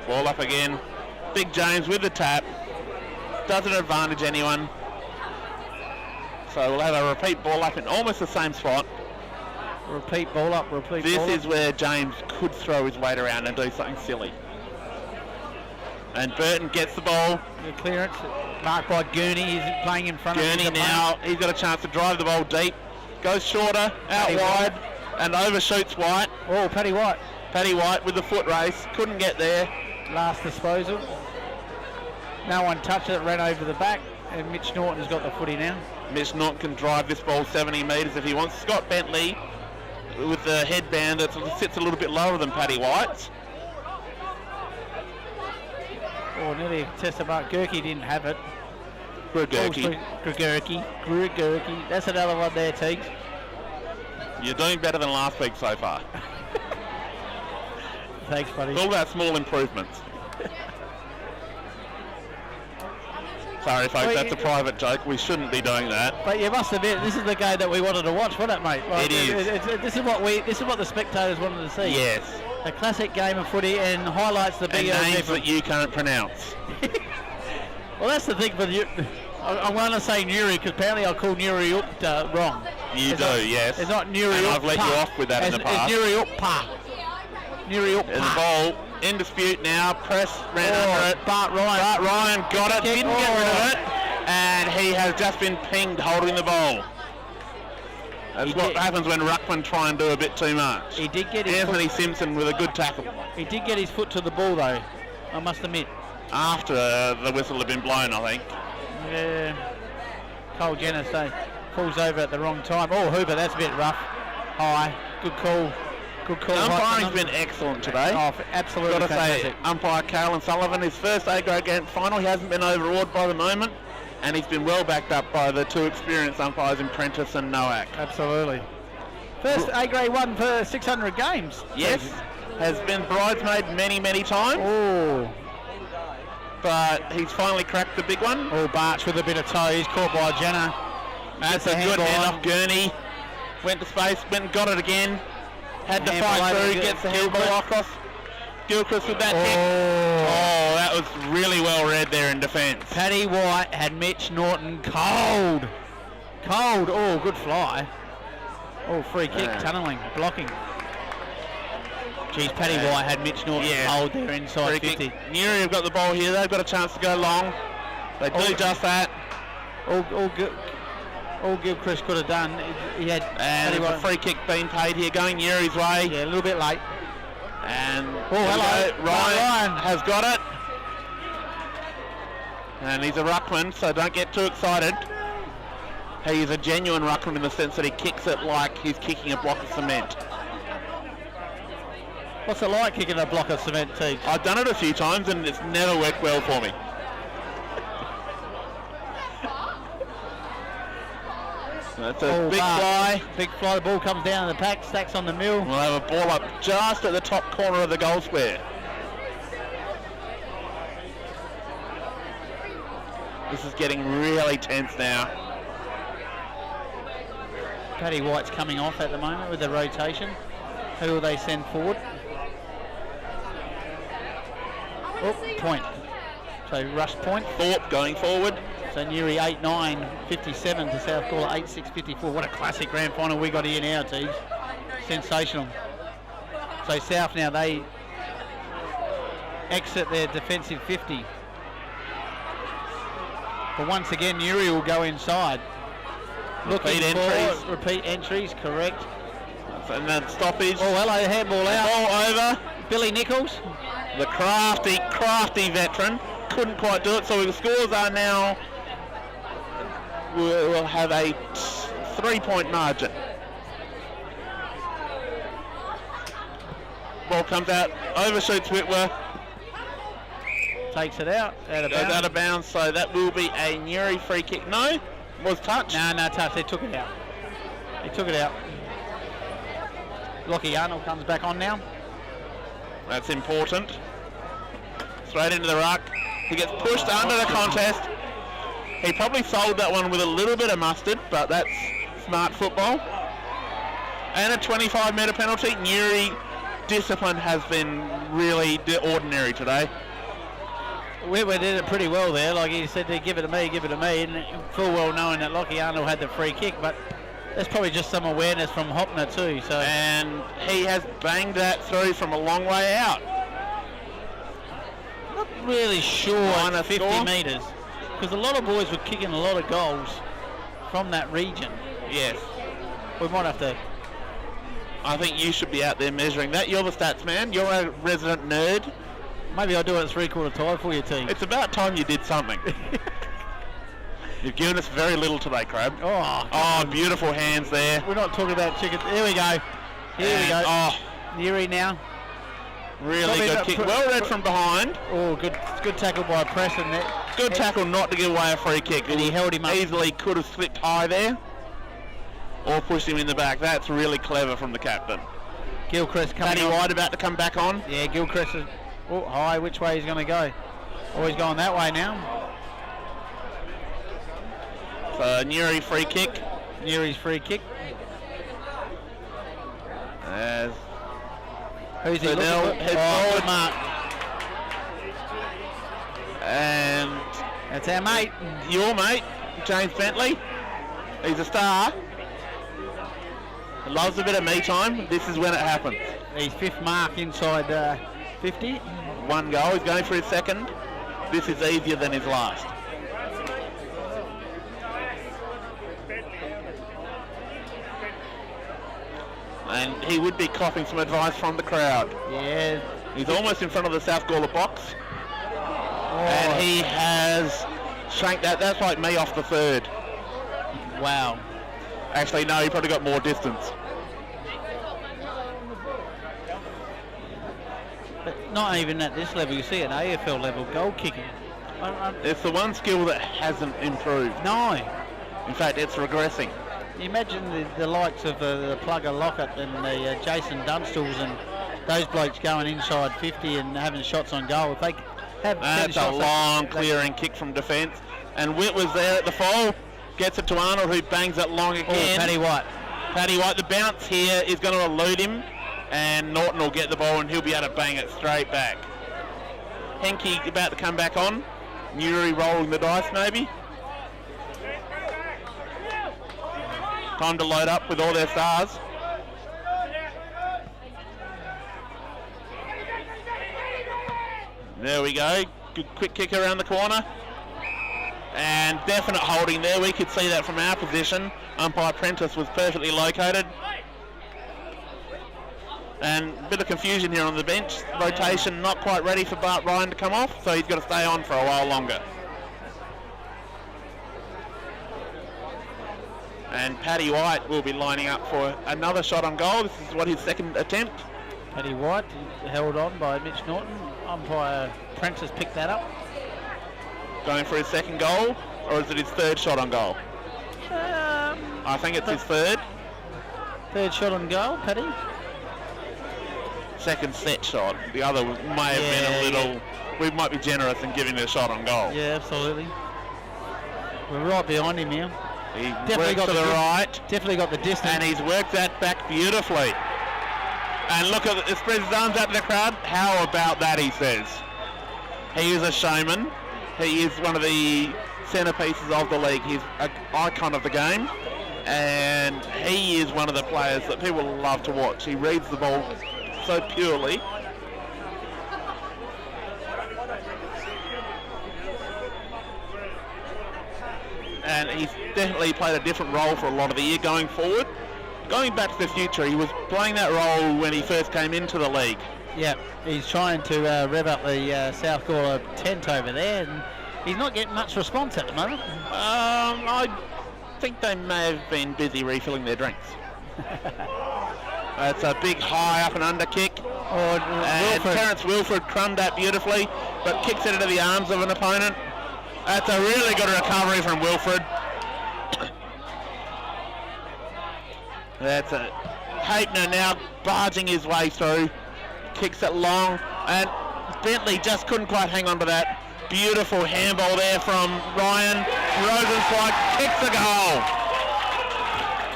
Ball up again. Big James with the tap. Doesn't advantage anyone. So we'll have a repeat ball up in almost the same spot. Repeat ball up, repeat This ball is up. where James could throw his weight around and do something silly. And Burton gets the ball. The clearance marked by Gurney. He's playing in front of him. Gurney now, he's got a chance to drive the ball deep. Goes shorter, out Paddy wide, and overshoots White. Oh, Paddy White. Paddy White with the foot race. Couldn't get there. Last disposal. No one touched it, ran over the back, and Mitch Norton's got the footy now. Mitch Norton can drive this ball 70 metres if he wants. Scott Bentley with the headband that sits a little bit lower than Paddy White's. Oh, nearly a test mark. Gurkey didn't have it. Gurkey. Gurkey. That's another one there, Teagues. You're doing better than last week so far. Thanks, buddy. It's all about small improvements. Sorry, folks, that's a private joke. We shouldn't be doing that. But you must admit, this is the game that we wanted to watch, wasn't it, mate? Like, It is. This is what the spectators wanted to see. Yes. A classic game of footy and highlights the And BL&GFA. names that you can't pronounce. Well, that's the thing for you. I'm going to say Nuri because apparently I called Nuriootpa wrong. You do, yes. It's not Nuriootpa. And I've let you off with that in the past. It's Nuriootpa. And the ball in dispute now. Press ran under it. Bart Ryan. Bart Ryan got it. Didn't get rid of it. And he has just been pinged holding the ball. That's what happens when ruckmen try and do a bit too much. He did get his Anthony Simpson with a good tackle. He did get his foot to the ball though, I must admit. After the whistle had been blown, I think. Yeah. Cole Jenner falls over at the wrong time. Oh, Hooper, that's a bit rough. High. Good call. Good call. The umpiring's been excellent today. Oh, absolutely. Got to say, fantastic. umpire Carlin Sullivan, his first A-grade game final, he hasn't been overawed by the moment, and he's been well backed up by the two experienced umpires in Prentice and Nowak. Absolutely. First A-grade one for 600 games. Yes, has been bridesmaid many, many times. Oh. But he's finally cracked the big one. Oh, Barch with a bit of toe. He's caught by Jenner. That's a good hand off Gurney. Went to space, went and got it again. Had to fight through, gets the handball across. Gilchrist with that hit. Oh, that was really well read there in defence. Paddy White had Mitch Norton cold. Cold. Oh, good fly. Oh, free kick, tunnelling, blocking. Geez, Paddy White had Mitch Norton cold there inside 50. Newry have got the ball here. They've got a chance to go long. They do just that. All Gilchrist could have done, he had... And there's a free kick being paid here, going Newry's way. Yeah, a little bit late. And hello, Ryan has got it. And he's a ruckman, so don't get too excited. He's a genuine ruckman in the sense that he kicks it like he's kicking a block of cement. What's it like kicking a block of cement, Teague? I've done it a few times and it's never worked well for me. That's a big fly. Big fly, the ball comes down in the pack, stacks on the mill. We'll have a ball up just at the top corner of the goal square. This is getting really tense now. Paddy White's coming off at the moment with the rotation. Who will they send forward? Oh, point. So rush point. Thorpe going forward. So Newry 8-9, 57 to South Gawler 8-6, 54. What a classic grand final we got here now, teams. Sensational. So South now, they exit their defensive 50. But once again, Newry will go inside. Repeat entries. Repeat entries, correct. And then stoppage. Oh, hello, handball out. Ball over. Billy Nichols. The crafty veteran. Couldn't quite do it, so the scores are now... We'll have a 3-point margin. Ball comes out, overshoots Whitworth. Takes it out of Goes bounds. out of bounds, so that will be a Newry free kick. No, was touch. No, touch. They took it out. Lockie Arnold comes back on now. That's important. Straight into the ruck. He gets pushed under the contest. He probably sold that one with a little bit of mustard, but that's smart football. And a 25-metre penalty. Nuri discipline has been really ordinary today. Whitworth did it pretty well there. Like he said, give it to me, and full well knowing that Lockie Arnold had the free kick, but that's probably just some awareness from Hopner too. So, and he has banged that through from a long way out. Not really sure on a 50 metres, because a lot of boys were kicking a lot of goals from that region. Yes. We might have to. I think you should be out there measuring that. You're the stats man. You're a resident nerd. Maybe I'll do it at 3/4 time for your team. It's about time you did something. You've given us very little today, Crab. Oh, beautiful hands there. We're not talking about chicken. Here we go. Here we go. Oh, Nuri now. Really Probably good kick. Well read from behind. Oh, good tackle by Preston there. Good tackle not to give away a free kick. And he held him up. Easily could have slipped high there. Or pushed him in the back. That's really clever from the captain. Gilchrist coming Paddy White about to come back on. Yeah, Gilchrist is high. Which way he's going to go? Oh, he's going that way now. So Nuri free kick. Nuri's free kick. As who's he looking at? Good mark. And that's our mate. Your mate, James Bentley. He's a star. Loves a bit of me time. This is when it happens. His fifth mark inside 50. One goal. He's going for his second. This is easier than his last. And he would be copping some advice from the crowd. Yeah. He's almost in front of the South Gawler box. And he has shanked that. That's like me off the third. Wow. Actually, no, he probably got more distance. But not even at this level. You see an AFL level goal kicking. It's the one skill that hasn't improved. No. In fact, it's regressing. You imagine the likes of the Plugger Lockett and the Jason Dunstals and those blokes going inside 50 and having shots on goal. If they have that's a long clearing kick from defence. And Witt was there at the fall. Gets it to Arnold, who bangs it long again. Oh, Paddy White. Paddy White, the bounce here is going to elude him, and Norton will get the ball and he'll be able to bang it straight back. Henke about to come back on. Nuri rolling the dice maybe. Time to load up with all their stars. There we go. Good quick kick around the corner. And definite holding there. We could see that from our position. Umpire Prentice was perfectly located. And a bit of confusion here on the bench. Rotation not quite ready for Bart Ryan to come off, so he's got to stay on for a while longer. And Paddy White will be lining up for another shot on goal. This is his second attempt. Paddy White held on by Mitch Norton. Umpire Prentice picked that up. Going for his second goal, or is it his third shot on goal? I think it's his third. Third shot on goal, Paddy. Second set shot. The other may have been a little... Yeah. We might be generous in giving it a shot on goal. Yeah, absolutely. We're right behind him here. He definitely got to the right. Definitely got the distance. And he's worked that back beautifully. And look at it, spreads his arms out to the crowd. How about that, he says. He is a showman. He is one of the centerpieces of the league. He's an icon of the game. And he is one of the players that people love to watch. He reads the ball so purely. And he's definitely played a different role for a lot of the year going forward. Going back to the future, he was playing that role when he first came into the league. Yeah, he's trying to rev up the South Gawler tent over there, and he's not getting much response at the moment. I think they may have been busy refilling their drinks. It's a big high up and under kick. And Terence Wilford crumbed that beautifully, but kicks it into the arms of an opponent. That's a really good recovery from Wilford. That's a Hapener now barging his way through. kicks it long, and Bentley just couldn't quite hang on to that. Beautiful handball there from Ryan. Rosenzweig kicks the goal.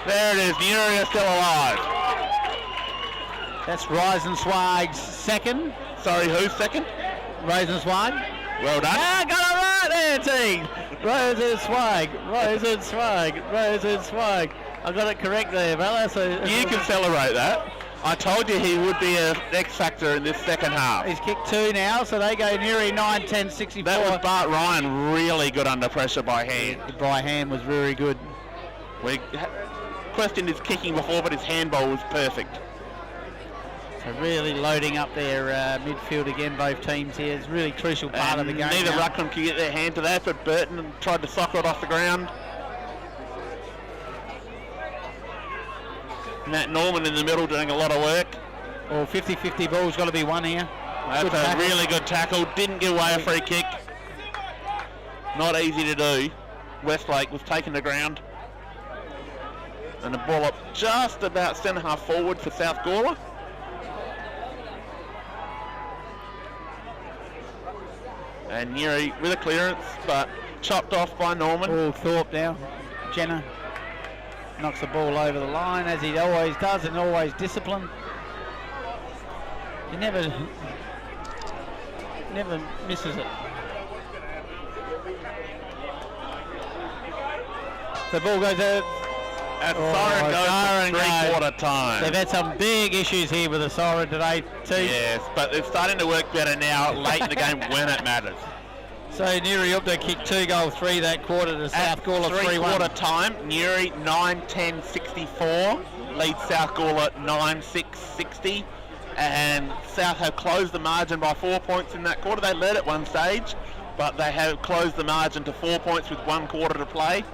There it is, Nuria still alive. That's Rosenzweig's second. Sorry, who's second? Rosenzweig. Well done. Ah, got it right there, team. Rosenzweig. I got it correct there, Bella. So you can celebrate that. I told you he would be an X factor in this second half. He's kicked 2 now, so they go Nuri 9-10-64. That was Bart Ryan really good under pressure by hand. By hand was very good. We questioned his kicking before, but his handball was perfect. So really loading up their midfield again, both teams here. It's a really crucial part of the game. Neither ruckman could get their hand to that, but Burton tried to soccer it off the ground. Matt Norman in the middle doing a lot of work. Well, 50-50 ball's got to be won here. That's a really good tackle. Didn't give away a free kick. Not easy to do. Westlake was taken to ground. And the ball up just about centre half forward for South Gawler. And Neri with a clearance, but chopped off by Norman. Oh, Thorpe now. Jenner knocks the ball over the line, as he always does, and always disciplined. He never misses it. The ball goes out. And siren goes for three-quarter time. They've had some big issues here with the siren today too. Yes, but they're starting to work better now, late in the game when it matters. So Nuriootpa kicked 2 goals 3 that quarter to South Gawler 3-1. Three-quarter time, Nuri 9-10-64, leads South Gawler 9-6-60, and South have closed the margin by 4 points in that quarter. They led at one stage, but they have closed the margin to 4 points with 1 quarter to play.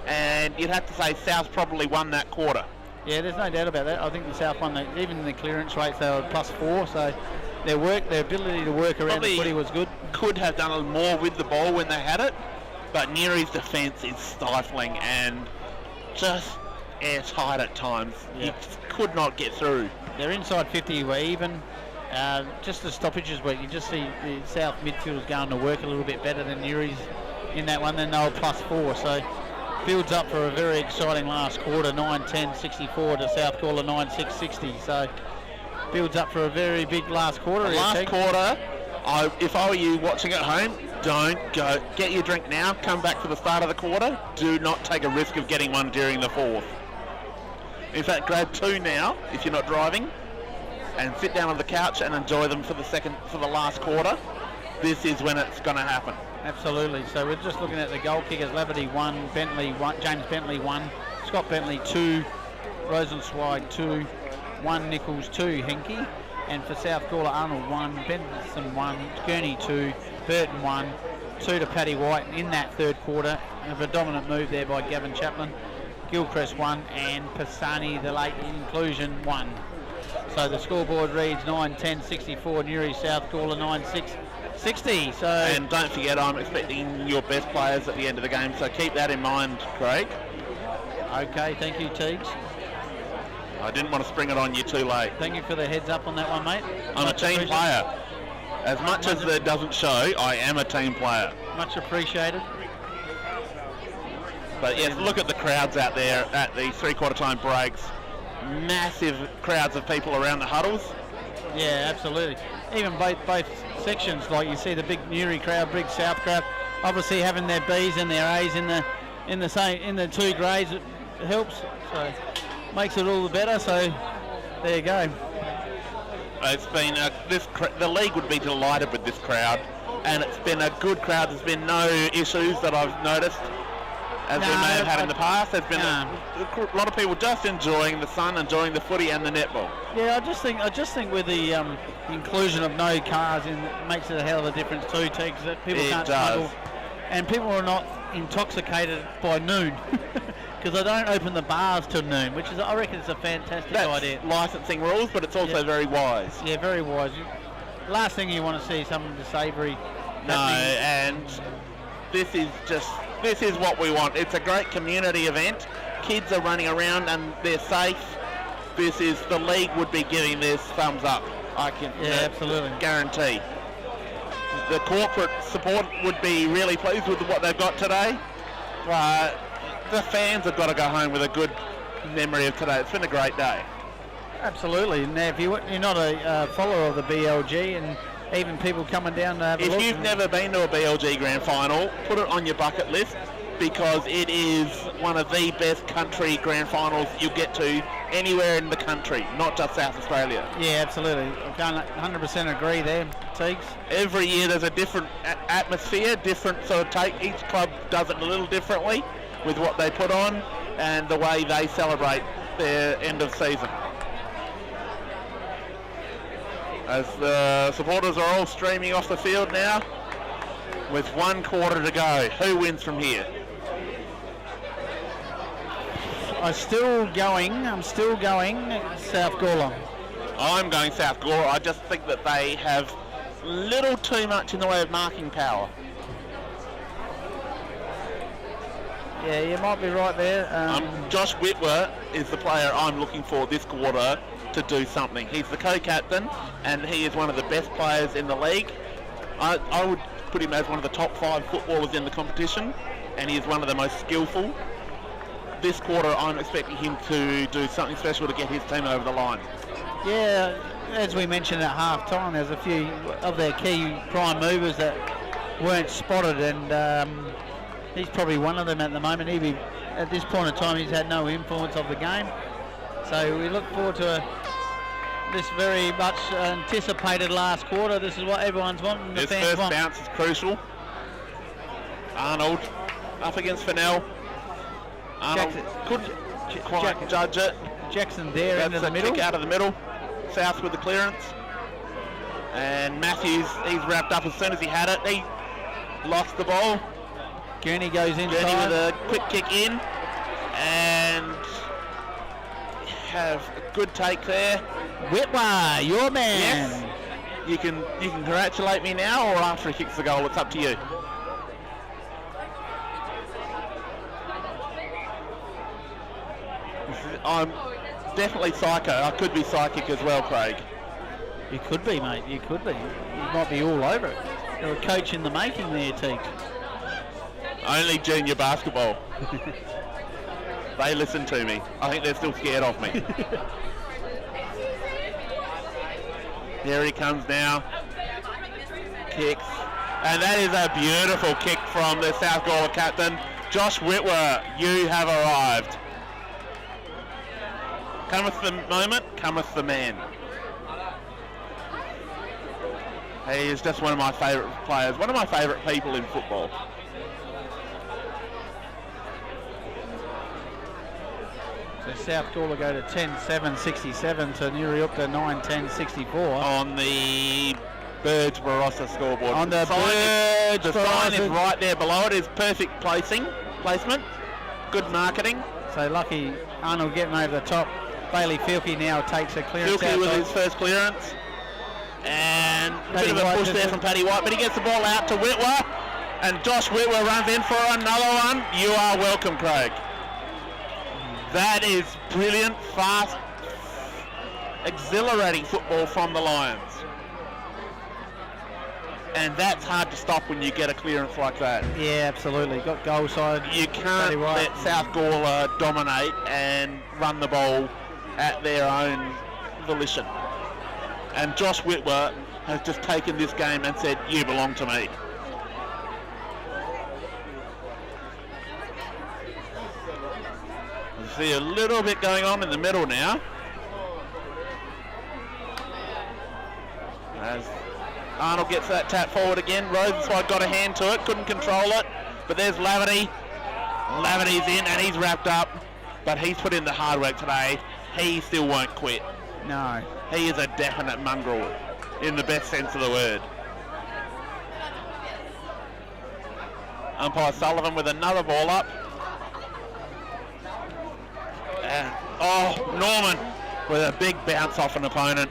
And you'd have to say South probably won that quarter. Yeah, there's no doubt about that. I think the South won, even in the clearance rates, they were +4, so their ability to work around the footy was good. Could have done more with the ball when they had it, but Neri's defence is stifling and just airtight at times. Yeah. You just could not get through. Their inside 50 were even. Just the stoppages where you just see the South midfielders going to work a little bit better than Neri's in that one, then they were +4, so builds up for a very exciting last quarter, 9-10-64 to South Gawler 9-6-60. So builds up for a very big last quarter. Last quarter, if I were you watching at home, don't go. Get your drink now. Come back for the start of the quarter. Do not take a risk of getting one during the fourth. In fact, grab 2 now if you're not driving, and sit down on the couch and enjoy them for the last quarter. This is when it's going to happen. Absolutely. So we're just looking at the goal kickers. Laverty 1, Bentley 1, James Bentley 1, Scott Bentley 2, Rosenzweig 2, 1 Nichols 2, Henke, and for South Gawler Arnold 1, Benson 1, Gurney 2, Burton 1, 2 to Paddy White in that third quarter. A predominant move there by Gavin Chaplin. Gilchrist 1 and Pisani, the late inclusion 1. So the scoreboard reads 9-10-64, Nuri South Gawler 9-6-60. So, and don't forget, I'm expecting your best players at the end of the game, so keep that in mind, Craig. Okay, thank you, Teagues. I didn't want to spring it on you too late. Thank you for the heads up on that one, mate. I'm a team player. As much as it doesn't show, I am a team player. Much appreciated. But yes, look at the crowds out there at the three-quarter time breaks. Massive crowds of people around the huddles. Yeah, absolutely. Even both sections, like you see the big Nuri crowd, big South crowd, obviously having their B's and their A's in the 2 grades, it helps. So makes it all the better. So there you go. It's been the league would be delighted with this crowd, and it's been a good crowd. There's been no issues that I've noticed, as we may have had in the past. There's been a lot of people just enjoying the sun, enjoying the footy and the netball. Yeah, I just think with the inclusion of no cars in, it makes it a hell of a difference too, because that people can't smuggle, and people are not intoxicated by noon. Because they don't open the bars till noon, which is, I reckon, it's a fantastic idea. Licensing rules, but it's also very wise. Yeah, very wise. Last thing you want to see is something savoury. No, and this is what we want. It's a great community event. Kids are running around and they're safe. The league would be giving this thumbs up. I can absolutely guarantee. The corporate support would be really pleased with what they've got today, but the fans have got to go home with a good memory of today. It's been a great day. Absolutely. Now, if you're not a follower of the BLG, and even people coming down to have a look. If you've never been to a BLG Grand Final, put it on your bucket list, because it is one of the best country Grand Finals you'll get to anywhere in the country, not just South Australia. Yeah, absolutely. I can't 100% agree there, Teagues. Every year there's a different atmosphere, different sort of take. Each club does it a little differently with what they put on and the way they celebrate their end of season. As the supporters are all streaming off the field now, with 1 quarter to go. Who wins from here? I'm still going South Gawler. I'm going South Gawler. I just think that they have little too much in the way of marking power. Yeah, you might be right there. Josh Whitwer is the player I'm looking for this quarter to do something. He's the co-captain and he is one of the best players in the league. I would put him as one of the top 5 footballers in the competition, and he is one of the most skillful. This quarter I'm expecting him to do something special to get his team over the line. Yeah, as we mentioned at half time, there's a few of their key prime movers that weren't spotted, and he's probably one of them at the moment. At this point in time, he's had no influence of the game. So we look forward to this very much anticipated last quarter. This is what everyone's wanting. This first bounce is crucial. Arnold up against Fennell. Arnold could quite judge it. Jackson there into the middle. Kick out of the middle. South with the clearance. And Matthews, he's wrapped up as soon as he had it. He lost the ball. Gurney goes inside. Gurney with a quick kick in. And have a good take there. Whitwer, your man. Yes. You can congratulate me now or after he kicks the goal. It's up to you. I'm definitely psycho. I could be psychic as well, Craig. You could be, mate. You could be. You might be all over it. You're a coach in the making there, Teague. Only junior basketball. They listen to me. I think they're still scared of me. There he comes now. Kicks. And that is a beautiful kick from the South Gawler captain. Josh Whitwer, you have arrived. Cometh the moment, cometh the man. He is just one of my favourite players, one of my favourite people in football. So South Gawler go to 10-7-67 to Nuriootpa 9-10-64. On the Birds Barossa scoreboard. On the Birds The sign is right there below it. Is perfect placement. Good marketing. So lucky Arnold getting over the top. Bailey Filkey now takes a clearance. Filkey with his first clearance. And a bit of a push there from Paddy White, but he gets the ball out to Whitwer. And Josh Whitwer runs in for another one. You are welcome, Craig. That is brilliant, fast, exhilarating football from the Lions. And that's hard to stop when you get a clearance like that. Yeah, absolutely. Got goal side. You can't let South Gawler dominate and run the ball at their own volition. And Josh Whitwer has just taken this game and said, you belong to me. You see a little bit going on in the middle now. As Arnold gets that tap forward again. Rosenswide got a hand to it, couldn't control it. But there's Laverty. Laverty's in and he's wrapped up. But he's put in the hard work today. He still won't quit. No. He is a definite mongrel in the best sense of the word. Umpire Sullivan with another ball up. And, Norman with a big bounce off an opponent.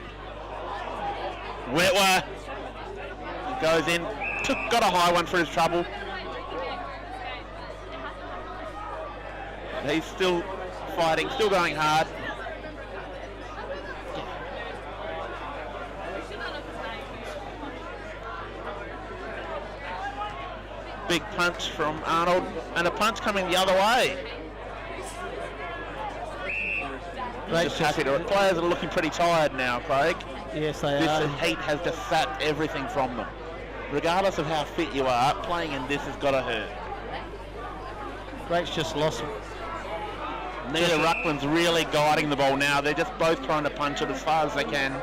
Whitwer goes in, got a high one for his trouble. He's still fighting, still going hard. big punch from Arnold, and a punch coming the other way. Just happy to. Players are looking pretty tired now, Craig. Yes, they are. This heat has just sapped everything from them. Regardless of how fit you are, playing in this has got to hurt. Great's just lost. Neither Ruckman's really guiding the ball now. They're just both trying to punch it as far as they can.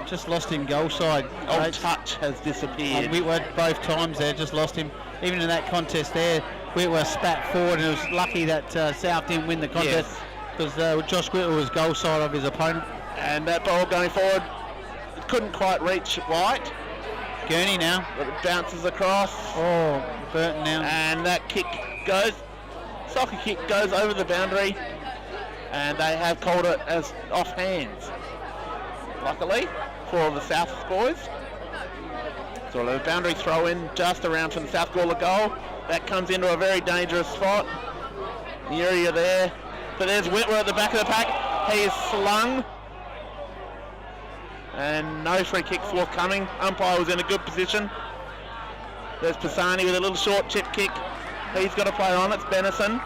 Just lost him goal side. Oh, touch has disappeared. Whitworth both times there, just lost him. Even in that contest there, Whitworth spat forward, and it was lucky that South didn't win the contest because Josh Whitworth was goal side of his opponent. And that ball going forward, it couldn't quite reach White. Gurney now. But it bounces across. Oh, Burton now. And that kick goes, soccer kick goes over the boundary, and they have called it as off hands, luckily for the South boys. So a boundary throw in just around from the South Gawler goal. That comes into a very dangerous spot. The area there. But there's Whitworth at the back of the pack. He is slung. And no free kick forthcoming. Umpire was in a good position. There's Pisani with a little short chip kick. He's got to play on. It's Benison.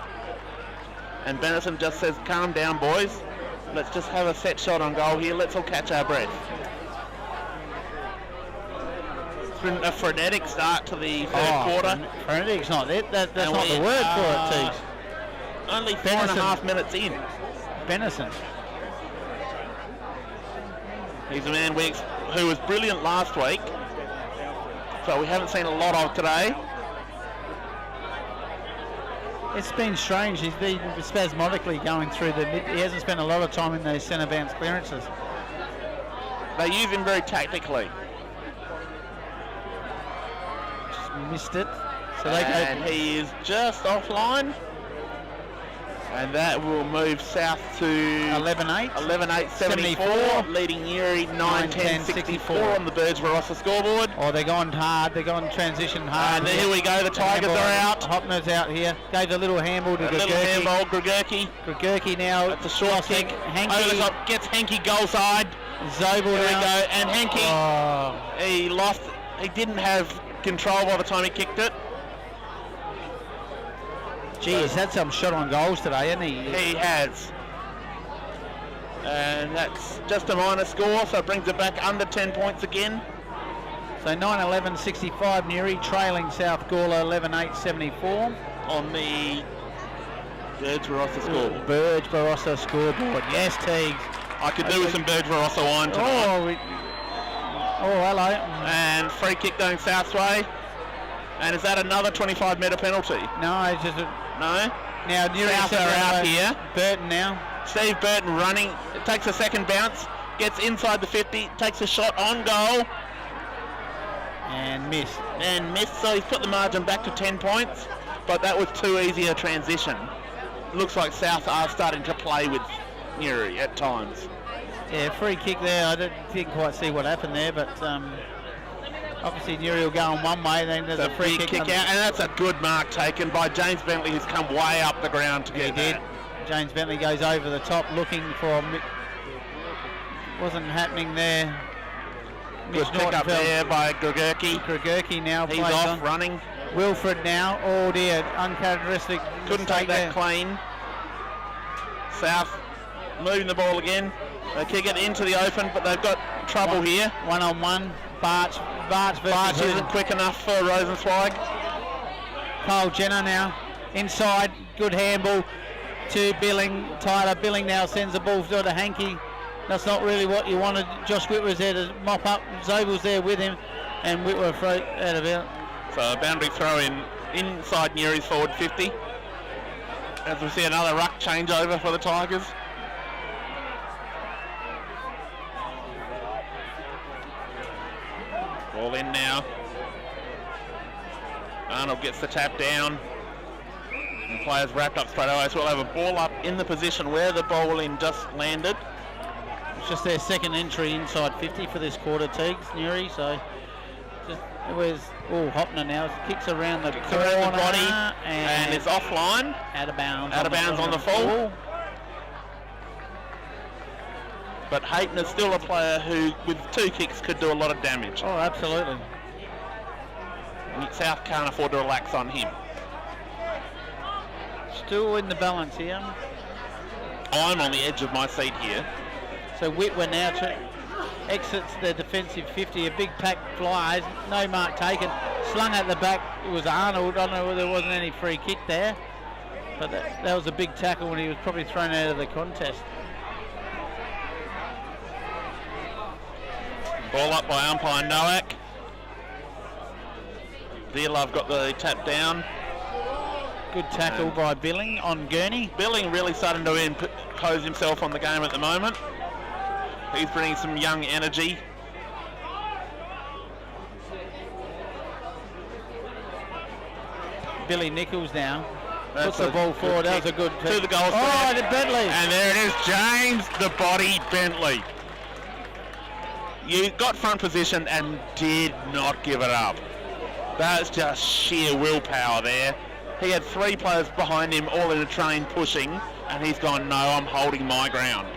And Benison just says, calm down, boys. Let's just have a set shot on goal here. Let's all catch our breath. It's been a frenetic start to the third quarter. Frenetic's not it. That's not the word for it, Teagues. Only 4.5 minutes in. Benison. He's a man who was brilliant last week. So we haven't seen a lot of today. It's been strange. He's been spasmodically going through the mid. He hasn't spent a lot of time in those centre bounce clearances. They use him very tactically. Just missed it. So and he is just offline. And that will move South to 11-8. 11-8-74, leading Newry 9-10-64 on the Birds Barossa scoreboard. Oh, they're going hard. They're going transition hard. And here we go. The Tigers are out. Hopner's out here. Gave a little handball to Gregurki. Gregurki now. It's a short kick. Over the top, gets Henke goal side. Zobel There we now. go. And Henke, he lost. He didn't have control by the time he kicked it. Gee, he's had some shot on goals today, hasn't he? He has. And that's just a minor score, so it brings it back under 10 points again. So 9-11-65, Newry trailing South Gawler 11-8-74. On the Birds Barossa scoreboard. Birds Barossa scoreboard. Yes, Teagues. I could do with some Birds Barossa wine tonight. Oh, hello. And free kick going South's way. And is that another 25-metre penalty? No, it's just No? now Newry South are out here. Burton now. Steve Burton running. It takes a second bounce. Gets inside the 50. Takes a shot on goal. And missed. And missed, so he's put the margin back to 10 points. But that was too easy a transition. Looks like South are starting to play with Newry at times. Yeah, free kick there. I didn't quite see what happened there, but obviously Newry will go on one way, then there's a free kick out, and that's a good mark taken by James Bentley, who's come way up the ground to get that. James Bentley goes over the top looking for wasn't happening there. Good pick up there by Gregurki. Gregurki now he's off running. Wilfred now, oh dear, uncharacteristic. Couldn't take that clean. South moving the ball again. They kick it into the open, but they've got trouble here. One-on-one. Barch isn't quick enough for Rosenzweig. Cole Jenner now inside, good handball to Billing. Tyler Billing now sends the ball to Hankey. That's not really what you wanted. Josh Whitworth's there to mop up. Zobel's there with him, and Whitworth throw out of it. So a boundary throw in inside Newry's forward 50. As we see another ruck changeover for the Tigers. Ball in now. Arnold gets the tap down. And players wrapped up straight away. So we'll have a ball up in the position where the ball in just landed. It's just their second entry inside 50 for this quarter, Teagues, Newry. So just where's Hopner now kicks around the corner around the body and it's offline. Out of bounds. Out of bounds on the full. But Hayton is still a player who, with two kicks, could do a lot of damage. Oh, absolutely. South can't afford to relax on him. Still in the balance here. I'm on the edge of my seat here. So Whitwer now exits the defensive 50. A big pack flies, no mark taken. Slung at the back, it was Arnold. I don't know whether there wasn't any free kick there. But that was a big tackle and he was probably thrown out of the contest. Ball up by umpire Nowak. Dearlove got the tap down. Good tackle by Billing on Gurney. Billing really starting to impose himself on the game at the moment. He's bringing some young energy. Billy Nichols now. Puts the ball forward. That was a good to the goal. Oh, to Bentley. And there it is, James the Body Bentley. You got front position and did not give it up. That's just sheer willpower there. He had 3 players behind him, all in a train pushing, and he's gone, no, I'm holding my ground.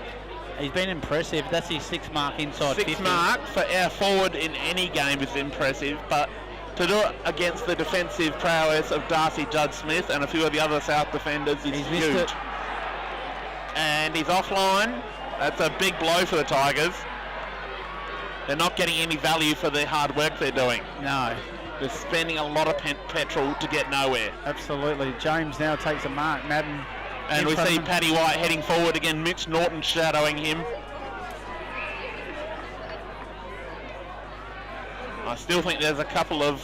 He's been impressive. That's his 6th mark inside 6 50. mark for our forward in any game is impressive, but to do it against the defensive prowess of Darcy Judd-Smith and a few of the other South defenders is He's huge. missed it. And he's offline. That's a big blow for the Tigers. They're not getting any value for the hard work they're doing. No. They're spending a lot of petrol to get nowhere. Absolutely. James now takes a mark. Madden. And we see Paddy White heading forward again. Mitch Norton shadowing him. I still think there's a couple of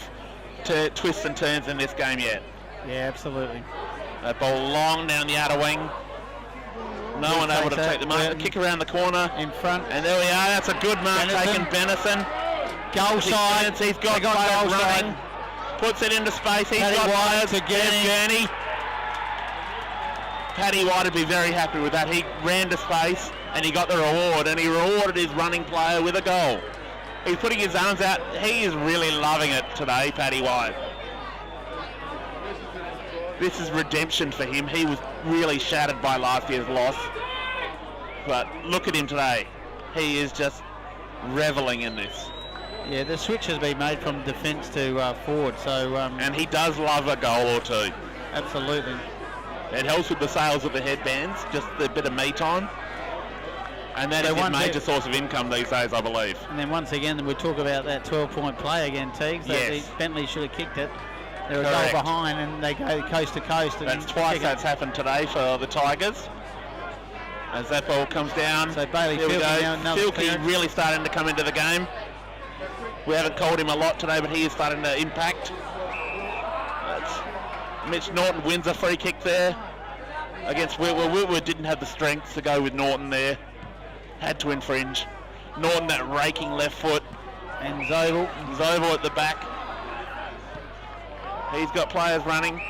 twists and turns in this game yet. Yeah, absolutely. That ball long down the outer wing. No one able to take the mark. The kick around the corner. In front. And there we are. That's a good mark taken. Benison. Goal side. He's got players running. Puts it into space. He's got players to Gurney. Paddy White would be very happy with that. He ran to space and he got the reward, and he rewarded his running player with a goal. He's putting his arms out. He is really loving it today, Paddy White. This is redemption for him. He was really shattered by last year's loss. But look at him today. He is just reveling in this. Yeah, the switch has been made from defence to forward. So and he does love a goal or two. Absolutely. It helps with the sales of the headbands, just a bit of me time. And that is his major source of income these days, I believe. And then once again, we talk about that 12-point play again, Teagues. Yes. Bentley should have kicked it. They're a goal behind and they go coast to coast. That's twice that's happened today for the Tigers. As that ball comes down. So Bailey Filkey really starting to come into the game. We haven't called him a lot today, but he is starting to impact. Mitch Norton wins a free kick there against Whitwer. Whitwer didn't have the strength to go with Norton there. Had to infringe. Norton, that raking left foot. And Zobel. Zobel at the back. He's got players running.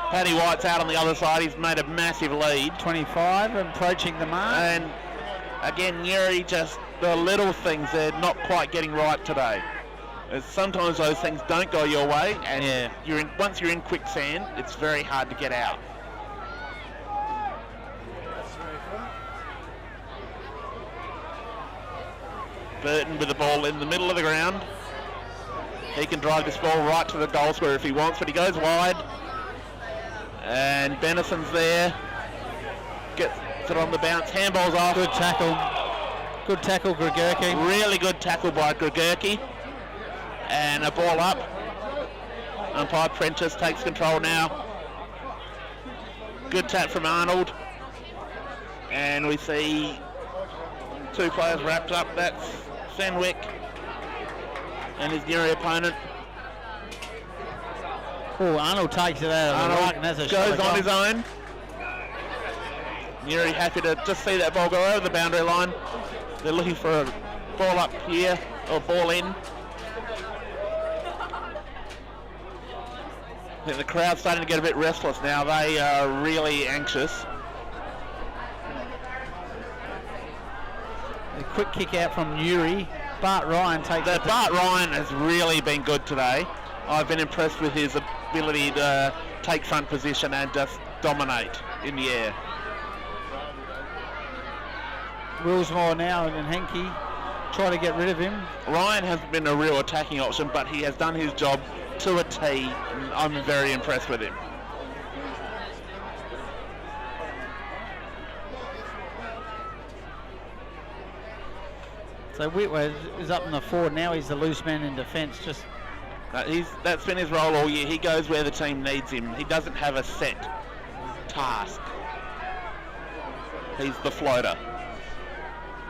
Paddy White's out on the other side. He's made a massive lead. 25, approaching the mark. And again, Nuri, just the little things they're not quite getting right today. Sometimes those things don't go your way, and once you're in quicksand, it's very hard to get out. Burton with the ball in the middle of the ground. He can drive this ball right to the goal square if he wants, but he goes wide. And Benison's there. Gets it on the bounce. Handball's off. Good tackle. Good tackle, Gregurki. Really good tackle by Gregurki. And a ball up. Umpire Prentice takes control now. Good tap from Arnold. And we see 2 players wrapped up. That's Fenwick and his Nuri opponent. Oh, Arnold takes it out of the right, and that's a goes on his own. Nuri happy to just see that ball go over the boundary line. They're looking for a ball up here, or ball in. I think the crowd's starting to get a bit restless now. They are really anxious. A quick kick out from Nuri. Bart Ryan takes it. Bart Ryan has really been good today. I've been impressed with his ability to take front position and just dominate in the air. Willsmore now and Henke. try to get rid of him. Ryan hasn't been a real attacking option, but he has done his job to a T. I'm very impressed with him. So Whitwer is up in the forward now. He's the loose man in defence. That's been his role all year. He goes where the team needs him. He doesn't have a set task. He's the floater.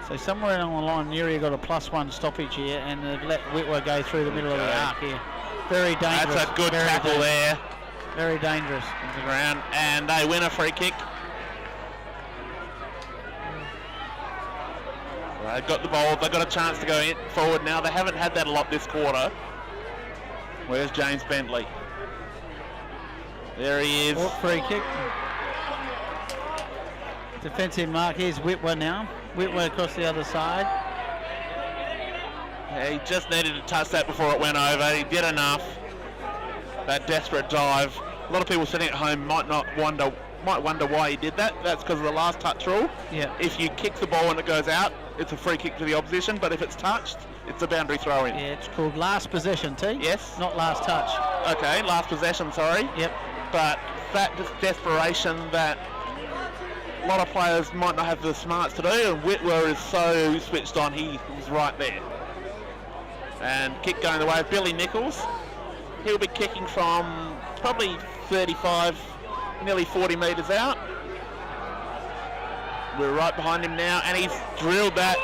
So somewhere along the line, Nurio got a +1 stoppage here, and they've let Whitwer go through the middle of the arc here. Very dangerous. That's a good tackle there. Very dangerous. The ground, and they win a free kick. They've got the ball. They've got a chance to go forward now. They haven't had that a lot this quarter. Where's James Bentley? There he is. Free kick. Defensive mark. Here's Whitwer now. Whitwer across the other side. Yeah, he just needed to touch that before it went over. He did enough. That desperate dive. A lot of people sitting at home might wonder why he did that. That's because of the last touch rule. Yeah. If you kick the ball and it goes out, it's a free kick to the opposition, but if it's touched, it's a boundary throw in. Yeah, it's called last possession, T. Yes. Not last touch. Okay, last possession, sorry. Yep. But that just desperation that a lot of players might not have the smarts to do, and Whitwer is so switched on, he was right there. And kick going the way of Billy Nichols. He'll be kicking from probably 35, nearly 40 metres out. We're right behind him now, and he's drilled that.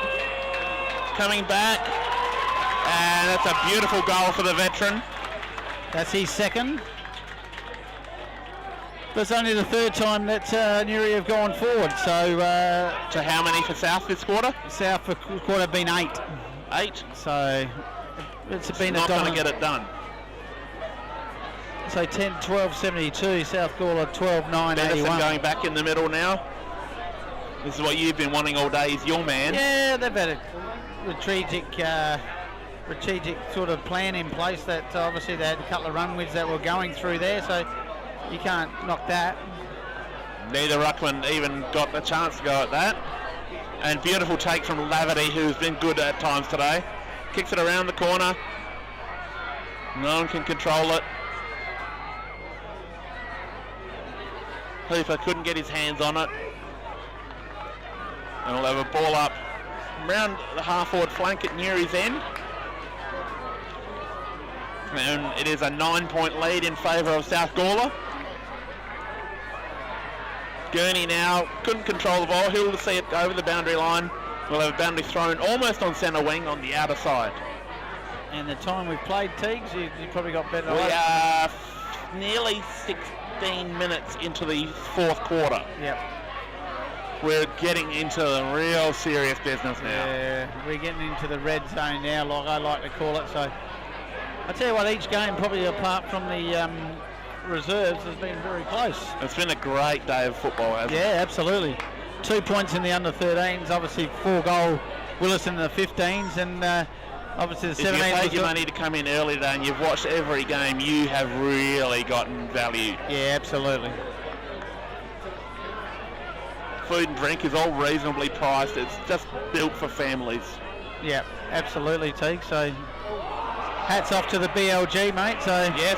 Coming back, and that's a beautiful goal for the veteran. That's his second. But it's only the third time that Nuri have gone forward. So how many for South this quarter? South for quarter have been 8. 8. So it's been not a dominant. going to get it done. So 10-12, 72. South Gawler 12-9, 81. Going back in the middle now. This is what you've been wanting all day. Is your man? Yeah, they've had a strategic sort of plan in place. That obviously they had a couple of run-wins that were going through there, so you can't knock that. Neither ruckman even got the chance to go at that. And beautiful take from Laverty, who's been good at times today. Kicks it around the corner. No one can control it. Hooper couldn't get his hands on it. And we'll have a ball up around the half-forward flank at Nuri's end. And it is a 9-point lead in favour of South Gawler. Gurney now couldn't control the ball. He'll see it over the boundary line. We'll have a boundary thrown almost on centre wing on the outer side. And the time we've played, Teagues, you probably got better. We are nearly 16 minutes into the fourth quarter. Yep. We're getting into the real serious business now. Yeah, we're getting into the red zone now, like I like to call it. So I tell you what, each game, probably apart from the reserves, has been very close. It's been a great day of football, hasn't it? Yeah, absolutely. 2 points in the under-13s, obviously 4-goal Willis in the 15s, and obviously the 17s. If you paid your money to come in early today and you've watched every game, you have really gotten value. Yeah, absolutely. Food and drink is all reasonably priced. It's just built for families. Yeah, absolutely, Teague. So hats off to the BL&G, mate. So yes,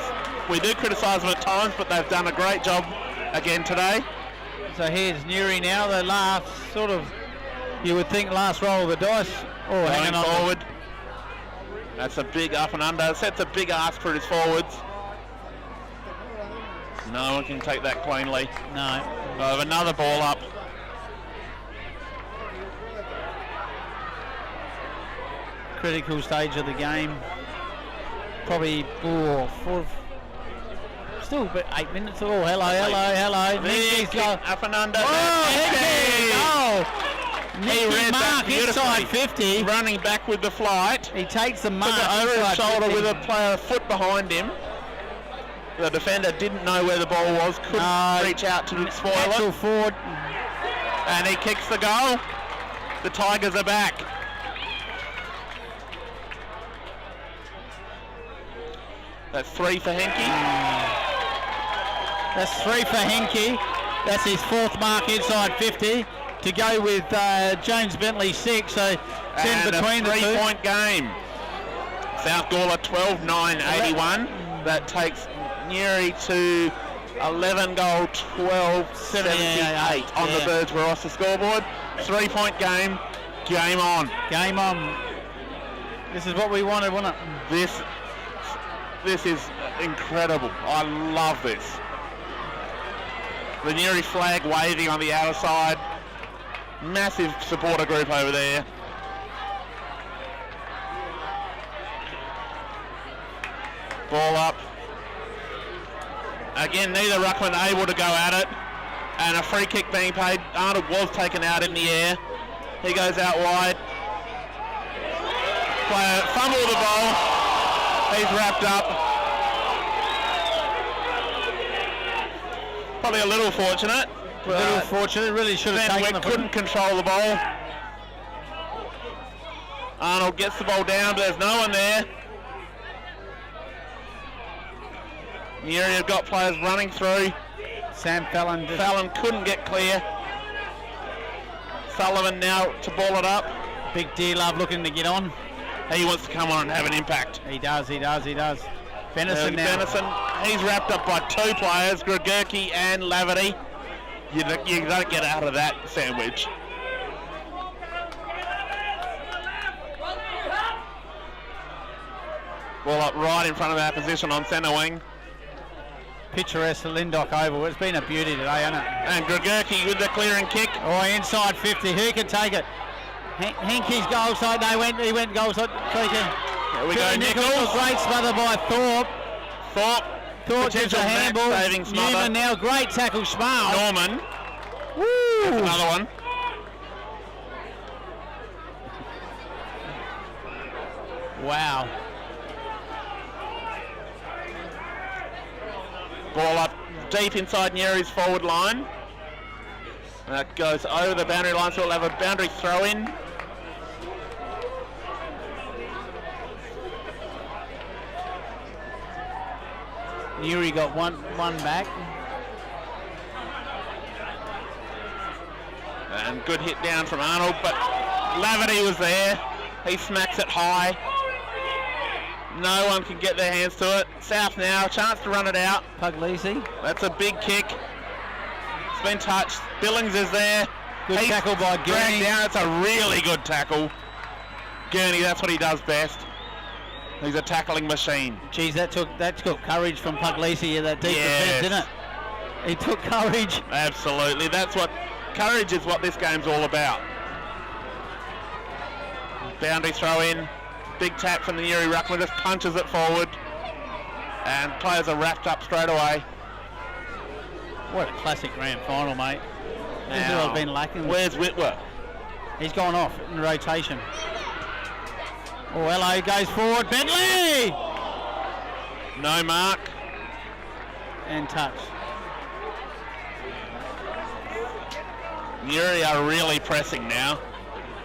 we do criticise them at times, but they've done a great job again today. So here's Nuri now, the last sort of, you would think, last roll of the dice. Oh, hanging on forward. That's a big up and under. Sets a big ask for his forwards. No one can take that cleanly. No. We'll have another ball up. Critical stage of the game. Probably still but 8 minutes. Oh, hello. Nicky up and under. Nicky Mark inside 50. Running back with the flight. He takes the mark. Took it over his shoulder with a player a foot behind him. The defender didn't know where the ball was. Couldn't reach out to spoil it. Forward. And he kicks the goal. The Tigers are back. That's 3 for Henke. That's 3 for Henke. That's his 4th mark inside 50. to go with James Bentley 6. So 10 between the two. 3-point game. South Gawler 12-9-81. That takes Newry to 11 goal 12-78 on the Birds Barossa scoreboard. 3-point game. Game on. Game on. This is what we wanted, wasn't it? This is incredible. I love this. The Newry flag waving on the outer side. Massive supporter group over there. Ball up. Again, neither ruckman able to go at it. And a free kick being paid. Arnold was taken out in the air. He goes out wide. Player fumble the ball. He's wrapped up. Probably a little fortunate. Really should have taken the couldn't control the ball. Arnold gets the ball down, but there's no one there. Newry have got players running through. Sam Fallon couldn't get clear. Sullivan now to ball it up. Big D-Love looking to get on. He wants to come on and have an impact. He does. Benison now. Benison, he's wrapped up by two players, Gregurki and Laverty. You don't get out of that sandwich. Ball up right in front of our position on centre wing. Picturesque Lindock Oval. It's been a beauty today, hasn't it? And Gregurki with the clearing kick. Oh, inside 50. Who can take it? Hinkey's goal side. No, he went goal side. There we go, Nichols. Great smother by Thorpe. Thorpe gets a handball. Newman now. Great tackle, Schmal. Norman. Woo! That's another one. Wow. Ball up deep inside Newry's forward line. That goes over the boundary line, so we'll have a boundary throw in. Newry got one back. And good hit down from Arnold, but Laverty was there. He smacks it high. No one can get their hands to it. South now, chance to run it out. Puglisi. That's a big kick. It's been touched. Billings is there. Good tackle by Gurney. Down. It's a really good tackle. Gurney, that's what he does best. He's a tackling machine. Geez, that took courage from Puglisi, that deep defense, didn't it? He took courage. Absolutely. Courage is what this game's all about. Boundary throw in. Big tap from the Newry ruckman, just punches it forward. And players are wrapped up straight away. What a classic grand final, mate. This is what I've been lacking. Where's Whitwer? He's gone off in rotation. Oh, hello, goes forward. Bentley! No mark. And touch. Newry are really pressing now.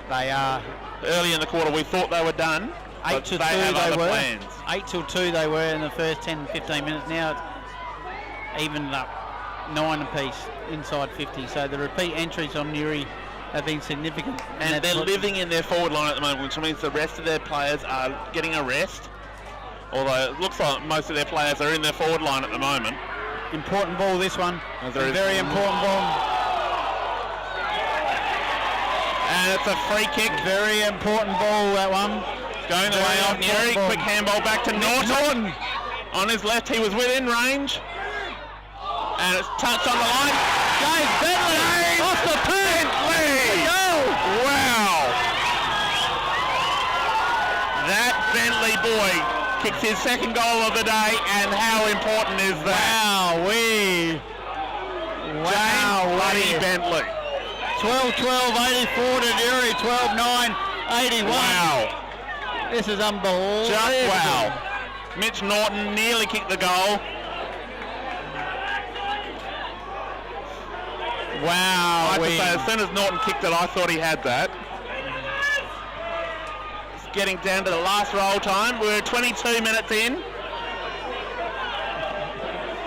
They are. Early in the quarter we thought they were done. 8 to 2 they were. 8 till 2 they were in the first 10-15 minutes. Now it's evened up 9 apiece inside 50. So the repeat entries on Newry have been significant. And they're living in their forward line at the moment, which means the rest of their players are getting a rest. Although it looks like most of their players are in their forward line at the moment. Important ball, this one. A very important ball. And it's a free kick. Very important ball, that one. Going the way of Newry. Quick handball back to Norton. On his left, he was within range. And it's touched on the line. James Bentley off the pin. Wow. That Bentley boy kicks his second goal of the day, and how important is that? James Bloody Bentley. 12-12-84 to Newry, 12-9-81. Wow. This is unbelievable. Just wow. Mitch Norton nearly kicked the goal. Wow. I have to say, as soon as Norton kicked it, I thought he had that. It's getting down to the last roll time. We're 22 minutes in.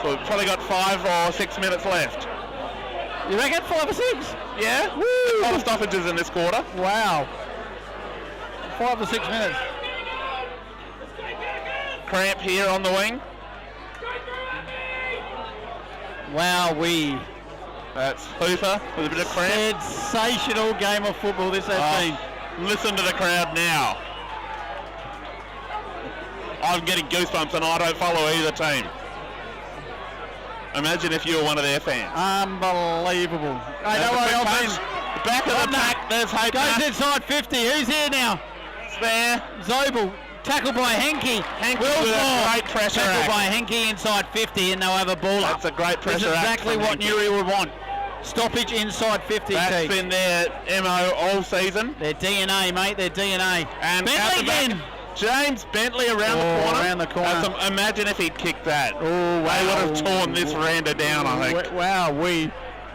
So we've probably got 5 or 6 minutes left. You reckon 5 or 6? Yeah. Woo! A lot of stoppages in this quarter. Wow. 5 or 6 minutes. Cramp here on the wing. Wow, That's Hooper with a bit of cramp. Sensational game of football this has been. Listen to the crowd now. I'm getting goosebumps and I don't follow either team. Imagine if you were one of their fans. Unbelievable. Hey, don't worry, I'll be back of the pack. There's Hope. Goes inside 50. Who's here now? It's there. Zobel. Tackled by Henke. Henke with a great pressure Tackled act. by Henke inside 50 and they'll have a ball up. That's a great pressure That's act. exactly what Nuri would want. Stoppage inside 50. That's been their MO all season. Their DNA, mate. Their DNA. And Bentley again. James Bentley around the corner. Around the corner. Imagine if he'd kicked that. Oh, wow. They would have torn this Randa down, I think. Wow,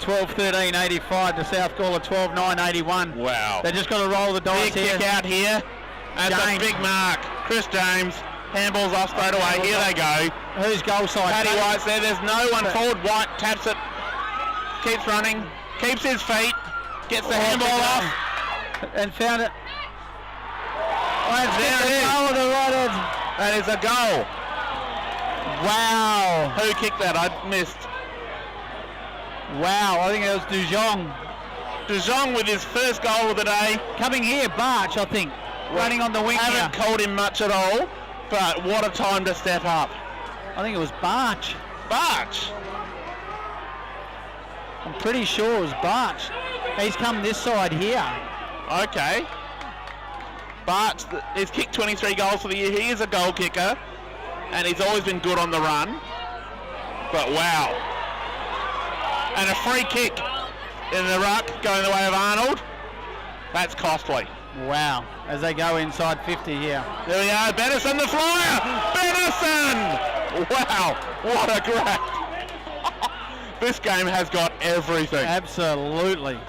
12-13, 85 to South Gawler, 12-9, 81. Wow. They just got to roll the dice big here. Kick out here. That's a big mark. Chris James. Handballs off straight away. Here they go. Who's goal side? Paddy White's there. There's no one forward. White taps it. Keeps running. Keeps his feet. Gets the handball off. And found it. There it is. That is a goal. Wow. Who kicked that? I missed. Wow, I think it was Dujong. Dujong with his first goal of the day. Coming here, Barch, I think. Running on the wing here. Haven't called him much at all, but what a time to step up. I think it was Barch. Barch? I'm pretty sure it was Barch. He's come this side here. Okay. Barch has kicked 23 goals for the year. He is a goal kicker, and he's always been good on the run. But wow. And a free kick in the ruck going the way of Arnold. That's costly. Wow, as they go inside 50 here. There we are, Benison the flyer! Benison! Wow, what a grab. This game has got everything. Absolutely.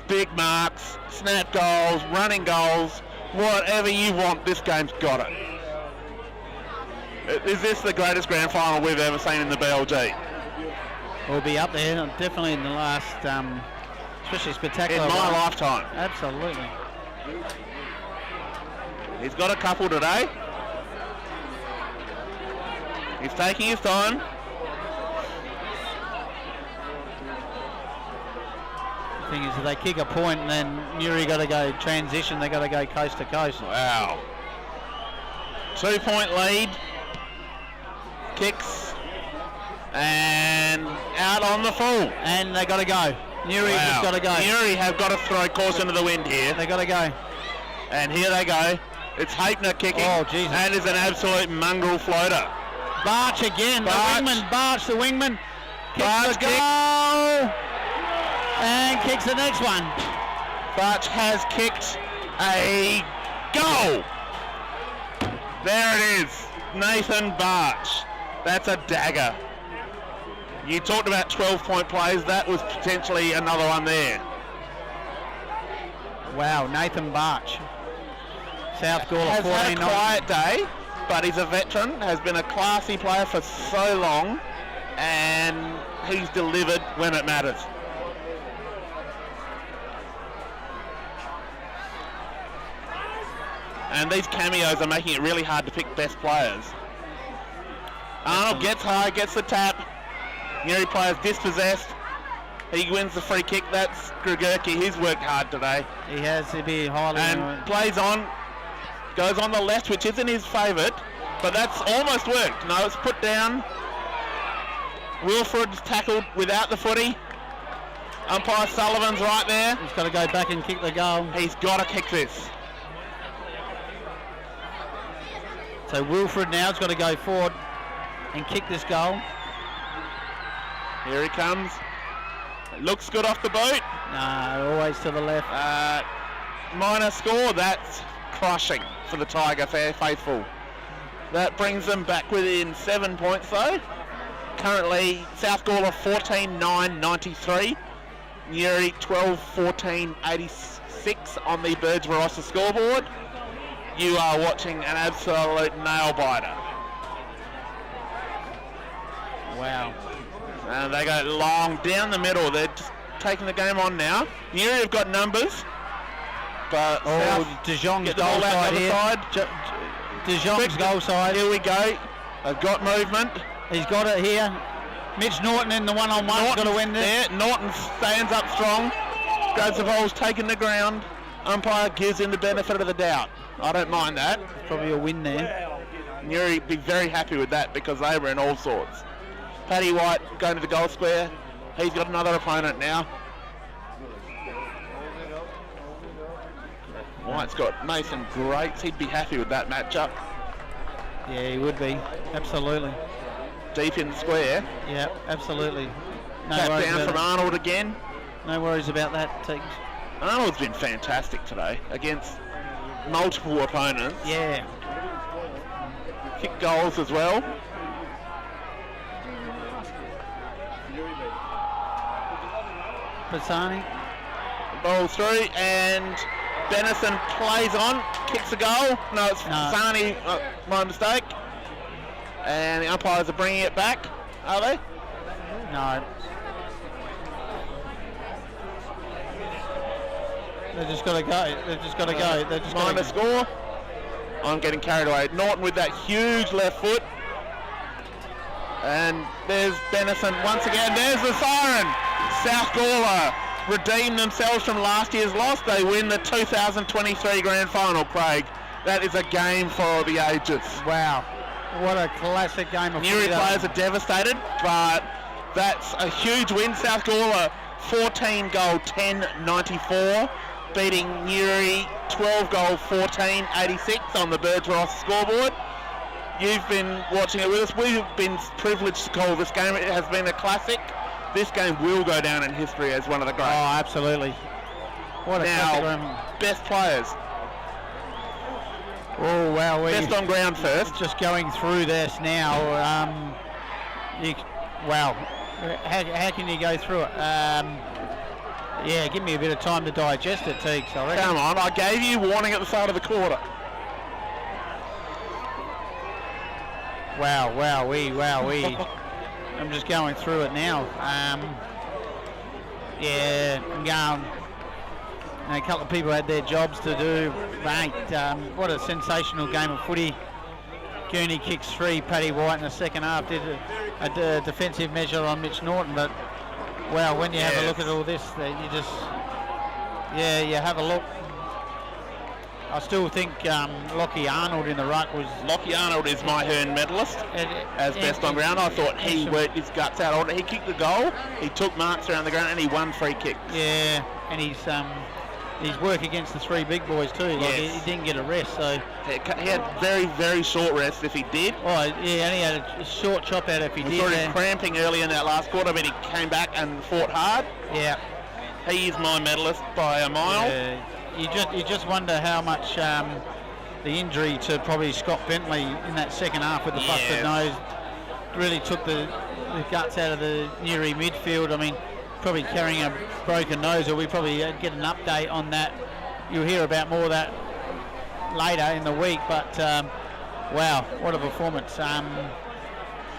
Big marks, snap goals, running goals, whatever you want, this game's got it. Is this the greatest grand final we've ever seen in the BLG? We'll be up there, definitely in the last, especially spectacular. In my lifetime. Absolutely. He's got a couple today. He's taking his time. The thing is, if they kick a point and then Nuri got to go transition, they got to go coast to coast. Wow. 2-point lead. Kicks. And out on the full. And they got to go. Nuri has got to go. Nuri have got to throw caution to the wind here. They got to go. And here they go. It's Hapner kicking. Oh, Jesus. And is an absolute mongrel floater. Barch again. Barch. The wingman. Barch, the wingman. Barch Kicks the goal. And kicks the next one. Barch has kicked a goal. There it is. Nathan Barch. That's a dagger. You talked about 12-point plays. That was potentially another one there. Wow, Nathan Barch. South Gawler Has had a 14-9. quiet day, but he's a veteran, has been a classy player for so long, and he's delivered when it matters. And these cameos are making it really hard to pick best players. Arnold gets high, gets the tap. Nuri players dispossessed. He wins the free kick. That's Grigurki. He's worked hard today. He has to be highly. And plays on. Goes on the left, which isn't his favourite, but that's almost worked. No, it's put down. Wilfred's tackled without the footy. Umpire Sullivan's right there. He's got to go back and kick the goal. He's got to kick this. So Wilfred now's got to go forward and kick this goal. Here he comes. Looks good off the boot. No, always to the left. Minor score. That's crushing for the Tiger faithful. That brings them back within 7 points though. Currently South Gawler 14-9-93. Nuri 12-14-86 on the Birds Barossa scoreboard. You are watching an absolute nail biter. Wow. And they go long down the middle. They're just taking the game on now. Nuri have got numbers, but De Jong's get the ball goal out side the here. other side. De Jong's goal side. Here we go. They've got movement. He's got it here. Mitch Norton in the one-on-one. Got to win this. There. Norton stands up strong. Grabs the ball's taking the ground. Umpire gives him the benefit of the doubt. I don't mind that. It's probably a win there. Nuri be very happy with that because they were in all sorts. Paddy White going to the goal square. He's got another opponent now. White's got Mason Greats. He'd be happy with that matchup. Yeah, he would be. Absolutely. Deep in the square. Yeah, absolutely. No Tap worries down about from it. Arnold again. No worries about that, Teagues. Arnold's been fantastic today against multiple opponents. Yeah. Kick goals as well. Pisani. Ball through and Benison plays on, kicks a goal. No, it's Pisani, my mistake. And the umpires are bringing it back, are they? No. They've just got to go. They've just got to go. They've just got Mind the to score. I'm getting carried away. Norton with that huge left foot. And there's Benison once again. There's the siren. South Gawler redeem themselves from last year's loss. They win the 2023 Grand Final, Craig. That is a game for the ages. Wow. What a classic game of Nuri footy. players are devastated, but that's a huge win. South Gawler 14 goal 10-94, beating Nuri 12 goal 14-86 on the Birds Ross scoreboard. You've been watching it with us. We've been privileged to call this game. It has been a classic. This game will go down in history as one of the greats. Oh, absolutely. What a classic game. Best players. Oh, wow. Best on ground first. Just going through this now. Wow. How can you go through it? Yeah, give me a bit of time to digest it, Teagues, I reckon. Come on, I gave you warning at the start of the quarter. Wow. I'm just going through it now. Yeah, I'm going. A couple of people had their jobs to do. Mate, what a sensational game of footy. Gurney kicks 3, Paddy White in the second half did a defensive measure on Mitch Norton, but wow, when you have a look at all this, you just, you have a look. I still think Lockie Arnold in the ruck was... Lockie Arnold is my Hearn medalist as best on ground. I thought he worked his guts out. He kicked the goal, he took marks around the ground, and he won free kicks. Yeah, and his work against the 3 big boys too. Like he didn't get a rest, so... He had very, very short rest if he did. Oh, yeah, and he had a short chop out if he did. He started cramping early in that last quarter, but he came back and fought hard. Yeah. He is my medalist by a mile. Yeah. You just wonder how much the injury to probably Scott Bentley in that second half with the busted nose really took the guts out of the Nuri midfield. I mean, probably carrying a broken nose, or we probably get an update on that. You'll hear about more of that later in the week, but wow, what a performance.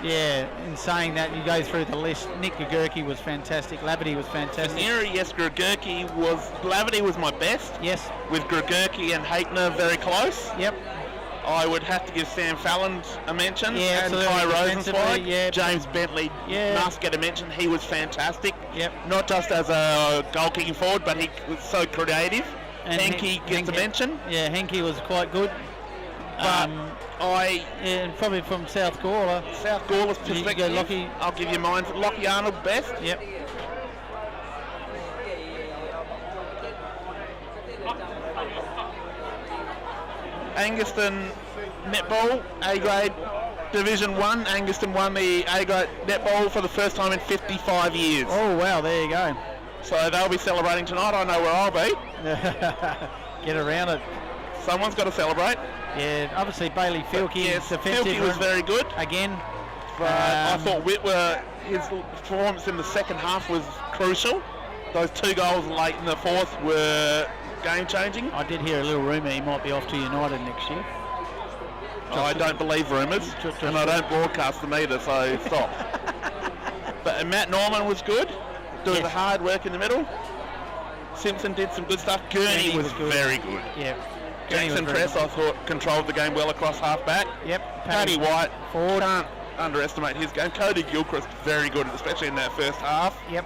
In saying that, you go through the list. Nick Gagurki was fantastic. Laverty was fantastic. Nuri, yes, Laverty was my best. Yes. With Gagurki and Haitner very close. Yep. I would have to give Sam Fallon a mention. Yeah, and absolutely. Ty Rosenzweig. Yeah. James Bentley must get a mention. He was fantastic. Yep. Not just as a goal kicking forward, but he was so creative. And Henke gets a mention. Yeah, Henke was quite good. But and probably from South Gawler. South Gawler's perspective, I'll give you mine. Lockie Arnold best. Yep. Anguston netball, A-grade Division 1. Anguston won the A-grade netball for the first time in 55 years. Oh, wow, there you go. So they'll be celebrating tonight. I know where I'll be. Get around it. Someone's got to celebrate. Yeah, obviously Bailey Filkey. Yes, Filkey was very good. Again. But I thought Whitwer, his performance in the second half was crucial. Those 2 goals late in the fourth were game-changing. I did hear a little rumour he might be off to United next year. I don't believe rumours, and I don't broadcast them either, so stop. But Matt Norman was good. doing the hard work in the middle. Simpson did some good stuff. Gurney was very good. Yeah. Jackson Press, I thought, controlled the game well across half-back. Yep. Paddy White, forward. can't underestimate his game. Cody Gilchrist, very good, especially in that first half. Yep.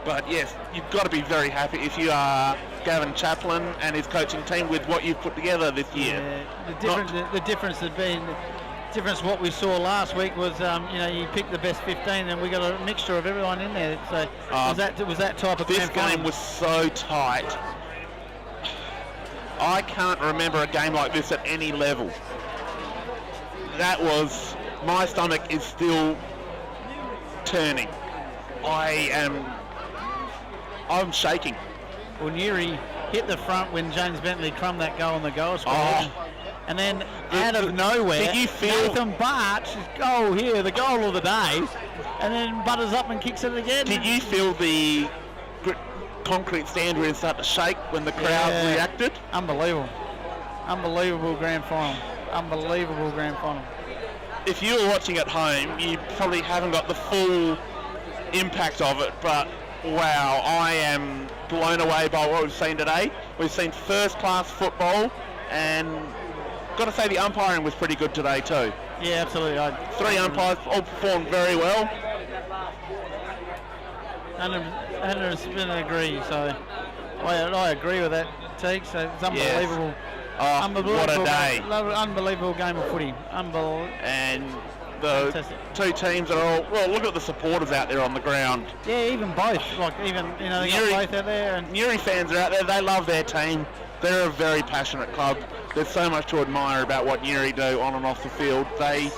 But yes, you've got to be very happy if you are Gavin Chaplin and his coaching team with what you've put together this year. Yeah. The difference had been... what we saw last week was, you picked the best 15, and we got a mixture of everyone in there. So was that type of this game was so tight. I can't remember a game like this at any level. My stomach is still turning. I'm shaking. Well, Nuri hit the front when James Bentley crumbed that goal on the goal square. And then out of nowhere, did you feel Nathan Bart's goal here, the goal of the day, and then butters up and kicks it again. Did you feel the concrete stand really start to shake when the crowd reacted? Unbelievable. Unbelievable grand final. Unbelievable grand final. If you were watching at home, you probably haven't got the full impact of it, but wow, I am blown away by what we've seen today. We've seen first-class football, and got to say the umpiring was pretty good today too. Yeah, absolutely. 3 umpires all performed very well. 100% agree. So I agree with that, Teague. So it's unbelievable. Yes. Unbelievable. What a day. Unbelievable game of footy. And the fantastic. Two teams are all, well, look at the supporters out there on the ground. Yeah, even both. They got both out there. And Newry fans are out there. They love their team. They're a very passionate club. There's so much to admire about what Newry do on and off the field. They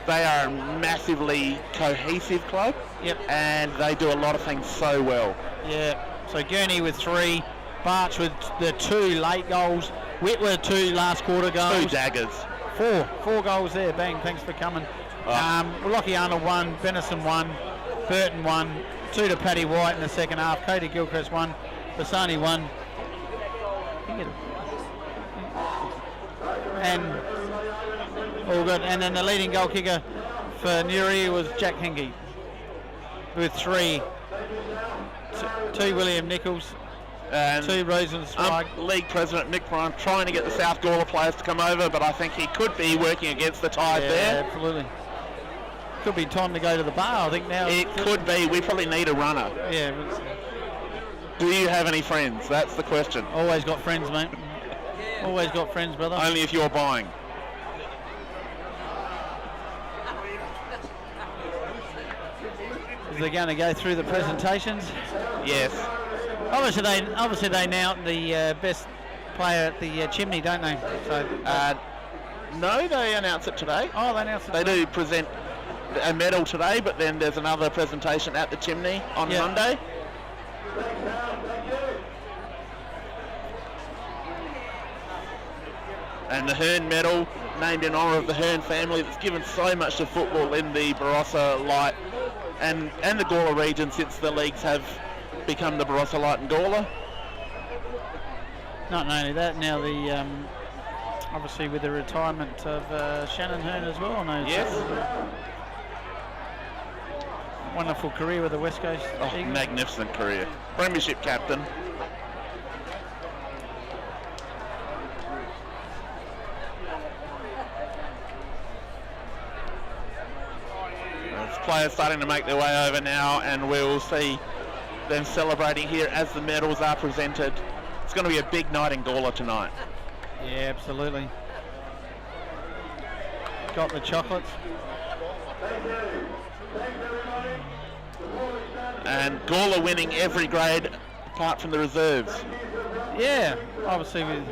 are a massively cohesive club. Yep. And they do a lot of things so well. Yeah. So Gurney with 3, Barch with the 2 late goals, Whitworth 2 last quarter goals. 2 daggers. 4 goals there. Bang. Thanks for coming. Lockie Arnold 1, Benison 1, Burton 1, 2 to Paddy White in the second half. Cody Gilchrist 1, Bassani 1. And all good. And then the leading goal kicker for Newry was Jack Henke with 3. 2 William Nichols, and 2 Rosenzweig. League President Nick Bryan trying to get the South Gawler players to come over, but I think he could be working against the tide there. Absolutely. Could be time to go to the bar, I think now. It could be. We probably need a runner. Yeah. Do you have any friends? That's the question. Always got friends, mate. Always got friends, brother. Only if you're buying. Is they going to go through the presentations? Yes. Obviously they now the best player at the chimney, don't they? So no, they announce it today. Oh, they announce it. They do present a medal today, but then there's another presentation at the chimney on Monday. And the Hearn medal, named in honour of the Hearn family that's given so much to football in the Barossa Light and the Gawler region since the leagues have become the Barossa Light and Gawler. Not only that, now the obviously with the retirement of Shannon Hearn as well. Yes. Wonderful career with the West Coast Eagles. Magnificent career. Premiership captain. Players starting to make their way over now, and we'll see them celebrating here as the medals are presented. It's going to be a big night in Gawler tonight. Yeah, absolutely. Got the chocolates. And Gawler winning every grade apart from the reserves. Yeah, obviously with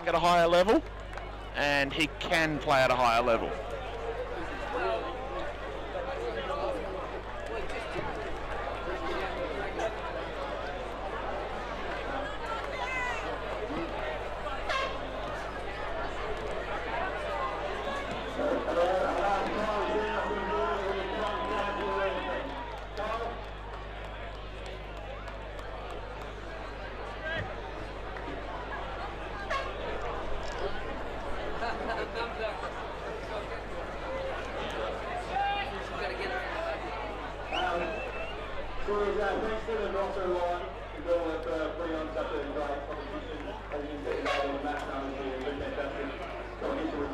At a higher level, and he can play at a higher level. Thanks to the Rover line to go with putting on such a great competition. As you can see, they have a match down here. It's a fantastic competition.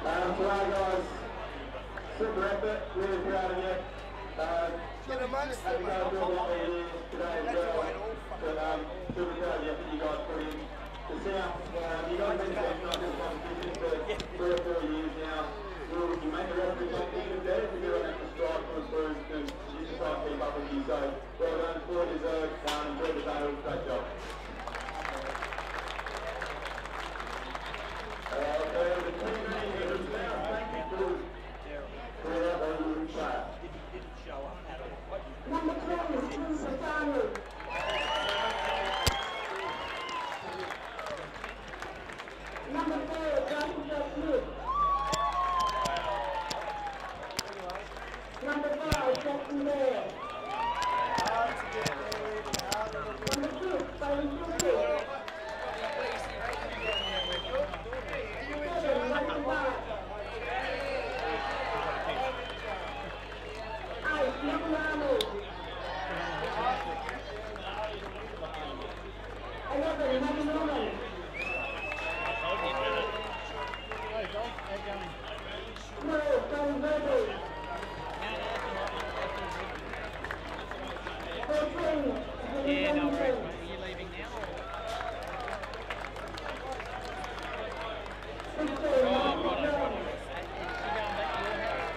Today, guys, super effort. Really proud of you. Get amongst them, mate. Today as well. But super proud of the effort you guys put in. The South, you guys have been taking on this competition for 3 or 4 years now. You make the rest of the competition better to do an extra stride to improve and you just try and keep up with you. So, well done, fully deserved, enjoy the battle, great job. The team name is now, thank you for that very shot. Number 10 is Team Safari. Number 4, Joshua Smith. Number 5, Jackson Bear. Number 6, Bailey Silky. 7, Michael Barr. 8, Nicky Arnold. 11, Maggie Norman. 12, Tony Verby. 13, Yeah, no worries, mate. Are you leaving now? 16, Oh, Michael right. Jones. You going back to your house?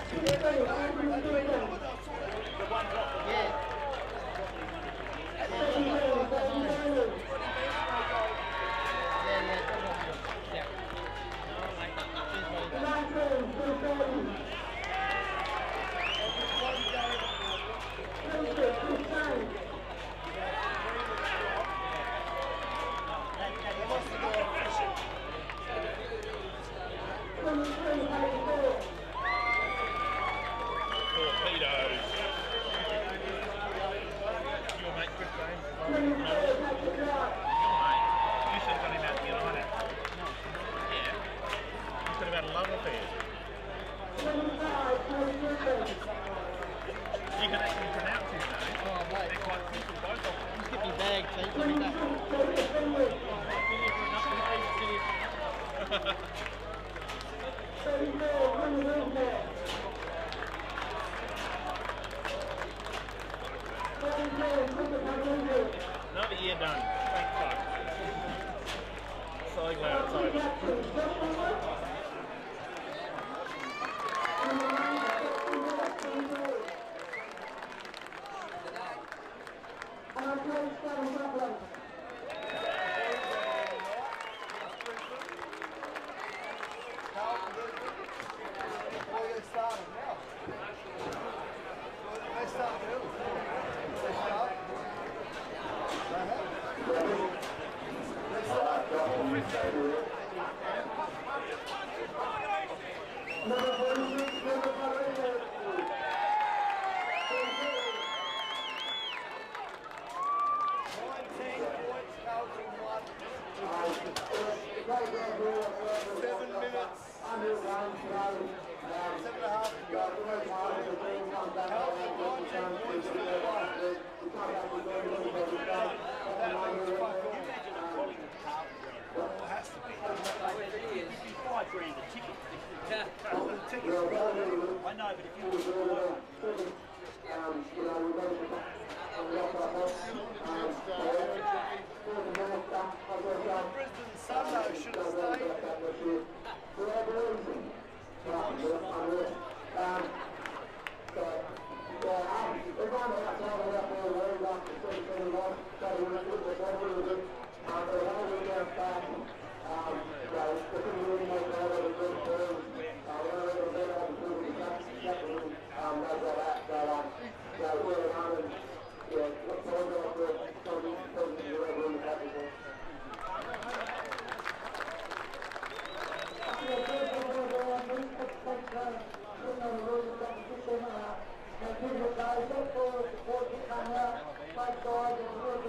16, Anthony Stephen. 17, David Bailey. Yeah. 19, Phil Gordon. 20, Chris Jones. 23, Harry Ford. Torpedoes. Your mate Chris James. 24, Patrick Wright. You should have got him out to United. Yeah. You could have had a love affair. 25, Tony Griffin. You can actually pronounce his name. Oh, mate. They're quite simple, both of them. Just get me bag, Pete. Give me 26, that. Peter Finley. 34, Nuriootpa. 32, Cooper Pagliuca. Another year done. Thanks, folks. So glad it's over. Jackson, Josh Fuller. Number 9, Jackson Miller, 22. And our coach, Gavin Kaplan. set for support, get coming out, both sides, and